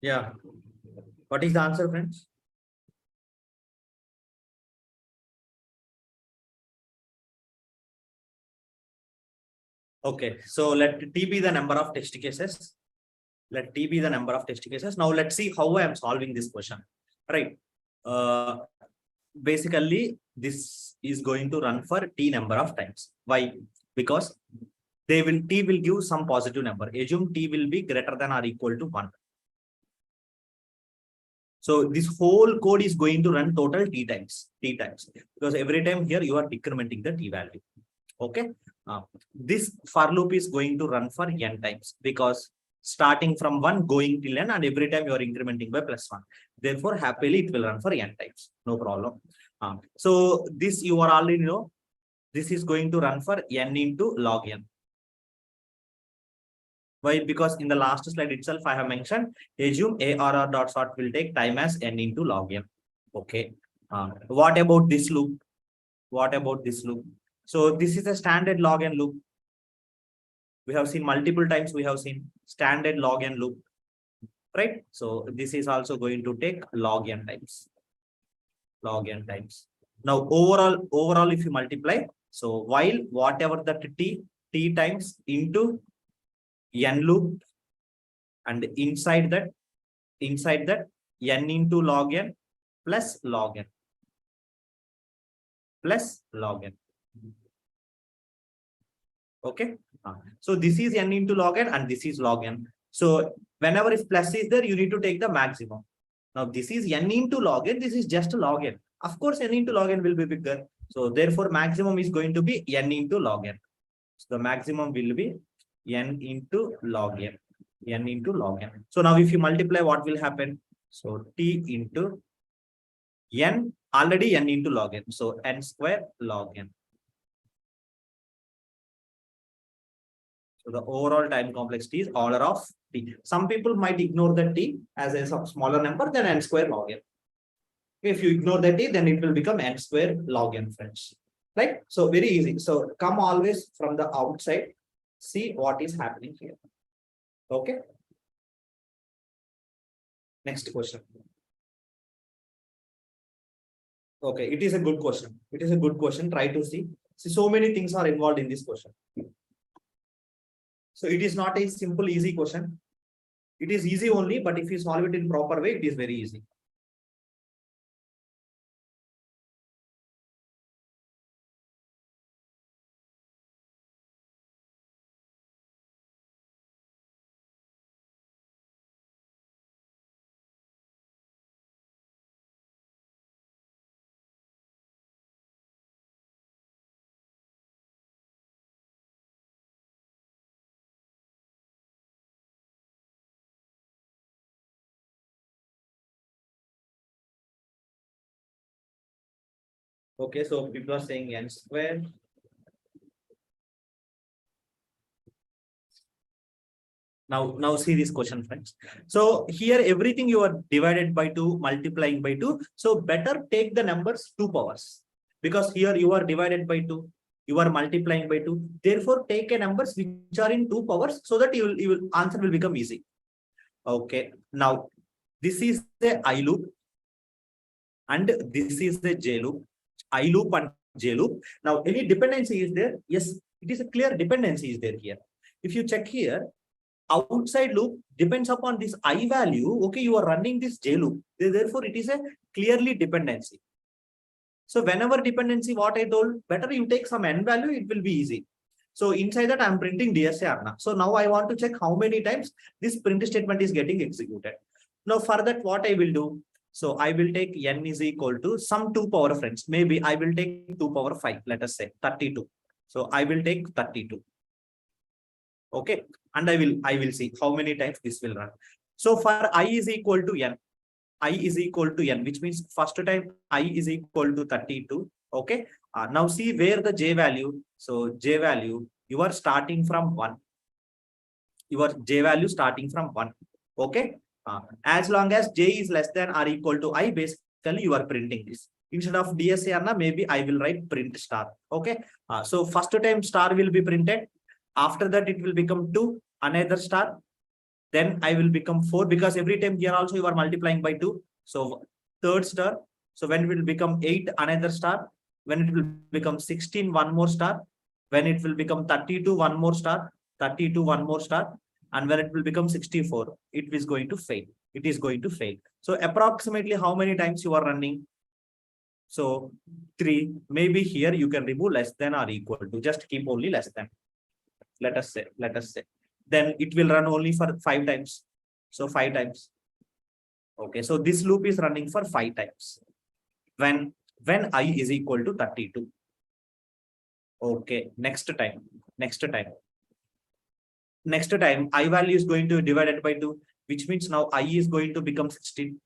S2: Yeah. What is the answer, friends? Okay. So let T be the number of test cases. Let T be the number of test cases. Now let's see how I am solving this question. Right. Basically, this is going to run for T number of times. Why? Because T will give some positive number. Assume T will be greater than or equal to 1. So this whole code is going to run total T times, because every time here you are decrementing the T value. Okay. This for loop is going to run for n times, because starting from 1 going till n, and every time you are incrementing by +1. Therefore, happily it will run for n times. No problem. So this you are already know. This is going to run for n into log n. Why? Because in the last slide itself, I have mentioned assume ARR dot sort will take time as n into log n. Okay. What about this loop? What about this loop? So this is a standard log n loop. We have seen multiple times. We have seen standard log n loop, right? So this is also going to take log n times. Log n times. Now overall, if you multiply, so while whatever the t times into n loop, and inside that n into log n plus log n plus log n. Okay. So this is n into log n and this is log n. So whenever if plus is there, you need to take the maximum. Now this is n into log n. This is just log n. Of course, n into log n will be bigger. So therefore, maximum is going to be n into log n. So the maximum will be n into log n. N into log n. So now if you multiply, what will happen? So t into n, already n into log n. So n square log n. So the overall time complexity is order of t. Some people might ignore the t as a smaller number than n square log n. If you ignore that t, then it will become n square log n, friends. Right? So very easy. So come always from the outside, see what is happening here. Okay. Next question. Okay, it is a good question. It is a good question. Try to see. See, so many things are involved in this question. So it is not a simple, easy question. It is easy only, but if you solve it in proper way, it is very easy. Okay, so people are saying n square. Now see this question, friends. So here everything you are divided by 2, multiplying by 2. So better take the numbers 2 powers, because here you are divided by 2, you are multiplying by 2. Therefore, take a numbers which are in 2 powers so that you will answer will become easy. Okay. Now this is the I loop and this is the J loop. I loop and J loop. Now any dependency is there? Yes, it is a clear dependency is there here. If you check here, outside loop depends upon this I value. Okay, you are running this J loop. Therefore, it is a clearly dependency. So whenever dependency, what I told, better you take some n value, it will be easy. So inside that I'm printing DSA. So now I want to check how many times this print statement is getting executed. Now for that, what I will do? So I will take n is equal to some 2 power, friends. Maybe I will take 2 power 5, let us say 32. So I will take 32. Okay, and I will see how many times this will run. So for I is equal to n, I is equal to n, which means first time I is equal to 32. Okay, now see where the J value. So J value, you are starting from 1. Your J value starting from 1. Okay, as long as J is less than or equal to I, basically you are printing this. Instead of DSA, maybe I will write print star. Okay, so first time star will be printed. After that, it will become 2, another star. Then I will become 4, because every time here also you are multiplying by 2. So third star. So when it will become 8, another star. When it will become 16, one more star. When it will become 32, one more star. 32, one more star. And when it will become 64, it is going to fail. It is going to fail. So approximately how many times you are running? So 3. Maybe here you can remove less than or equal to. Just keep only less than. Let us say. Then it will run only for 5 times. So 5 times. Okay, so this loop is running for 5 times. When I is equal to 32. Okay, next time I value is going to divided by 2, which means now I is going to become 16.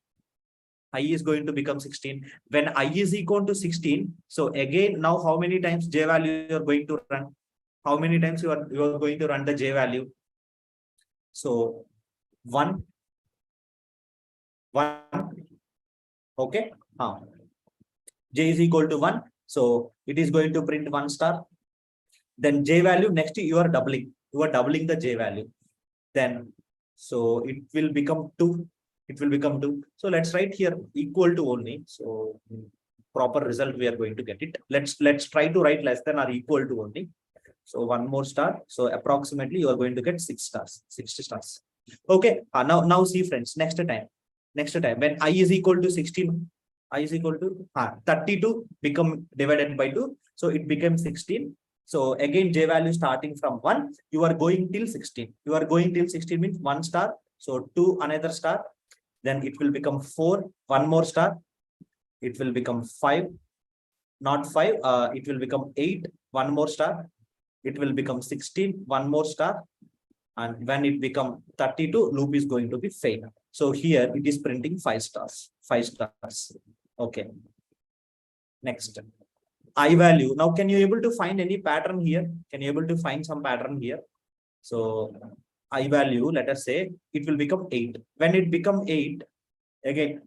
S2: I is going to become 16. When I is equal to 16, so again, now how many times J value you are going to run? How many times you are going to run the J value? So 1. Okay. J is equal to 1. So it is going to print 1 star. Then J value, next you are doubling. You are doubling the J value. Then so it will become 2. It will become 2. So let's write here equal to only. So proper result we are going to get it. Let's try to write less than or equal to only. So 1 more star. So approximately you are going to get 6 stars, 60 stars. Okay. Now see, friends, next time when I is equal to 16, I is equal to 32 become divided by 2. So it becomes 16. So again, J value starting from 1, you are going till 16. You are going till 16 means 1 star. So 2, another star. Then it will become 4, 1 more star. It will become 5, not 5. It will become 8, 1 more star. It will become 16, 1 more star. And when it become 32, loop is going to be failed. So here it is printing 5 stars. 5 stars. Okay. Next. I value. Now, can you able to find any pattern here? Can you able to find some pattern here? So I value, let us say, it will become 8. When it become 8, Again,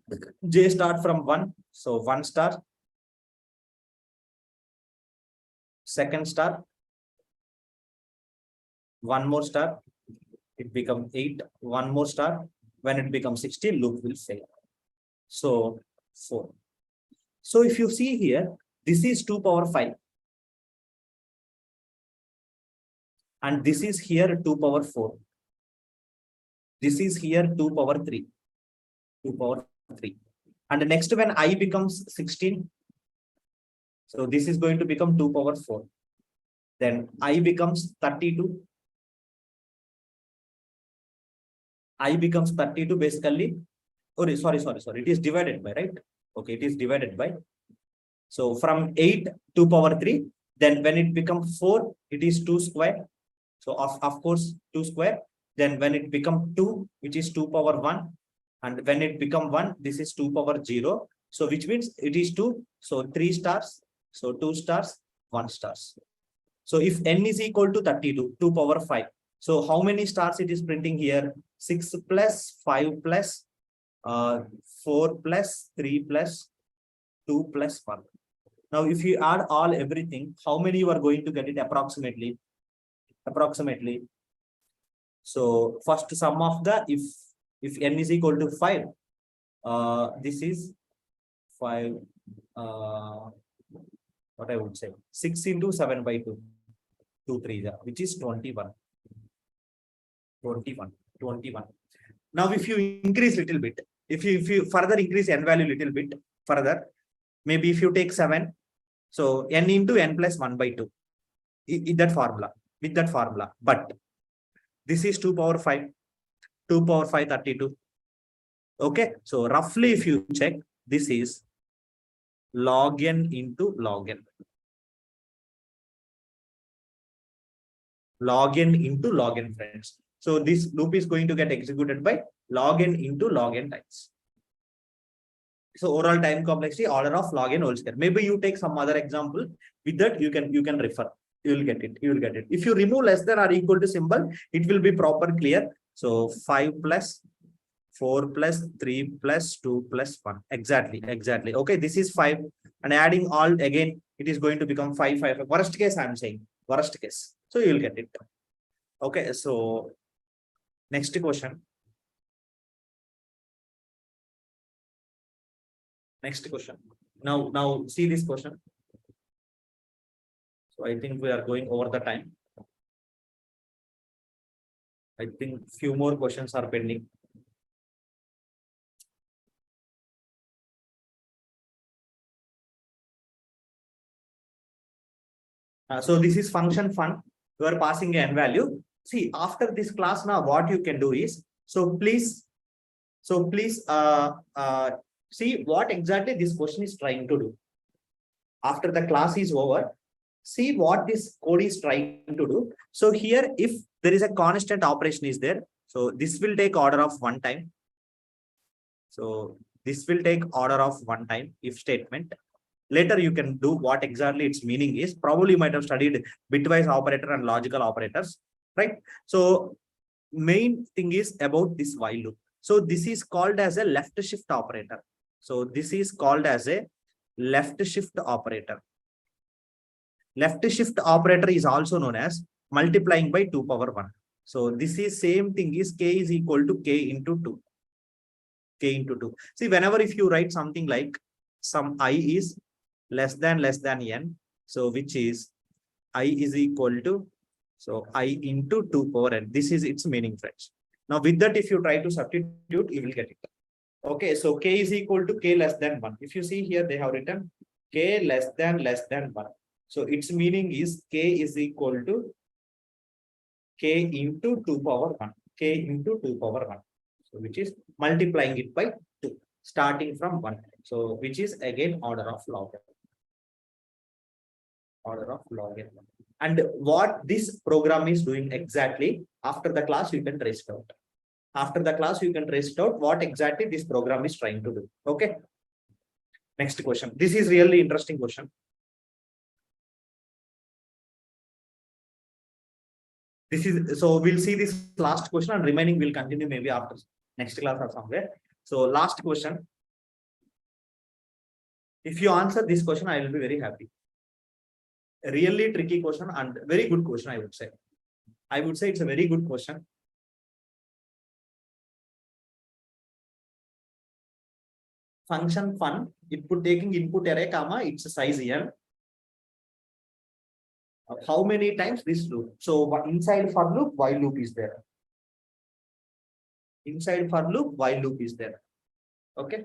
S2: J start from 1. So 1 star. Second star. One more star. It becomes 8. One more star. When it becomes 16, loop will fail. So 4. So if you see here, this is 2 power 5. And this is here 2 power 4. This is here 2 power 3. 2 power 3. And next when I becomes 16, so this is going to become 2 power 4. Then I becomes 32. I becomes 32 basically. Oh, sorry. It is divided by, right? Okay, it is divided by. So from 8 to power 3, then when it becomes 4, it is 2 square. So of course 2 square. Then when it becomes 2, which is 2 power 1. And when it become 1, this is 2 power 0. So which means it is 2. So 3 stars. So 2 stars, 1 stars. So if n is equal to 32, 2 power 5. So how many stars it is printing here? 6 plus 5 plus 4 plus 3 plus 2 plus 1. Now, if you add all everything, how many you are going to get it approximately? Approximately. So first sum of the if n is equal to 5, this is 5. What I would say 6 into 7 by 2, 2 3, which is 21. 21. Now, if you increase little bit, if you further increase n value little bit further, maybe if you take 7, so n into n plus 1 by 2 in that formula, with that formula. But this is 2 power 5, 2 power 5, 32. Okay, so roughly if you check, this is log n into log n. Log n into log n, friends. So this loop is going to get executed by log n into log n times. So overall time complexity order of log n whole square. Maybe you take some other example. With that you can refer. You will get it. If you remove less than or equal to symbol, it will be proper clear. So 5 plus 4 plus 3 plus 2 plus 1. Exactly. Okay, this is 5. And adding all again, it is going to become 5. Worst case, I'm saying. Worst case. So you will get it. Okay, so next question. Now see this question. So I think we are going over the time. I think few more questions are pending. So this is function fun. You are passing an value. See, after this class now, what you can do is, please see what exactly this question is trying to do. After the class is over, see what this code is trying to do. So here, if there is a constant operation is there, so this will take order of 1 time. So this will take order of 1 time if statement. Later you can do what exactly its meaning is. Probably you might have studied bitwise operator and logical operators, right? So main thing is about this while loop. So this is called as a left shift operator. So this is called as a left shift operator. Left shift operator is also known as multiplying by 2 power 1. So this is same thing is k is equal to k into 2. K into 2. See, whenever if you write something like some I is less than n, so which is I is equal to, so I into 2 power n. This is its meaning, friends. Now with that, if you try to substitute, you will get it. Okay, so k is equal to k less than 1. If you see here, they have written k less than 1. So its meaning is k is equal to k into 2 power 1. K into 2 power 1. So which is multiplying it by 2, starting from 1. So which is again order of log n. And what this program is doing exactly, after the class you can trace it out. What exactly this program is trying to do. Okay. Next question. This is really interesting question. This is, so we'll see this last question and remaining will continue maybe after next class or somewhere. So last question. If you answer this question, I will be very happy. A really tricky question and very good question, I would say. I would say it's a very good question. Function fun, input taking input array, comma, it's a size n. How many times this loop? So inside for loop, while loop is there. Inside for loop, while loop is there. Okay.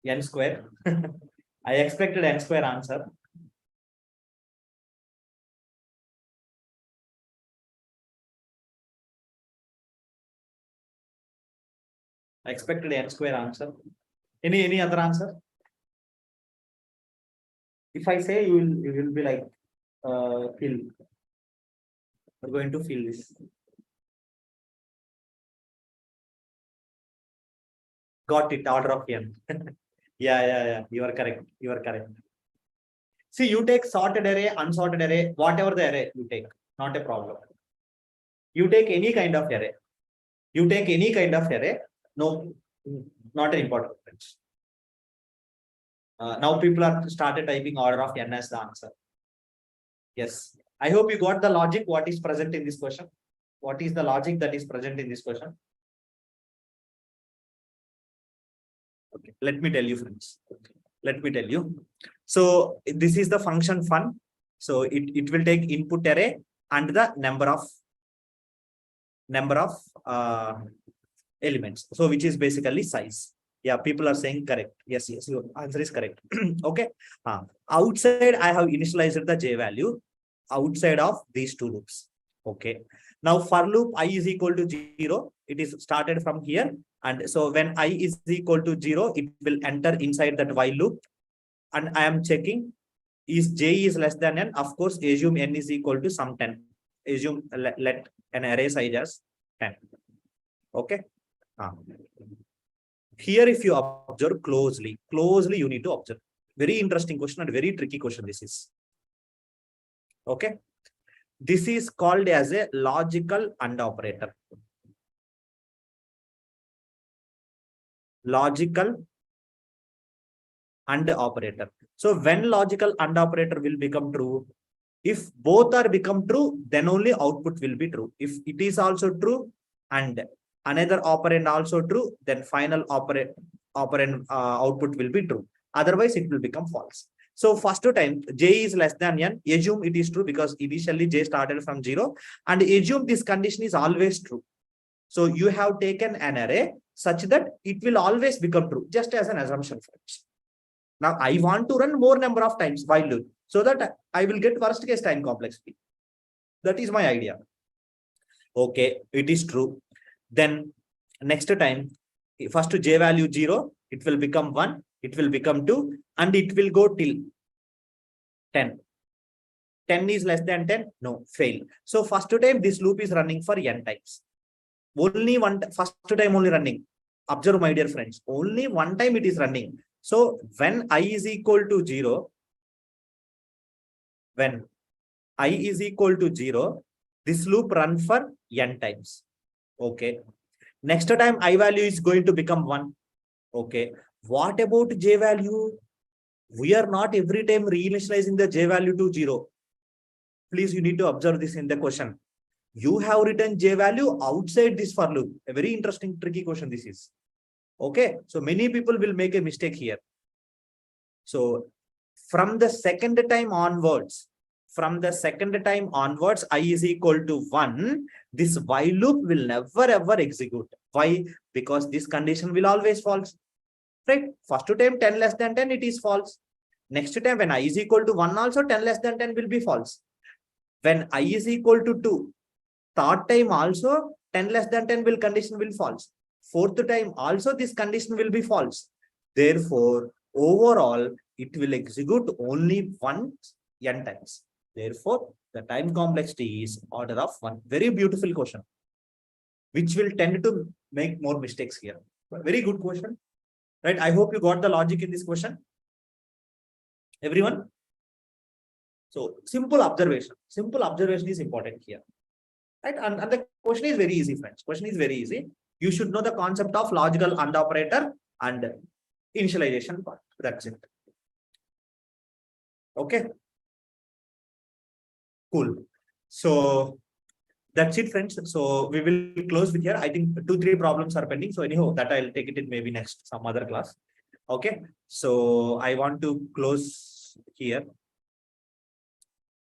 S2: N square. I expected n square answer. I expected n square answer. Any other answer? If I say you will be like fill. We're going to fill this. Got it. Order of n. Yeah. You are correct. You are correct. See, you take sorted array, unsorted array, whatever the array you take, not a problem. You take any kind of array. You take any kind of array. No, not an important difference. Now people are started typing order of n as the answer. Yes. I hope you got the logic. What is present in this question? What is the logic that is present in this question? Okay, let me tell you, friends. Let me tell you. So this is the function fun. So it will take input array and the number of elements. So which is basically size. Yeah, people are saying correct. Yes, your answer is correct. Okay. Outside, I have initialized the j value outside of these two loops. Okay. Now for loop I is equal to 0, it is started from here. And so when I is equal to 0, it will enter inside that while loop. And I am checking is j is less than n. Of course, assume n is equal to some 10. Assume let an array size as 10. Okay. Here, if you observe closely, you need to observe. Very interesting question and very tricky question this is. Okay. This is called as a logical AND operator. Logical AND operator. So when logical AND operator will become true? If both are become true, then only output will be true. If it is also true and another operand also true, then final operand output will be true. Otherwise, it will become false. So first time j is less than n, assume it is true because initially j started from 0, and assume this condition is always true. So you have taken an array such that it will always become true, just as an assumption, friends. Now I want to run more number of times while loop so that I will get worst case time complexity. That is my idea. Okay, it is true. Then next time, first to j value 0, it will become 1, it will become 2, and it will go till 10. 10 is less than 10, no, fail. So first time this loop is running for n times. Only one, first time only running. Observe, my dear friends, only one time it is running. So when I is equal to 0, when I is equal to 0, this loop run for n times. Okay. Next time I value is going to become 1. Okay. What about j value? We are not every time reinitializing the j value to 0. Please, you need to observe this in the question. You have written j value outside this for loop. A very interesting, tricky question this is. Okay. So many people will make a mistake here. So from the second time onwards, I is equal to 1, this while loop will never ever execute. Why? Because this condition will always false. Right? First time 10 less than 10, it is false. Next time when I is equal to 1 also 10 less than 10 will be false. When I is equal to 2, third time also 10 less than 10 will condition will false. Fourth time also this condition will be false. Therefore, overall, it will execute only once n times. Therefore, the time complexity is order of 1. Very beautiful question, which will tend to make more mistakes here. Very good question. Right? I hope you got the logic in this question. Everyone? So simple observation is important here, right? And the question is very easy, friends. Question is very easy. You should know the concept of logical AND operator and initialization part. That's it. Okay. Cool. So that's it, friends. So we will close with here. I think 2-3 problems are pending. So anyhow, that I'll take it in maybe next some other class. Okay. So I want to close here.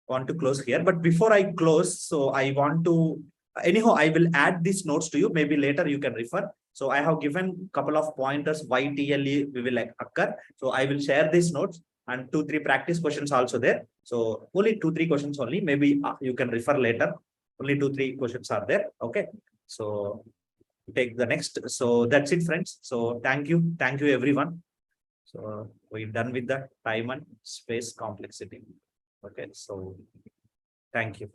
S2: But before I close, so I want to anyhow, I will add these notes to you. Maybe later you can refer. So I have given couple of pointers why TLE we will like occur. So I will share these notes and 2-3 practice questions also there. So only 2-3 questions only. Maybe you can refer later. Only 2-3 questions are there. Okay. So take the next. So that's it, friends. So thank you everyone. So we're done with the time and space complexity. Okay, so thank you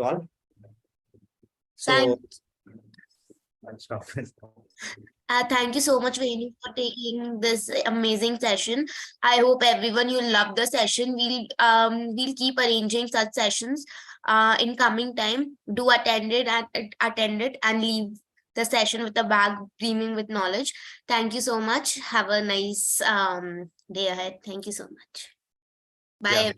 S2: all. So
S1: Thank you so much, Venu, for taking this amazing session. I hope everyone you love the session. We'll keep arranging such sessions in coming time. Do attend it and leave the session with a bag brimming with knowledge. Thank you so much. Have a nice day ahead. Thank you so much. Bye,
S2: Yeah.
S1: everyone.